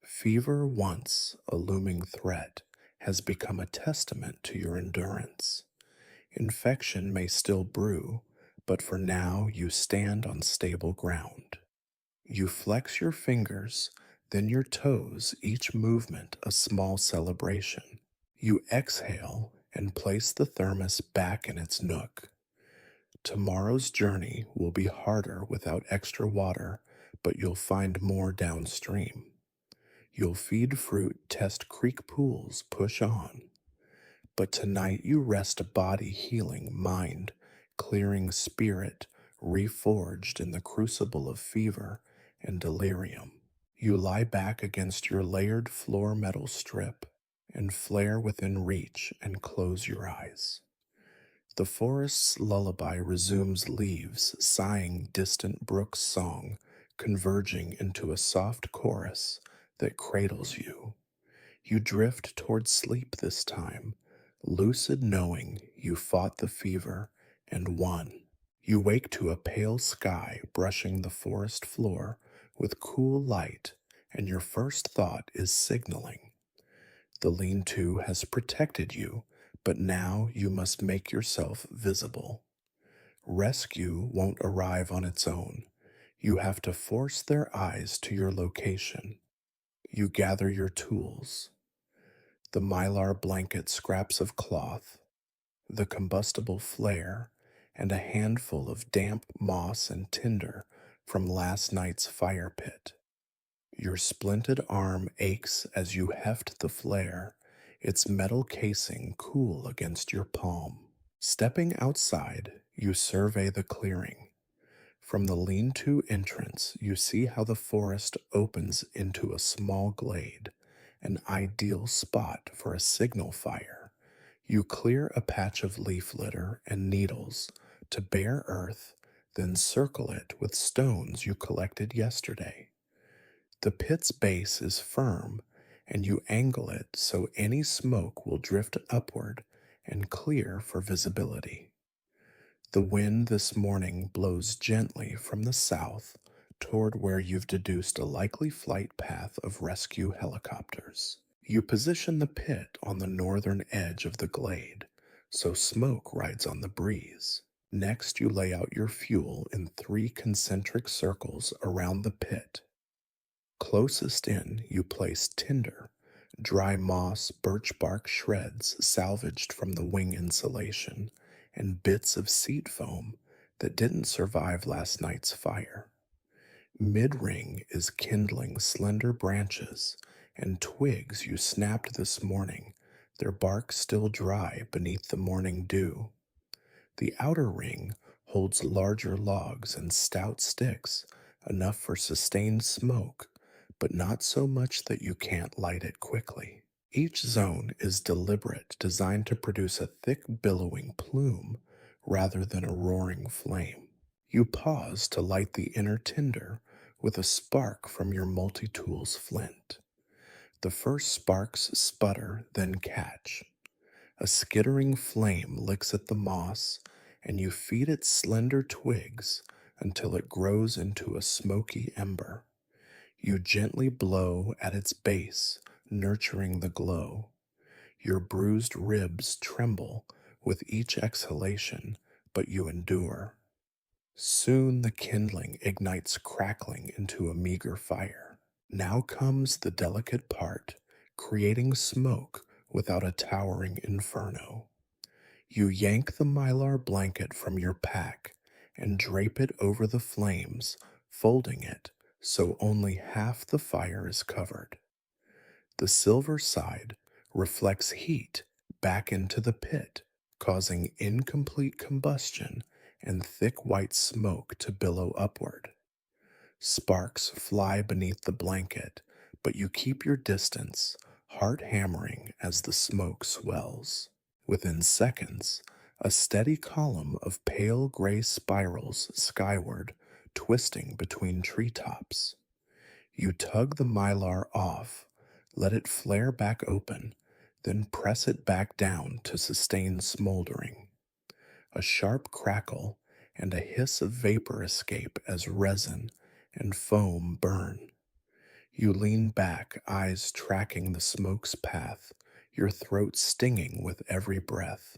A: Fever, once a looming threat, has become a testament to your endurance. Infection may still brew, but for now you stand on stable ground. You flex your fingers, then your toes, each movement a small celebration. You exhale and place the thermos back in its nook. Tomorrow's journey will be harder without extra water, but you'll find more downstream. You'll feed fruit, test creek pools, push on. But tonight you rest a body healing, mind clearing, spirit reforged in the crucible of fever and delirium. You lie back against your layered floor metal strip and flare within reach and close your eyes. The forest's lullaby resumes, leaves sighing distant brook's song, converging into a soft chorus that cradles you. You drift toward sleep this time, lucid knowing you fought the fever and won. You wake to a pale sky brushing the forest floor with cool light, and your first thought is signaling. The lean-to has protected you, but now you must make yourself visible. Rescue won't arrive on its own. You have to force their eyes to your location. You gather your tools. The mylar blanket, scraps of cloth, the combustible flare, and a handful of damp moss and tinder from last night's fire pit. Your splinted arm aches as you heft the flare, its metal casing cool against your palm. Stepping outside, you survey the clearing. From the lean-to entrance, you see how the forest opens into a small glade, an ideal spot for a signal fire. You clear a patch of leaf litter and needles to bare earth, then circle it with stones you collected yesterday. The pit's base is firm, and you angle it so any smoke will drift upward and clear for visibility. The wind this morning blows gently from the south toward where you've deduced a likely flight path of rescue helicopters. You position the pit on the northern edge of the glade, so smoke rides on the breeze. Next, you lay out your fuel in 3 concentric circles around the pit. Closest in, you place tinder, dry moss, birch bark shreds salvaged from the wing insulation, and bits of seat foam that didn't survive last night's fire. Mid-ring is kindling slender branches and twigs you snapped this morning, their bark still dry beneath the morning dew. The outer ring holds larger logs and stout sticks, enough for sustained smoke, but not so much that you can't light it quickly. Each zone is deliberate, designed to produce a thick, billowing plume rather than a roaring flame. You pause to light the inner tinder with a spark from your multi tool's flint. The first sparks sputter, then catch. A skittering flame licks at the moss, and you feed it slender twigs until it grows into a smoky ember. You gently blow at its base, nurturing the glow. Your bruised ribs tremble with each exhalation, but you endure. Soon the kindling ignites, crackling into a meager fire. Now comes the delicate part, creating smoke without a towering inferno. You yank the mylar blanket from your pack and drape it over the flames, folding it so only half the fire is covered. The silver side reflects heat back into the pit, causing incomplete combustion and thick white smoke to billow upward. Sparks fly beneath the blanket, but you keep your distance, heart hammering as the smoke swells. Within seconds, a steady column of pale gray spirals skyward, twisting between treetops. You tug the mylar off, let it flare back open, then press it back down to sustain smoldering. A sharp crackle and a hiss of vapor escape as resin and foam burn. You lean back, eyes tracking the smoke's path, your throat stinging with every breath.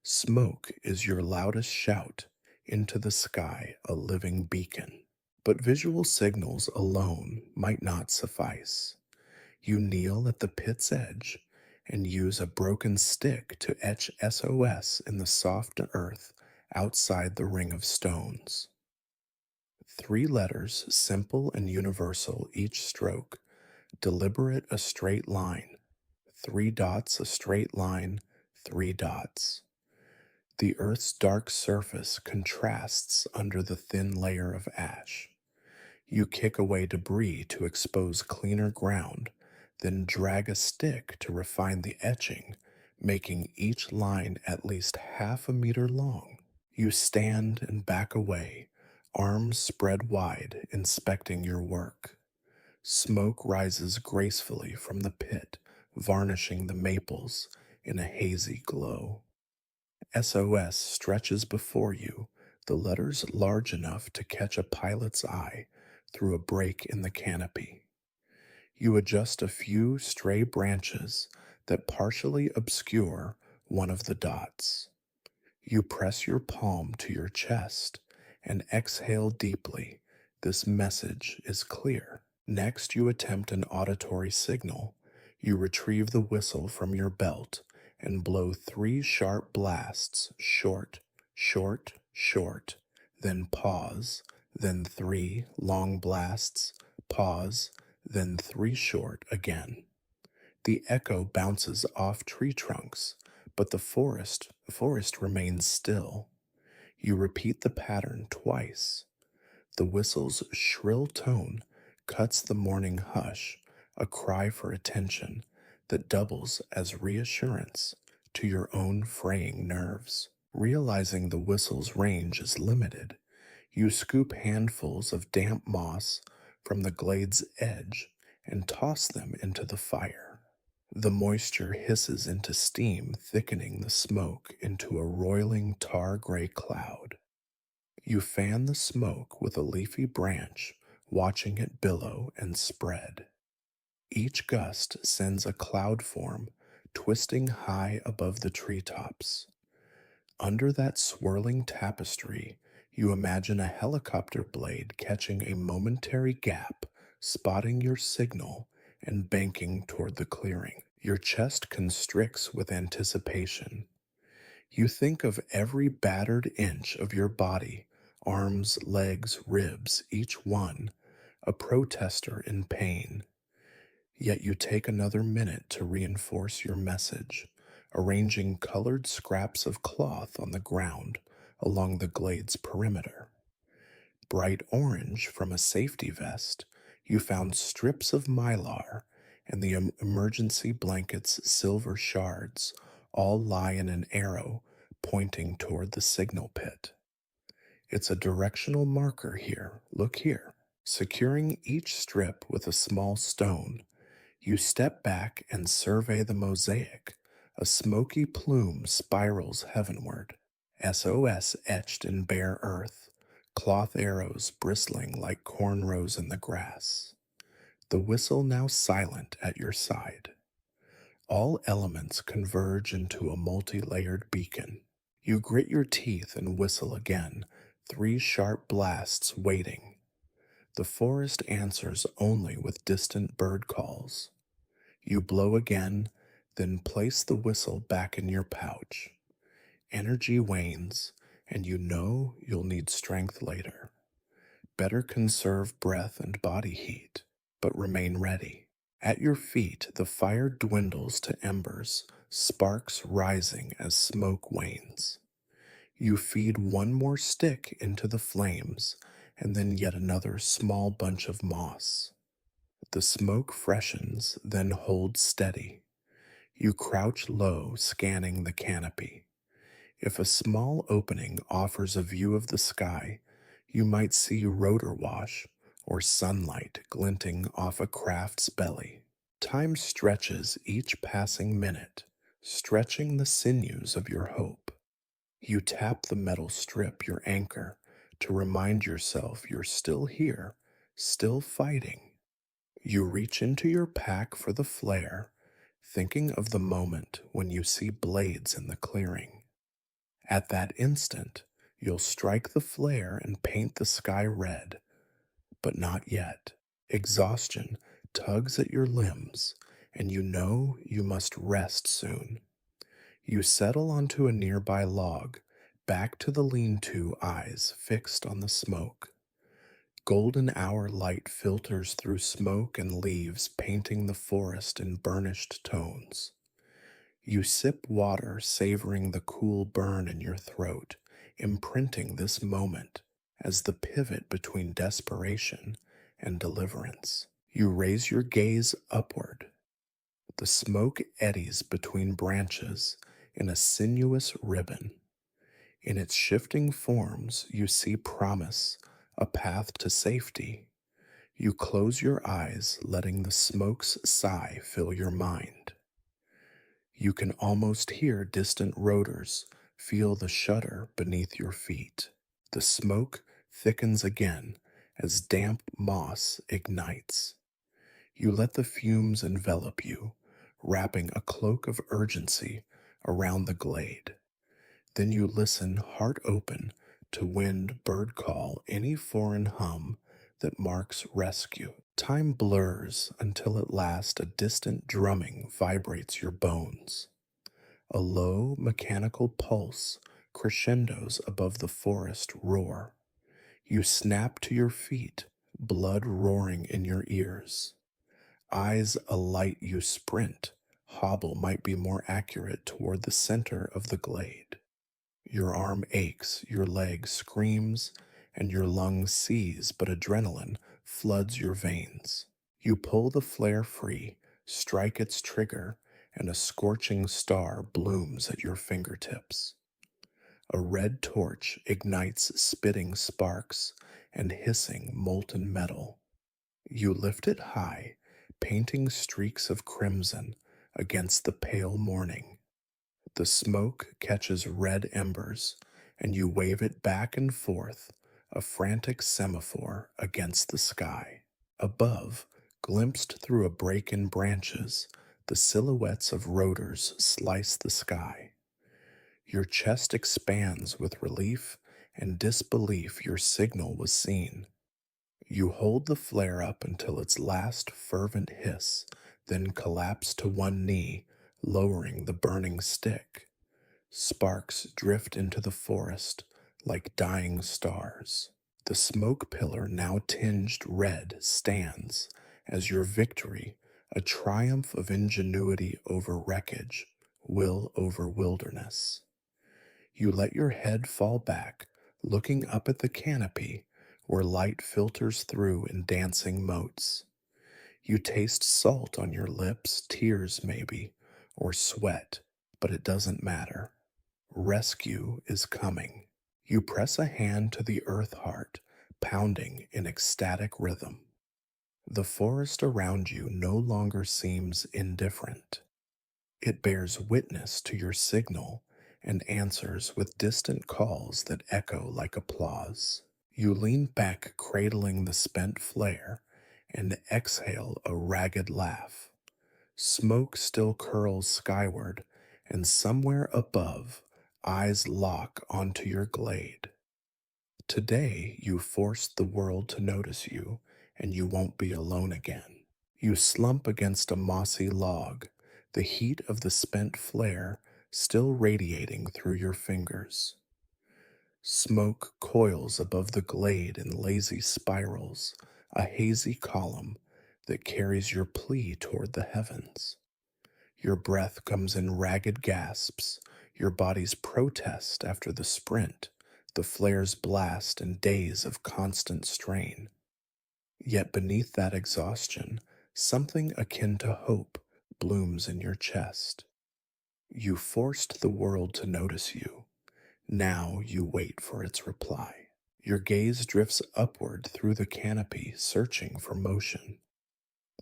A: Smoke is your loudest shout, into the sky a living beacon. But visual signals alone might not suffice. You kneel at the pit's edge and use a broken stick to etch SOS in the soft earth outside the ring of stones. 3 letters, simple and universal each stroke, deliberate a straight line. 3 dots a straight line, 3 dots. The earth's dark surface contrasts under the thin layer of ash. You kick away debris to expose cleaner ground, then drag a stick to refine the etching, making each line at least half a meter long. You stand and back away, arms spread wide, inspecting your work. Smoke rises gracefully from the pit, varnishing the maples in a hazy glow. SOS stretches before you, the letters large enough to catch a pilot's eye through a break in the canopy. You adjust a few stray branches that partially obscure one of the dots. You press your palm to your chest and exhale deeply. This message is clear. Next, you attempt an auditory signal. You retrieve the whistle from your belt and blow 3 sharp blasts, short, short, short, then pause, then 3 long blasts, pause, then 3 short again. The echo bounces off tree trunks, but the forest remains still. You repeat the pattern twice. The whistle's shrill tone cuts the morning hush, a cry for attention that doubles as reassurance to your own fraying nerves. Realizing the whistle's range is limited, you scoop handfuls of damp moss from the glade's edge and toss them into the fire. The moisture hisses into steam, thickening the smoke into a roiling tar gray cloud. You fan the smoke with a leafy branch, watching it billow and spread. Each gust sends a cloud form, twisting high above the treetops. Under that swirling tapestry, you imagine a helicopter blade catching a momentary gap, spotting your signal, and banking toward the clearing. Your chest constricts with anticipation. You think of every battered inch of your body, arms, legs, ribs, each one, a protester in pain. Yet you take another minute to reinforce your message, arranging colored scraps of cloth on the ground along the glade's perimeter. Bright orange from a safety vest, you found strips of mylar and the emergency blanket's silver shards all lie in an arrow pointing toward the signal pit. It's a directional marker here. Look here. Securing each strip with a small stone, you step back and survey the mosaic. A smoky plume spirals heavenward, SOS etched in bare earth, cloth arrows bristling like cornrows in the grass. The whistle now silent at your side. All elements converge into a multi-layered beacon. You grit your teeth and whistle again, three sharp blasts waiting. The forest answers only with distant bird calls. You blow again, then place the whistle back in your pouch. Energy wanes, and you know you'll need strength later. Better conserve breath and body heat, but remain ready. At your feet, the fire dwindles to embers, sparks rising as smoke wanes. You feed one more stick into the flames, and then yet another small bunch of moss. The smoke freshens, then holds steady. You crouch low, scanning the canopy. If a small opening offers a view of the sky, you might see rotor wash or sunlight glinting off a craft's belly. Time stretches each passing minute, stretching the sinews of your hope. You tap the metal strip, your anchor, to remind yourself you're still here, still fighting. You reach into your pack for the flare, thinking of the moment when you see blades in the clearing. At that instant, you'll strike the flare and paint the sky red, but not yet. Exhaustion tugs at your limbs, and you know you must rest soon. You settle onto a nearby log, back to the lean-to, eyes fixed on the smoke. Golden hour light filters through smoke and leaves, painting the forest in burnished tones. You sip water, savoring the cool burn in your throat, imprinting this moment as the pivot between desperation and deliverance. You raise your gaze upward. The smoke eddies between branches in a sinuous ribbon. In its shifting forms, you see promise, a path to safety. You close your eyes, letting the smoke's sigh fill your mind. You can almost hear distant rotors, feel the shudder beneath your feet. The smoke thickens again as damp moss ignites. You let the fumes envelop you, wrapping a cloak of urgency around the glade. Then you listen, heart open, to wind, bird call, any foreign hum that marks rescue. Time blurs until at last a distant drumming vibrates your bones. A low, mechanical pulse crescendos above the forest roar. You snap to your feet, blood roaring in your ears. Eyes alight, you sprint. Hobble might be more accurate toward the center of the glade. Your arm aches, your leg screams, and your lung seize, but adrenaline floods your veins. You pull the flare free, strike its trigger, and a scorching star blooms at your fingertips. A red torch ignites spitting sparks and hissing molten metal. You lift it high, painting streaks of crimson against the pale morning. The smoke catches red embers, and you wave it back and forth, a frantic semaphore against the sky. Above, glimpsed through a break in branches, the silhouettes of rotors slice the sky. Your chest expands with relief and disbelief your signal was seen. You hold the flare up until its last fervent hiss, then collapse to one knee, lowering the burning stick. Sparks drift into the forest like dying stars. The smoke pillar, now tinged red, stands as your victory, a triumph of ingenuity over wreckage, will over wilderness. You let your head fall back, looking up at the canopy where light filters through in dancing motes. You taste salt on your lips, tears maybe, or sweat, but it doesn't matter. Rescue is coming. You press a hand to the earth heart, pounding in ecstatic rhythm. The forest around you no longer seems indifferent. It bears witness to your signal and answers with distant calls that echo like applause. You lean back, cradling the spent flare, and exhale a ragged laugh. Smoke still curls skyward, and somewhere above, eyes lock onto your glade. Today, you forced the world to notice you, and you won't be alone again. You slump against a mossy log, the heat of the spent flare still radiating through your fingers. Smoke coils above the glade in lazy spirals, a hazy column that carries your plea toward the heavens. Your breath comes in ragged gasps, your body's protest after the sprint, the flare's blast and days of constant strain. Yet beneath that exhaustion, something akin to hope blooms in your chest. You forced the world to notice you. Now you wait for its reply. Your gaze drifts upward through the canopy, searching for motion.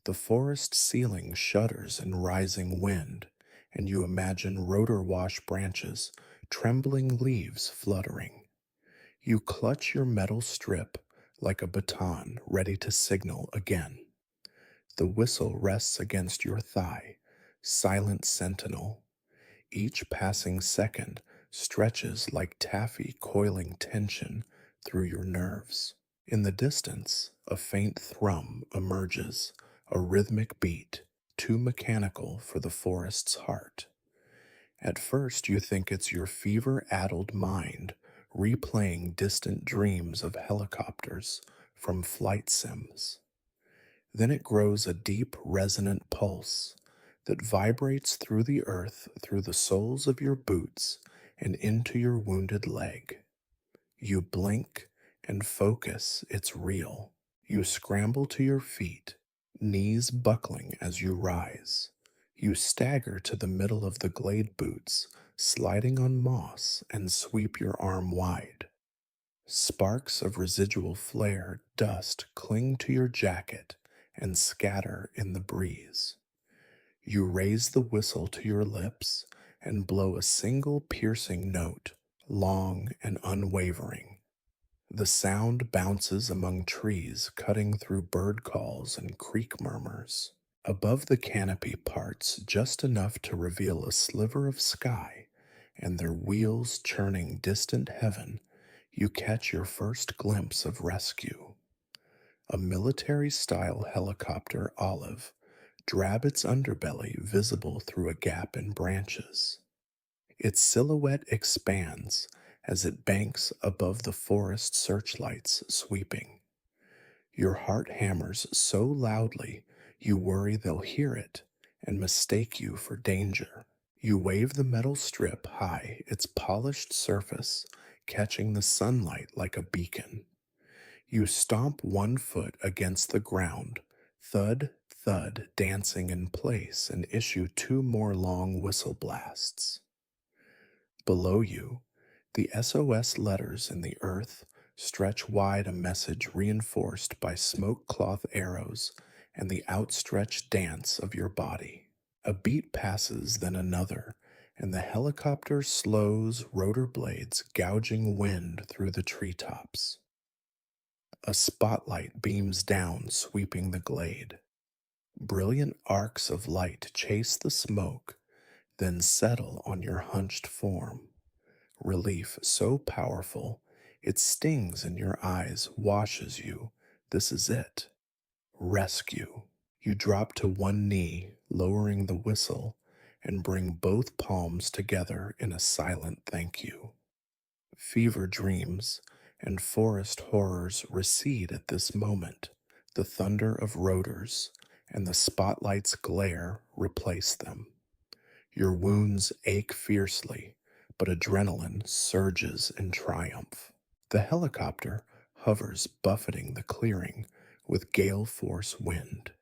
A: The forest ceiling shudders in rising wind, and you imagine rotor wash branches, trembling leaves fluttering. You clutch your metal strip like a baton ready to signal again. The whistle rests against your thigh, silent sentinel. Each passing second stretches like taffy coiling tension through your nerves. In the distance, a faint thrum emerges, a rhythmic beat, too mechanical for the forest's heart. At first, you think it's your fever addled mind replaying distant dreams of helicopters from flight sims. Then it grows a deep, resonant pulse that vibrates through the earth, through the soles of your boots, and into your wounded leg. You blink and focus, it's real. You scramble to your feet, knees buckling as you rise. You stagger to the middle of the glade boots, sliding on moss, and sweep your arm wide. Sparks of residual flare dust cling to your jacket and scatter in the breeze. You raise the whistle to your lips and blow a single piercing note, long and unwavering. The sound bounces among trees, cutting through bird calls and creek murmurs. Above the canopy parts just enough to reveal a sliver of sky, and their wheels churning distant heaven, you catch your first glimpse of rescue. A military-style helicopter olive, drab its underbelly visible through a gap in branches. Its silhouette expands as it banks above the forest searchlights sweeping. Your heart hammers so loudly you worry they'll hear it and mistake you for danger. You wave the metal strip high, its polished surface catching the sunlight like a beacon. You stomp one foot against the ground, thud, thud, dancing in place, and issue two more long whistle blasts. Below you, the SOS letters in the earth stretch wide, a message reinforced by smoke cloth arrows and the outstretched dance of your body. A beat passes, then another, and the helicopter slows, rotor blades gouging wind through the treetops. A spotlight beams down, sweeping the glade. Brilliant arcs of light chase the smoke, then settle on your hunched form. Relief so powerful, it stings in your eyes, washes you. This is it. Rescue. You drop to one knee, lowering the whistle, and bring both palms together in a silent thank you. Fever dreams and forest horrors recede at this moment. The thunder of rotors and the spotlight's glare replace them. Your wounds ache fiercely, but adrenaline surges in triumph. The helicopter hovers, buffeting the clearing with gale force wind.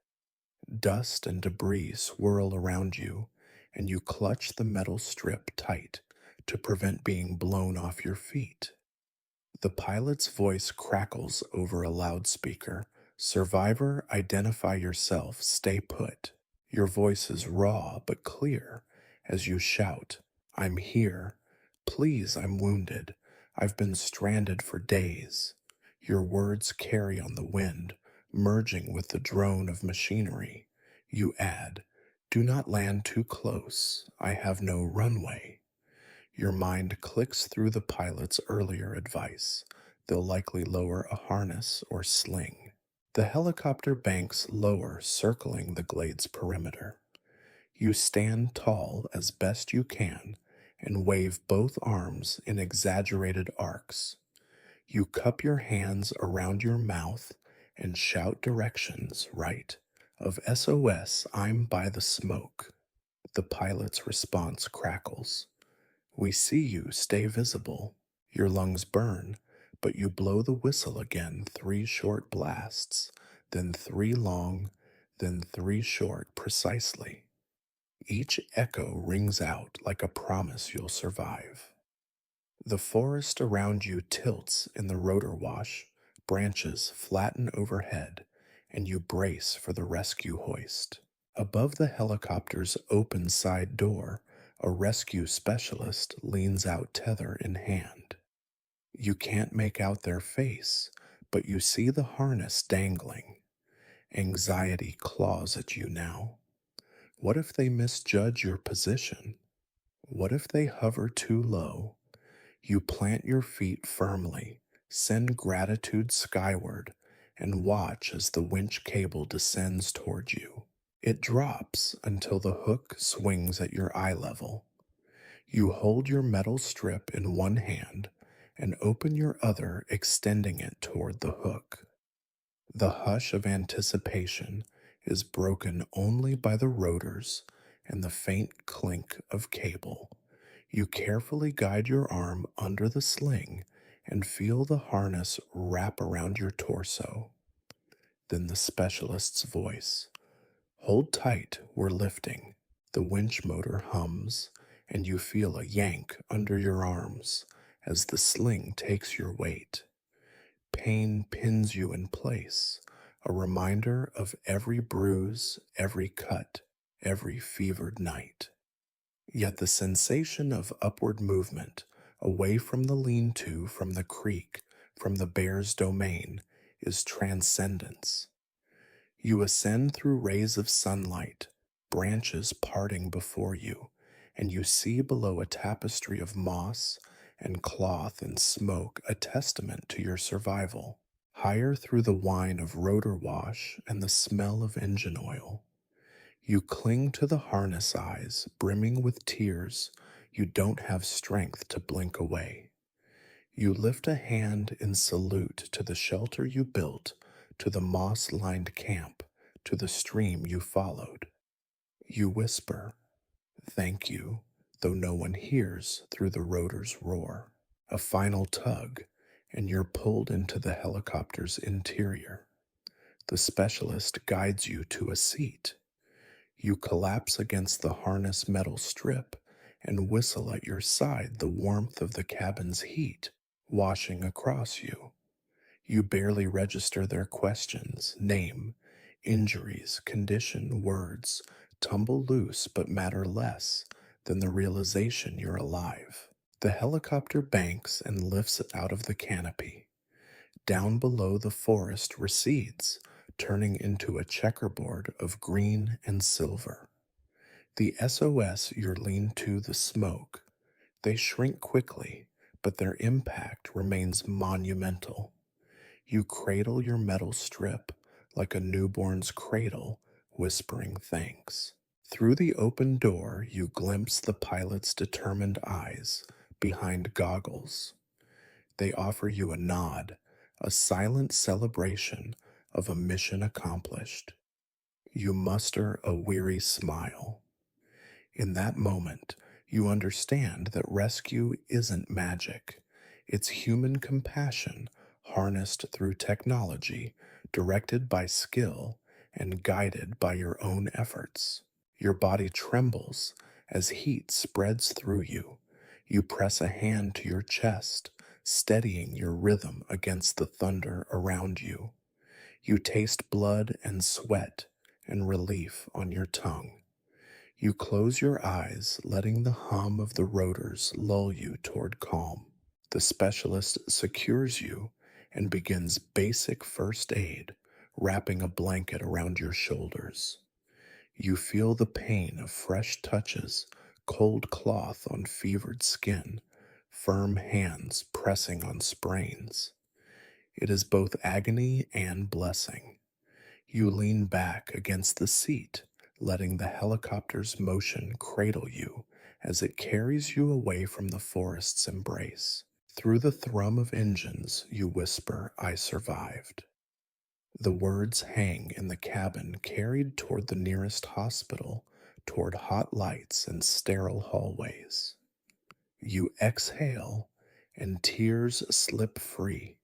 A: Dust and debris swirl around you, and you clutch the metal strip tight to prevent being blown off your feet. The pilot's voice crackles over a loudspeaker. Survivor, identify yourself, stay put. Your voice is raw but clear as you shout, I'm here. Please, I'm wounded. I've been stranded for days. Your words carry on the wind, merging with the drone of machinery. You add, do not land too close. I have no runway. Your mind clicks through the pilot's earlier advice. They'll likely lower a harness or sling. The helicopter banks lower, circling the glade's perimeter. You stand tall as best you can and wave both arms in exaggerated arcs. You cup your hands around your mouth and shout directions, right? Of SOS, I'm by the smoke. The pilot's response crackles. We see you, stay visible. Your lungs burn, but you blow the whistle again 3 short blasts, then 3 long, then 3 short precisely. Each echo rings out like a promise you'll survive. The forest around you tilts in the rotor wash, branches flatten overhead, and you brace for the rescue hoist. Above the helicopter's open side door, a rescue specialist leans out, tether in hand. You can't make out their face, but you see the harness dangling. Anxiety claws at you now. What if they misjudge your position? What if they hover too low? You plant your feet firmly, send gratitude skyward, and watch as the winch cable descends toward you. It drops until the hook swings at your eye level. You hold your metal strip in one hand and open your other, extending it toward the hook. The hush of anticipation is broken only by the rotors and the faint clink of cable. You carefully guide your arm under the sling and feel the harness wrap around your torso. Then the specialist's voice. Hold tight, we're lifting. The winch motor hums, and you feel a yank under your arms as the sling takes your weight. Pain pins you in place, a reminder of every bruise, every cut, every fevered night. Yet the sensation of upward movement, away from the lean-to, from the creek, from the bear's domain, is transcendence. You ascend through rays of sunlight, branches parting before you, and you see below a tapestry of moss and cloth and smoke a testament to your survival. Higher through the whine of rotor wash and the smell of engine oil, you cling to the harness eyes, brimming with tears you don't have strength to blink away. You lift a hand in salute to the shelter you built, to the moss-lined camp, to the stream you followed. You whisper, thank you, though no one hears through the rotor's roar. A final tug, and you're pulled into the helicopter's interior. The specialist guides you to a seat. You collapse against the harness metal strip and whistle at your side, the warmth of the cabin's heat washing across you. You barely register their questions, name, injuries, condition, words, tumble loose but matter less than the realization you're alive. The helicopter banks and lifts out of the canopy. Down below, the forest recedes, turning into a checkerboard of green and silver. The SOS you're leaned to, the smoke, they shrink quickly, but their impact remains monumental. You cradle your metal strip like a newborn's cradle, whispering thanks. Through the open door, you glimpse the pilot's determined eyes behind goggles. They offer you a nod, a silent celebration of a mission accomplished. You muster a weary smile. In that moment, you understand that rescue isn't magic. It's human compassion harnessed through technology, directed by skill, and guided by your own efforts. Your body trembles as heat spreads through you. You press a hand to your chest, steadying your rhythm against the thunder around you. You taste blood and sweat and relief on your tongue. You close your eyes, letting the hum of the rotors lull you toward calm. The specialist secures you and begins basic first aid, wrapping a blanket around your shoulders. You feel the pain of fresh touches, cold cloth on fevered skin, firm hands pressing on sprains. It is both agony and blessing. You lean back against the seat, letting the helicopter's motion cradle you as it carries you away from the forest's embrace. Through the thrum of engines, you whisper, "I survived." The words hang in the cabin, carried toward the nearest hospital, toward hot lights and sterile hallways. You exhale, and tears slip free,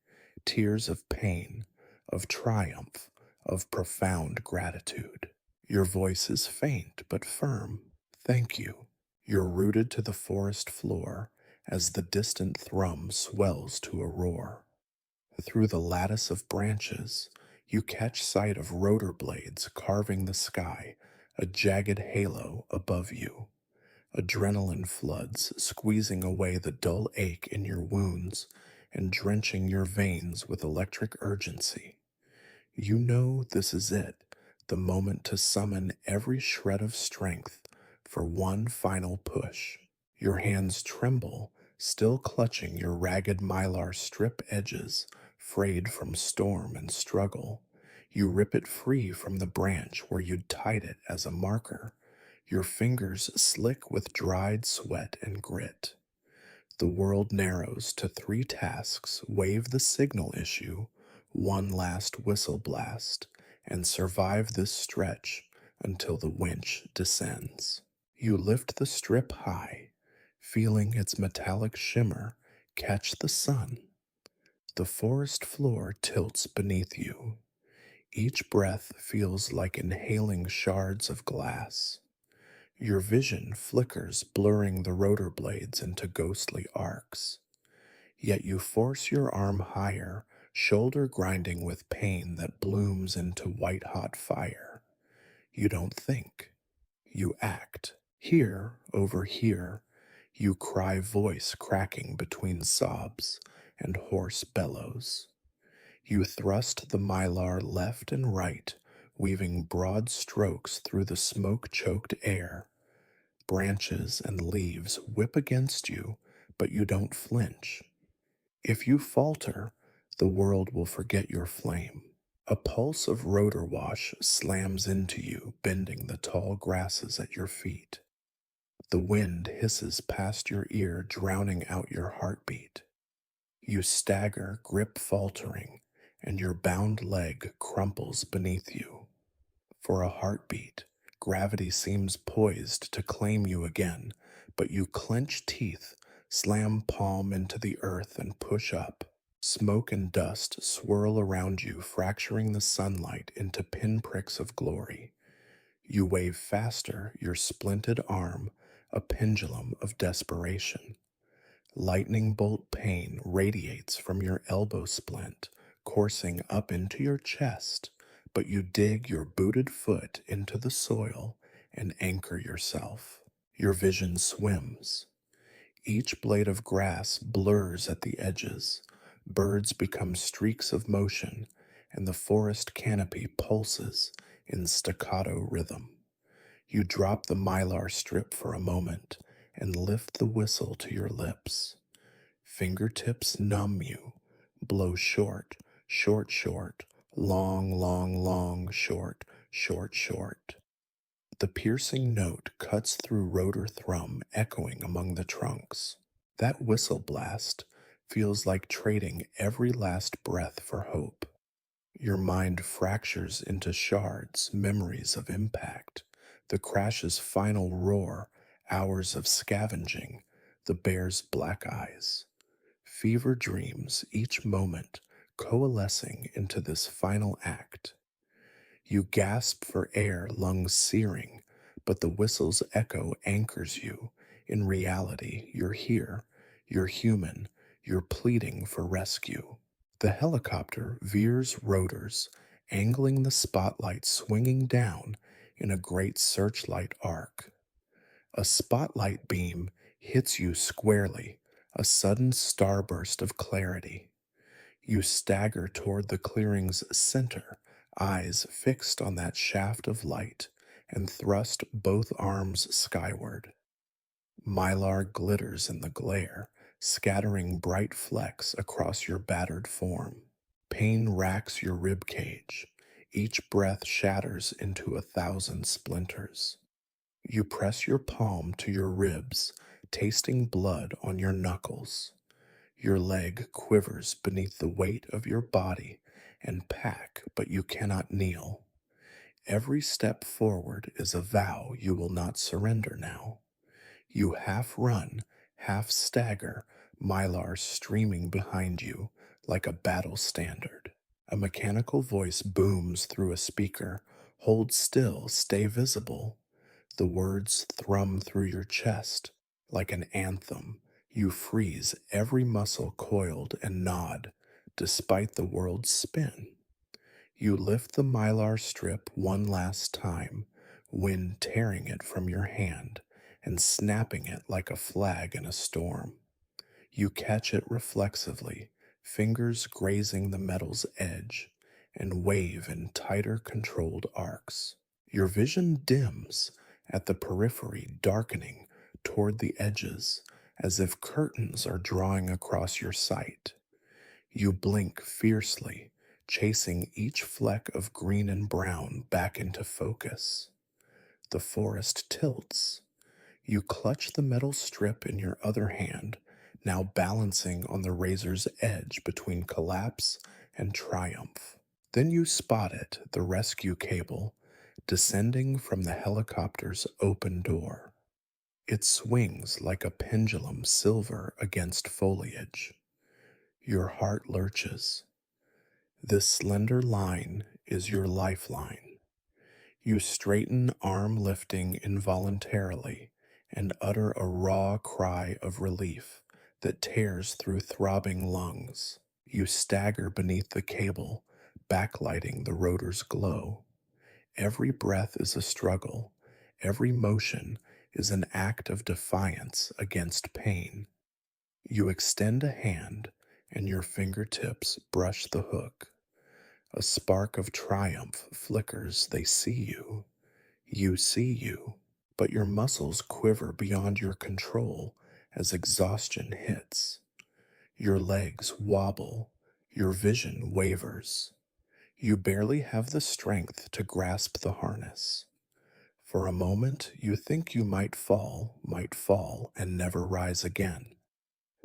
A: tears of pain, of triumph, of profound gratitude. Your voice is faint but firm. Thank you. You're rooted to the forest floor as the distant thrum swells to a roar. Through the lattice of branches, you catch sight of rotor blades carving the sky, a jagged halo above you. Adrenaline floods, squeezing away the dull ache in your wounds and drenching your veins with electric urgency. You know this is it, the moment to summon every shred of strength for one final push. Your hands tremble, still clutching your ragged mylar strip edges, frayed from storm and struggle. You rip it free from the branch where you'd tied it as a marker, your fingers slick with dried sweat and grit. The world narrows to three tasks: wave the signal issue, one last whistle blast, and survive this stretch until the winch descends. You lift the strip high, feeling its metallic shimmer catch the sun. The forest floor tilts beneath you. Each breath feels like inhaling shards of glass. Your vision flickers, blurring the rotor blades into ghostly arcs. Yet you force your arm higher, shoulder grinding with pain that blooms into white-hot fire. You don't think. You act. Here, over here, you cry, voice cracking between sobs and hoarse bellows. You thrust the mylar left and right, weaving broad strokes through the smoke-choked air. Branches and leaves whip against you, but you don't flinch. If you falter, the world will forget your flame. A pulse of rotor wash slams into you, bending the tall grasses at your feet. The wind hisses past your ear, drowning out your heartbeat. You stagger, grip faltering, and your bound leg crumples beneath you. For a heartbeat, gravity seems poised to claim you again, but you clench teeth, slam palm into the earth, and push up. Smoke and dust swirl around you, fracturing the sunlight into pinpricks of glory. You wave faster, your splinted arm, a pendulum of desperation. Lightning bolt pain radiates from your elbow splint, coursing up into your chest, but you dig your booted foot into the soil and anchor yourself. Your vision swims. Each blade of grass blurs at the edges. Birds become streaks of motion, and the forest canopy pulses in staccato rhythm. You drop the mylar strip for a moment and lift the whistle to your lips. Fingertips numb you. Blow short, short, short, long, long, long, short, short, short. The piercing note cuts through rotor thrum, echoing among the trunks. That whistle blast feels like trading every last breath for hope. Your mind fractures into shards, memories of impact, the crash's final roar, hours of scavenging, the bear's black eyes. Fever dreams, each moment coalescing into this final act. You gasp for air, lungs searing, but the whistle's echo anchors you. In reality, you're here, you're human, you're pleading for rescue. The helicopter veers rotors, angling the spotlight swinging down in a great searchlight arc. A spotlight beam hits you squarely, a sudden starburst of clarity. You stagger toward the clearing's center, eyes fixed on that shaft of light, and thrust both arms skyward. Mylar glitters in the glare, scattering bright flecks across your battered form. Pain racks your rib cage. Each breath shatters into 1,000 splinters. You press your palm to your ribs, tasting blood on your knuckles. Your leg quivers beneath the weight of your body and pack, but you cannot kneel. Every step forward is a vow you will not surrender now. You half run, half stagger, Mylar streaming behind you like a battle standard. A mechanical voice booms through a speaker. Hold still, stay visible. The words thrum through your chest like an anthem. You freeze, every muscle coiled and nod, despite the world's spin. You lift the mylar strip one last time, wind tearing it from your hand and snapping it like a flag in a storm. You catch it reflexively, fingers grazing the metal's edge, and wave in tighter controlled arcs. Your vision dims at the periphery, darkening toward the edges, as if curtains are drawing across your sight. You blink fiercely, chasing each fleck of green and brown back into focus. The forest tilts. You clutch the metal strip in your other hand, now balancing on the razor's edge between collapse and triumph. Then you spot it, the rescue cable, descending from the helicopter's open door. It swings like a pendulum silver against foliage. Your heart lurches. This slender line is your lifeline. You straighten, arm lifting involuntarily, and utter a raw cry of relief that tears through throbbing lungs. You stagger beneath the cable, backlighting the rotor's glow. Every breath is a struggle. Every motion is an act of defiance against pain. You extend a hand, and your fingertips brush the hook. A spark of triumph flickers. They see you. You see you. But your muscles quiver beyond your control as exhaustion hits. Your legs wobble. Your vision wavers. You barely have the strength to grasp the harness. For a moment, you think you might fall, and never rise again.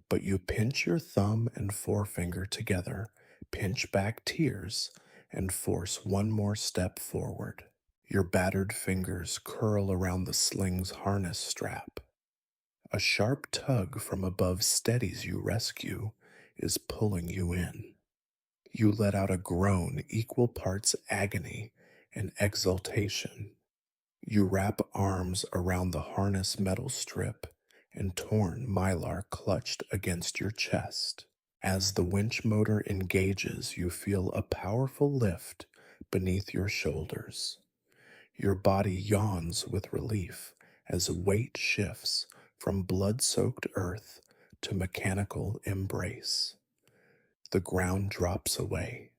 A: But you pinch your thumb and forefinger together, pinch back tears, and force one more step forward. Your battered fingers curl around the sling's harness strap. A sharp tug from above steadies you. Rescue is pulling you in. You let out a groan, equal parts agony and exultation. You wrap arms around the harness metal strip and torn mylar clutched against your chest. As the winch motor engages, you feel a powerful lift beneath your shoulders. Your body yawns with relief as weight shifts from blood-soaked earth to mechanical embrace. The ground drops away.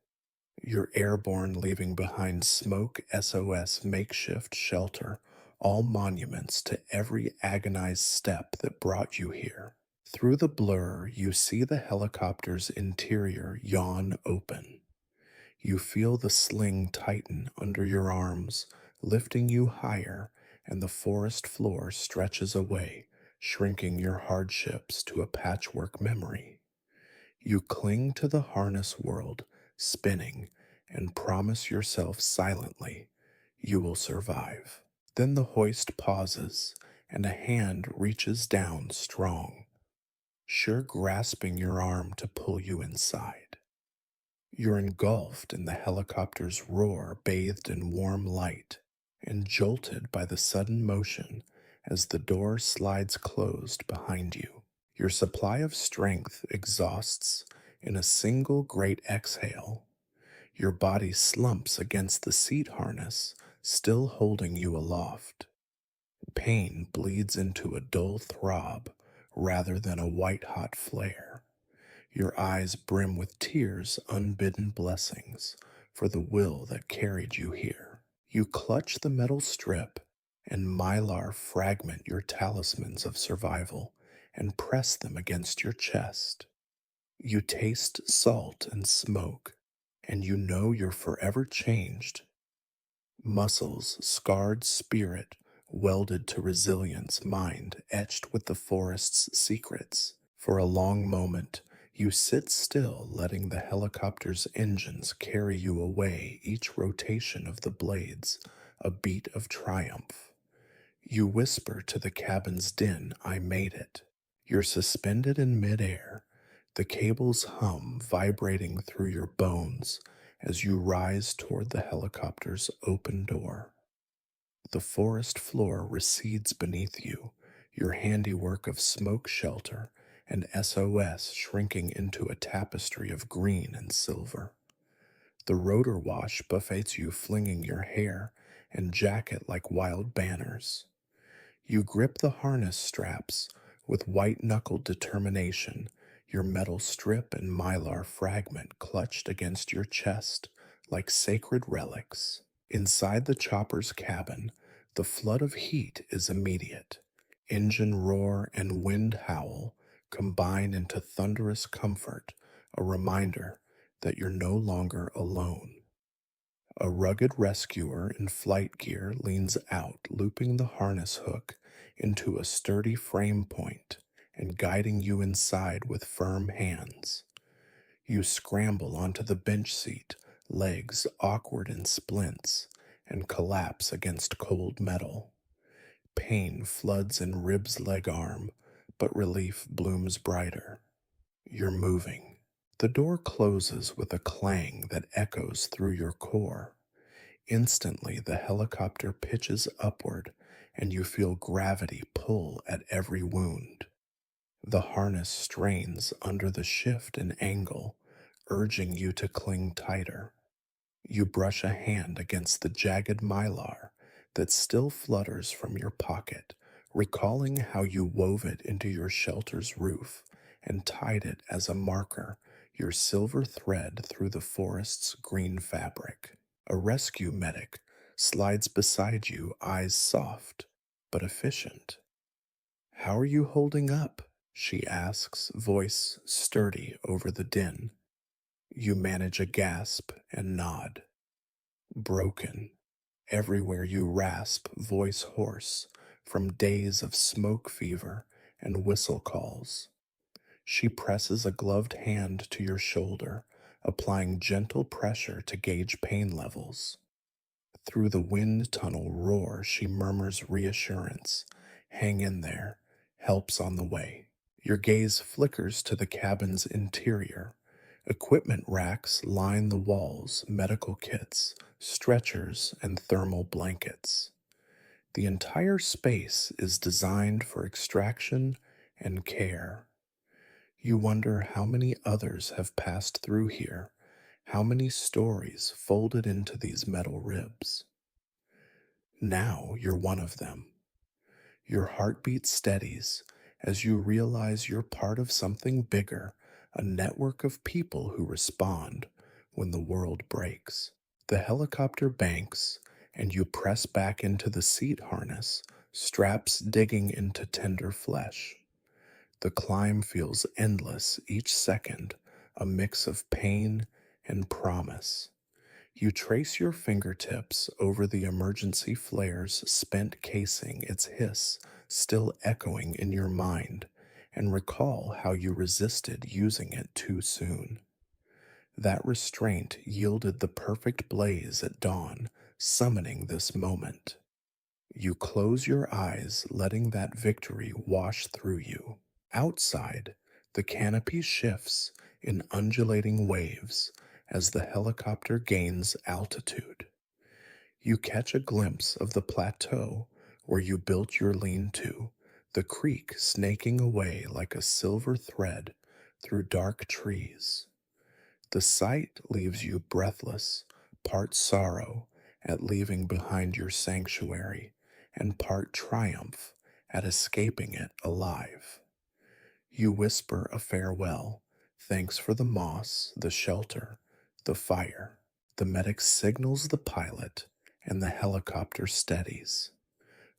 A: You're airborne, leaving behind smoke, SOS, makeshift shelter, all monuments to every agonized step that brought you here. Through the blur, you see the helicopter's interior yawn open. You feel the sling tighten under your arms, lifting you higher, and the forest floor stretches away, shrinking your hardships to a patchwork memory. You cling to the harness world, spinning, and promise yourself silently you will survive. Then the hoist pauses, and a hand reaches down strong, sure grasping your arm to pull you inside. You're engulfed in the helicopter's roar, bathed in warm light, and jolted by the sudden motion as the door slides closed behind you. Your supply of strength exhausts in a single great exhale. Your body slumps against the seat harness, still holding you aloft. Pain bleeds into a dull throb rather than a white hot flare. Your eyes brim with tears, unbidden blessings for the will that carried you here. You clutch the metal strip and mylar fragment your talismans of survival and press them against your chest. You taste salt and smoke, and you know you're forever changed. Muscles, scarred spirit, welded to resilience, mind etched with the forest's secrets. For a long moment, you sit still, letting the helicopter's engines carry you away, each rotation of the blades a beat of triumph. You whisper to the cabin's din, "I made it." You're suspended in midair, the cables hum vibrating through your bones as you rise toward the helicopter's open door. The forest floor recedes beneath you, your handiwork of smoke shelter and SOS shrinking into a tapestry of green and silver. The rotor wash buffets you, flinging your hair and jacket like wild banners. You grip the harness straps with white knuckled determination, your metal strip and mylar fragment clutched against your chest like sacred relics. Inside the chopper's cabin, the flood of heat is immediate. Engine roar and wind howl combine into thunderous comfort, a reminder that you're no longer alone. A rugged rescuer in flight gear leans out, looping the harness hook into a sturdy frame point and guiding you inside with firm hands. You scramble onto the bench seat, legs awkward in splints, and collapse against cold metal. Pain floods in ribs, leg, arm, but relief blooms brighter. You're moving. The door closes with a clang that echoes through your core. Instantly, the helicopter pitches upward, and you feel gravity pull at every wound. The harness strains under the shift and angle, urging you to cling tighter. You brush a hand against the jagged mylar that still flutters from your pocket, recalling how you wove it into your shelter's roof and tied it as a marker, your silver thread through the forest's green fabric. A rescue medic slides beside you, eyes soft but efficient. "How are you holding up?" she asks, voice sturdy over the din. You manage a gasp and nod. "Broken." Everywhere you rasp, voice hoarse, from days of smoke fever and whistle calls. She presses a gloved hand to your shoulder, applying gentle pressure to gauge pain levels. Through the wind tunnel roar, she murmurs reassurance. "Hang in there. Help's on the way." Your gaze flickers to the cabin's interior. Equipment racks line the walls, medical kits, stretchers, and thermal blankets. The entire space is designed for extraction and care. You wonder how many others have passed through here, how many stories folded into these metal ribs. Now you're one of them. Your heartbeat steadies as you realize you're part of something bigger, a network of people who respond when the world breaks. The helicopter banks, and you press back into the seat harness, straps digging into tender flesh. The climb feels endless each second, a mix of pain and promise. You trace your fingertips over the emergency flare's spent casing, its hiss still echoing in your mind, and recall how you resisted using it too soon. That restraint yielded the perfect blaze at dawn, summoning this moment. You close your eyes, letting that victory wash through you. Outside, the canopy shifts in undulating waves as the helicopter gains altitude. You catch a glimpse of the plateau where you built your lean to, the creek snaking away like a silver thread through dark trees. The sight leaves you breathless, part sorrow at leaving behind your sanctuary, and part triumph at escaping it alive. You whisper a farewell, thanks for the moss, the shelter, the fire. The medic signals the pilot, and the helicopter steadies.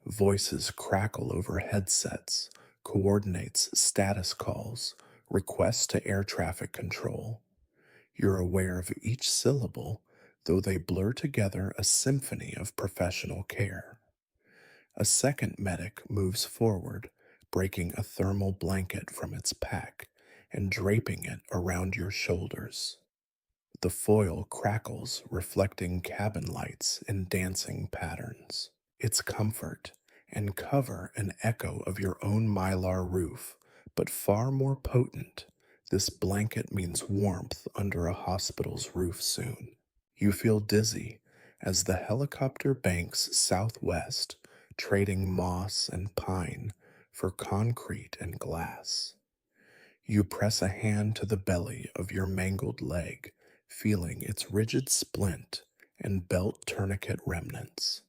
A: Voices crackle over headsets, coordinates status calls, requests to air traffic control. You're aware of each syllable, though they blur together a symphony of professional care. A second medic moves forward, breaking a thermal blanket from its pack and draping it around your shoulders. The foil crackles, reflecting cabin lights in dancing patterns. Its comfort and cover an echo of your own mylar roof, but far more potent. This blanket means warmth under a hospital's roof soon. You feel dizzy as the helicopter banks southwest, trading moss and pine for concrete and glass. You press a hand to the belly of your mangled leg, feeling its rigid splint and belt tourniquet remnants.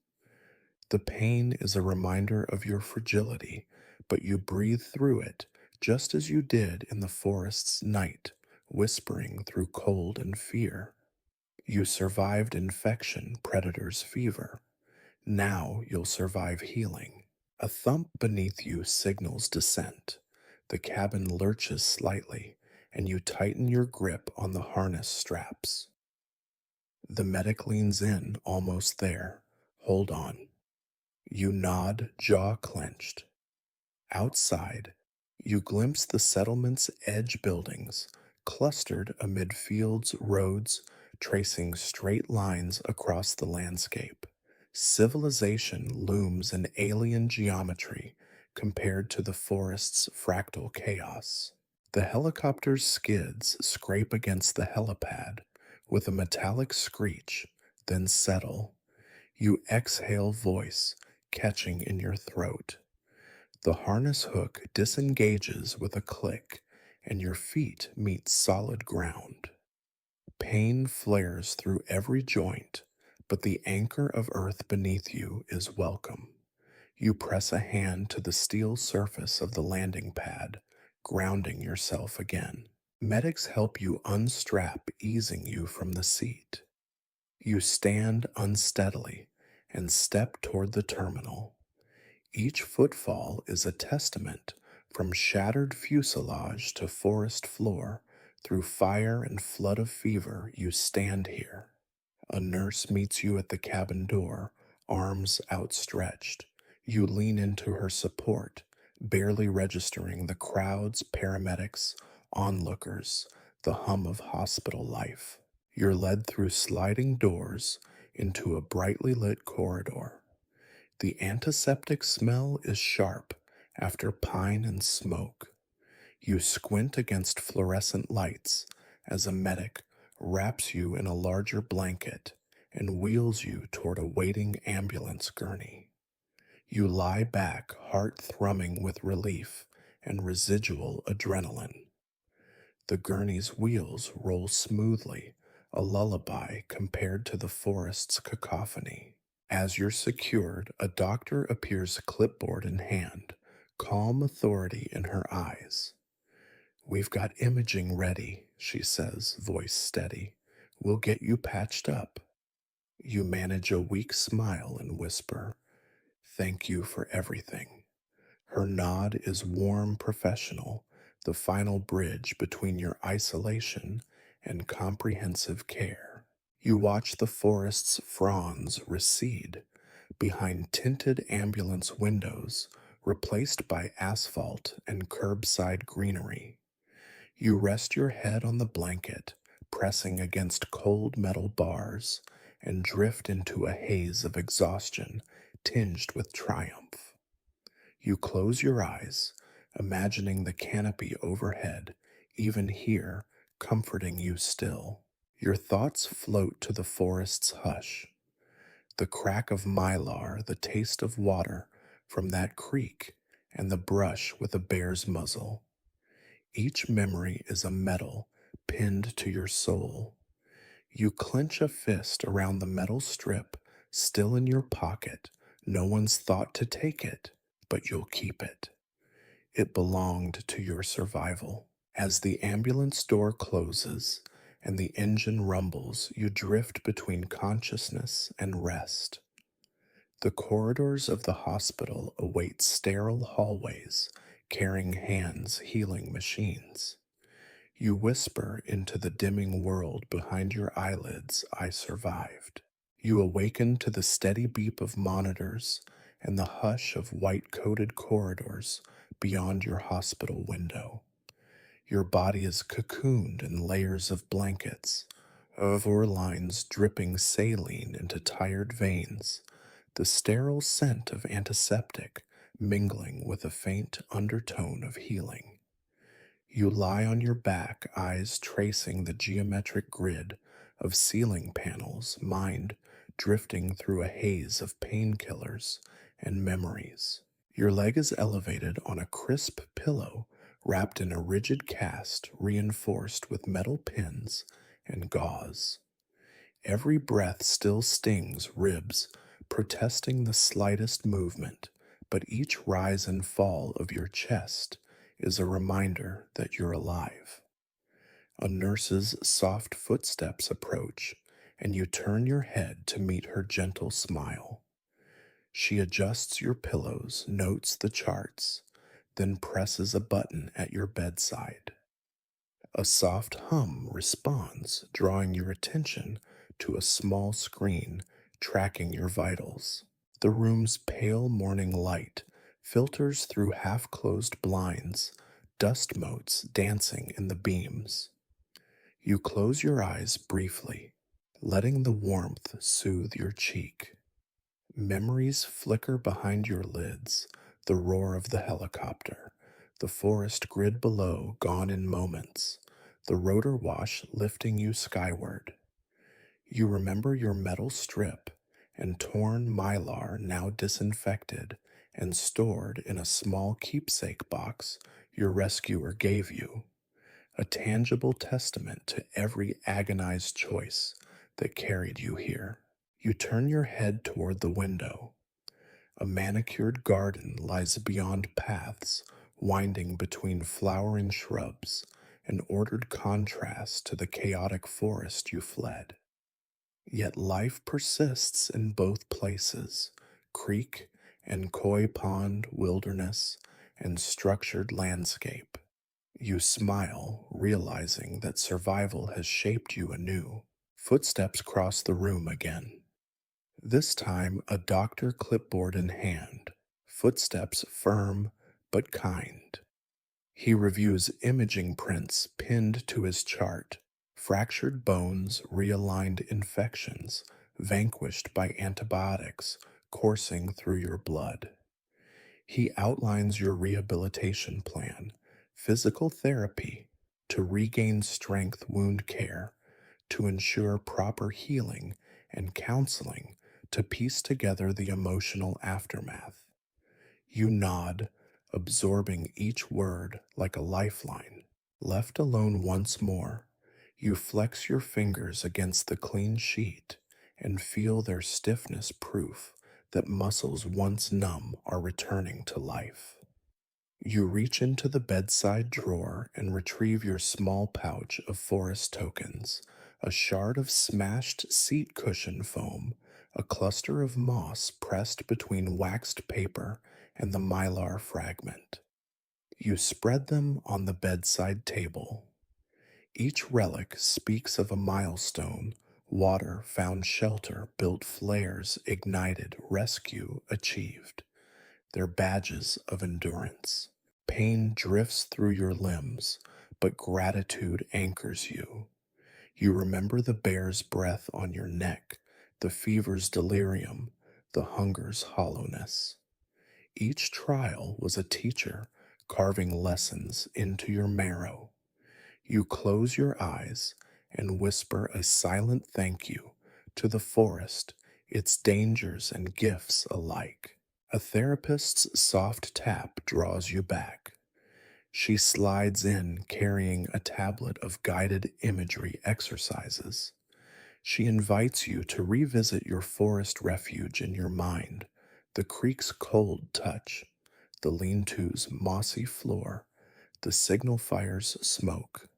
A: The pain is a reminder of your fragility, but you breathe through it just as you did in the forest's night, whispering through cold and fear. You survived infection, predator's fever. Now you'll survive healing. A thump beneath you signals descent. The cabin lurches slightly, and you tighten your grip on the harness straps. The medic leans in, almost there. Hold on. You nod, jaw clenched. Outside, you glimpse the settlement's edge buildings, clustered amid fields, roads, tracing straight lines across the landscape. Civilization looms in alien geometry compared to the forest's fractal chaos. The helicopter's skids scrape against the helipad with a metallic screech, then settle. You exhale, voice catching in your throat. The harness hook disengages with a click, and your feet meet solid ground. Pain flares through every joint, but the anchor of earth beneath you is welcome. You press a hand to the steel surface of the landing pad, grounding yourself again. Medics help you unstrap, easing you from the seat. You stand unsteadily and step toward the terminal. Each footfall is a testament, from shattered fuselage to forest floor. Through fire and flood of fever, you stand here. A nurse meets you at the cabin door, arms outstretched. You lean into her support, barely registering the crowds, paramedics, onlookers, the hum of hospital life. You're led through sliding doors into a brightly lit corridor. The antiseptic smell is sharp after pine and smoke. You squint against fluorescent lights as a medic wraps you in a larger blanket and wheels you toward a waiting ambulance gurney. You lie back, heart thrumming with relief and residual adrenaline. The gurney's wheels roll smoothly, a lullaby compared to the forest's cacophony. As you're secured, a doctor appears, clipboard in hand, calm authority in her eyes. "We've got imaging ready," she says, voice steady. "We'll get you patched up." You manage a weak smile and whisper, "Thank you for everything." Her nod is warm, professional, the final bridge between your isolation and comprehensive care. You watch the forest's fronds recede behind tinted ambulance windows replaced by asphalt and curbside greenery. You rest your head on the blanket, pressing against cold metal bars, and drift into a haze of exhaustion tinged with triumph. You close your eyes, imagining the canopy overhead, even here, comforting you still. Your thoughts float to the forest's hush, the crack of mylar, the taste of water from that creek, and the brush with a bear's muzzle. Each memory is a medal pinned to your soul. You clench a fist around the metal strip still in your pocket. No one's thought to take it, but you'll keep it. It belonged to your survival. As the ambulance door closes and the engine rumbles, you drift between consciousness and rest. The corridors of the hospital await sterile hallways carrying hands healing machines. You whisper into the dimming world behind your eyelids, I survived. You awaken to the steady beep of monitors and the hush of white coated corridors beyond your hospital window. Your body is cocooned in layers of blankets, lines dripping saline into tired veins, the sterile scent of antiseptic mingling with a faint undertone of healing. You lie on your back, eyes tracing the geometric grid of ceiling panels, mind drifting through a haze of painkillers and memories. Your leg is elevated on a crisp pillow wrapped in a rigid cast reinforced with metal pins and gauze. Every breath still stings ribs, protesting the slightest movement, but each rise and fall of your chest is a reminder that you're alive. A nurse's soft footsteps approach, and you turn your head to meet her gentle smile. She adjusts your pillows, notes the charts, then presses a button at your bedside. A soft hum responds, drawing your attention to a small screen tracking your vitals. The room's pale morning light filters through half closed blinds, dust motes dancing in the beams. You close your eyes briefly, letting the warmth soothe your cheek. Memories flicker behind your lids, the roar of the helicopter, the forest grid below gone in moments, the rotor wash lifting you skyward. You remember your metal strip and torn mylar now disinfected and stored in a small keepsake box your rescuer gave you, a tangible testament to every agonized choice that carried you here. You turn your head toward the window. A manicured garden lies beyond paths, winding between flowering shrubs, an ordered contrast to the chaotic forest you fled. Yet life persists in both places, creek and koi pond wilderness and structured landscape. You smile, realizing that survival has shaped you anew. Footsteps cross the room again. This time, a doctor clipboard in hand, footsteps firm but kind. He reviews imaging prints pinned to his chart, fractured bones, realigned infections, vanquished by antibiotics coursing through your blood. He outlines your rehabilitation plan, physical therapy to regain strength, wound care, to ensure proper healing, and counseling to piece together the emotional aftermath. You nod, absorbing each word like a lifeline. Left alone once more, you flex your fingers against the clean sheet and feel their stiffness, proof that muscles once numb are returning to life. You reach into the bedside drawer and retrieve your small pouch of forest tokens, a shard of smashed seat cushion foam, a cluster of moss pressed between waxed paper and the mylar fragment. You spread them on the bedside table. Each relic speaks of a milestone: water found shelter, built flares, ignited, rescue achieved. They're badges of endurance. Pain drifts through your limbs, but gratitude anchors you. You remember the bear's breath on your neck, the fever's delirium, the hunger's hollowness. Each trial was a teacher carving lessons into your marrow. You close your eyes and whisper a silent thank you to the forest, its dangers and gifts alike. A therapist's soft tap draws you back. She slides in carrying a tablet of guided imagery exercises. She invites you to revisit your forest refuge in your mind, the creek's cold touch, the lean to's mossy floor, the signal fire's smoke.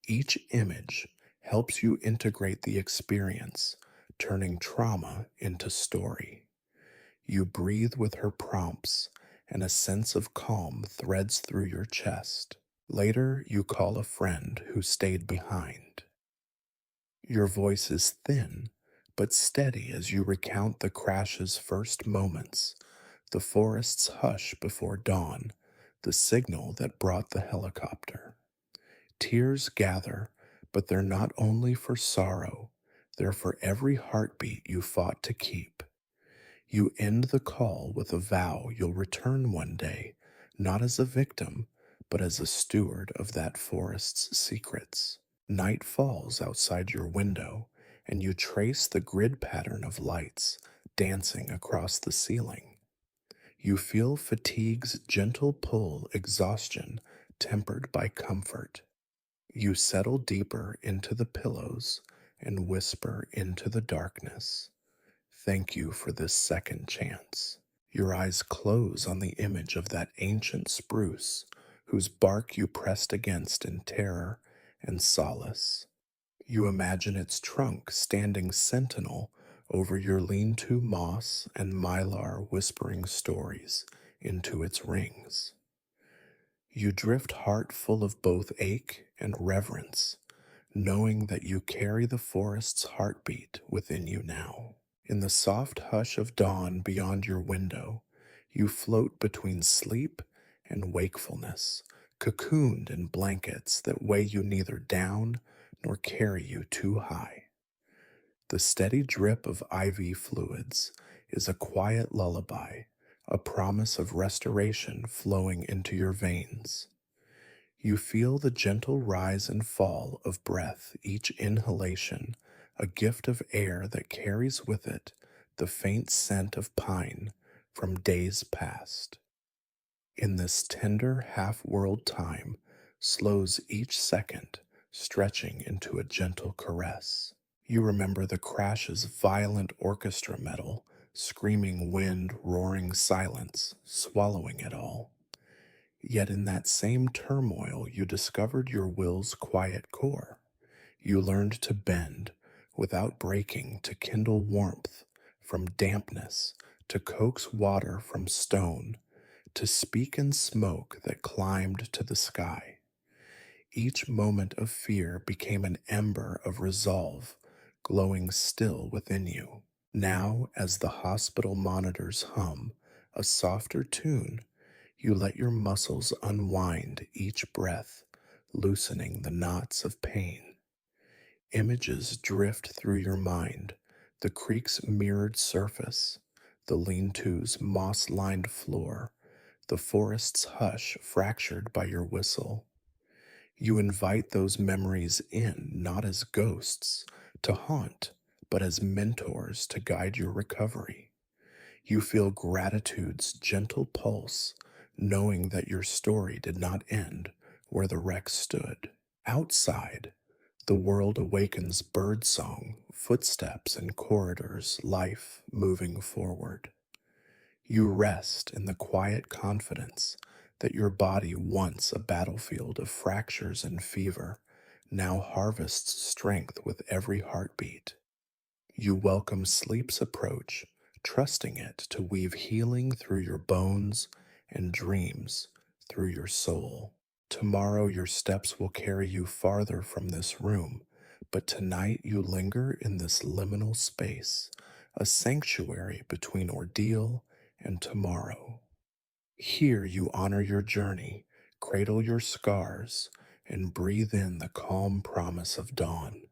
A: Each image helps you integrate the experience, turning trauma into story. You breathe with her prompts, and a sense of calm threads through your chest. Later, you call a friend who stayed behind. Your voice is thin, but steady as you recount the crash's first moments, the forest's hush before dawn, the signal that brought the helicopter. Tears gather, but they're not only for sorrow, they're for every heartbeat you fought to keep. You end the call with a vow you'll return one day, not as a victim, but as a steward of that forest's secrets. Night falls outside your window, and you trace the grid pattern of lights dancing across the ceiling. You feel fatigue's gentle pull, exhaustion tempered by comfort. You settle deeper into the pillows and whisper into the darkness, "Thank you for this second chance." Your eyes close on the image of that ancient spruce whose bark you pressed against in terror and solace. You imagine its trunk standing sentinel over your lean to moss and mylar whispering stories into its rings. You drift heart full of both ache and reverence, knowing that you carry the forest's heartbeat within you now. In the soft hush of dawn beyond your window, you float between sleep and wakefulness, cocooned in blankets that weigh you neither down nor carry you too high. The steady drip of IV fluids is a quiet lullaby, a promise of restoration flowing into your veins. You feel the gentle rise and fall of breath, each inhalation, a gift of air that carries with it the faint scent of pine from days past. In this tender half-world time slows each second, stretching into a gentle caress. You remember the crash's violent orchestra metal, screaming wind, roaring silence, swallowing it all. Yet in that same turmoil, you discovered your will's quiet core. You learned to bend without breaking, to kindle warmth from dampness, to coax water from stone, to speak in smoke that climbed to the sky. Each moment of fear became an ember of resolve, glowing still within you. Now, as the hospital monitors hum a softer tune, you let your muscles unwind each breath, loosening the knots of pain. Images drift through your mind, the creek's mirrored surface, the lean-to's moss-lined floor, the forest's hush fractured by your whistle. You invite those memories in, not as ghosts to haunt, but as mentors to guide your recovery. You feel gratitude's gentle pulse, knowing that your story did not end where the wreck stood. Outside, the world awakens birdsong, footsteps in corridors, life moving forward. You rest in the quiet confidence that your body, once a battlefield of fractures and fever, now harvests strength with every heartbeat. You welcome sleep's approach, trusting it to weave healing through your bones and dreams through your soul. Tomorrow your steps will carry you farther from this room, but tonight you linger in this liminal space, a sanctuary between ordeal and tomorrow. Here you honor your journey, cradle your scars, and breathe in the calm promise of dawn.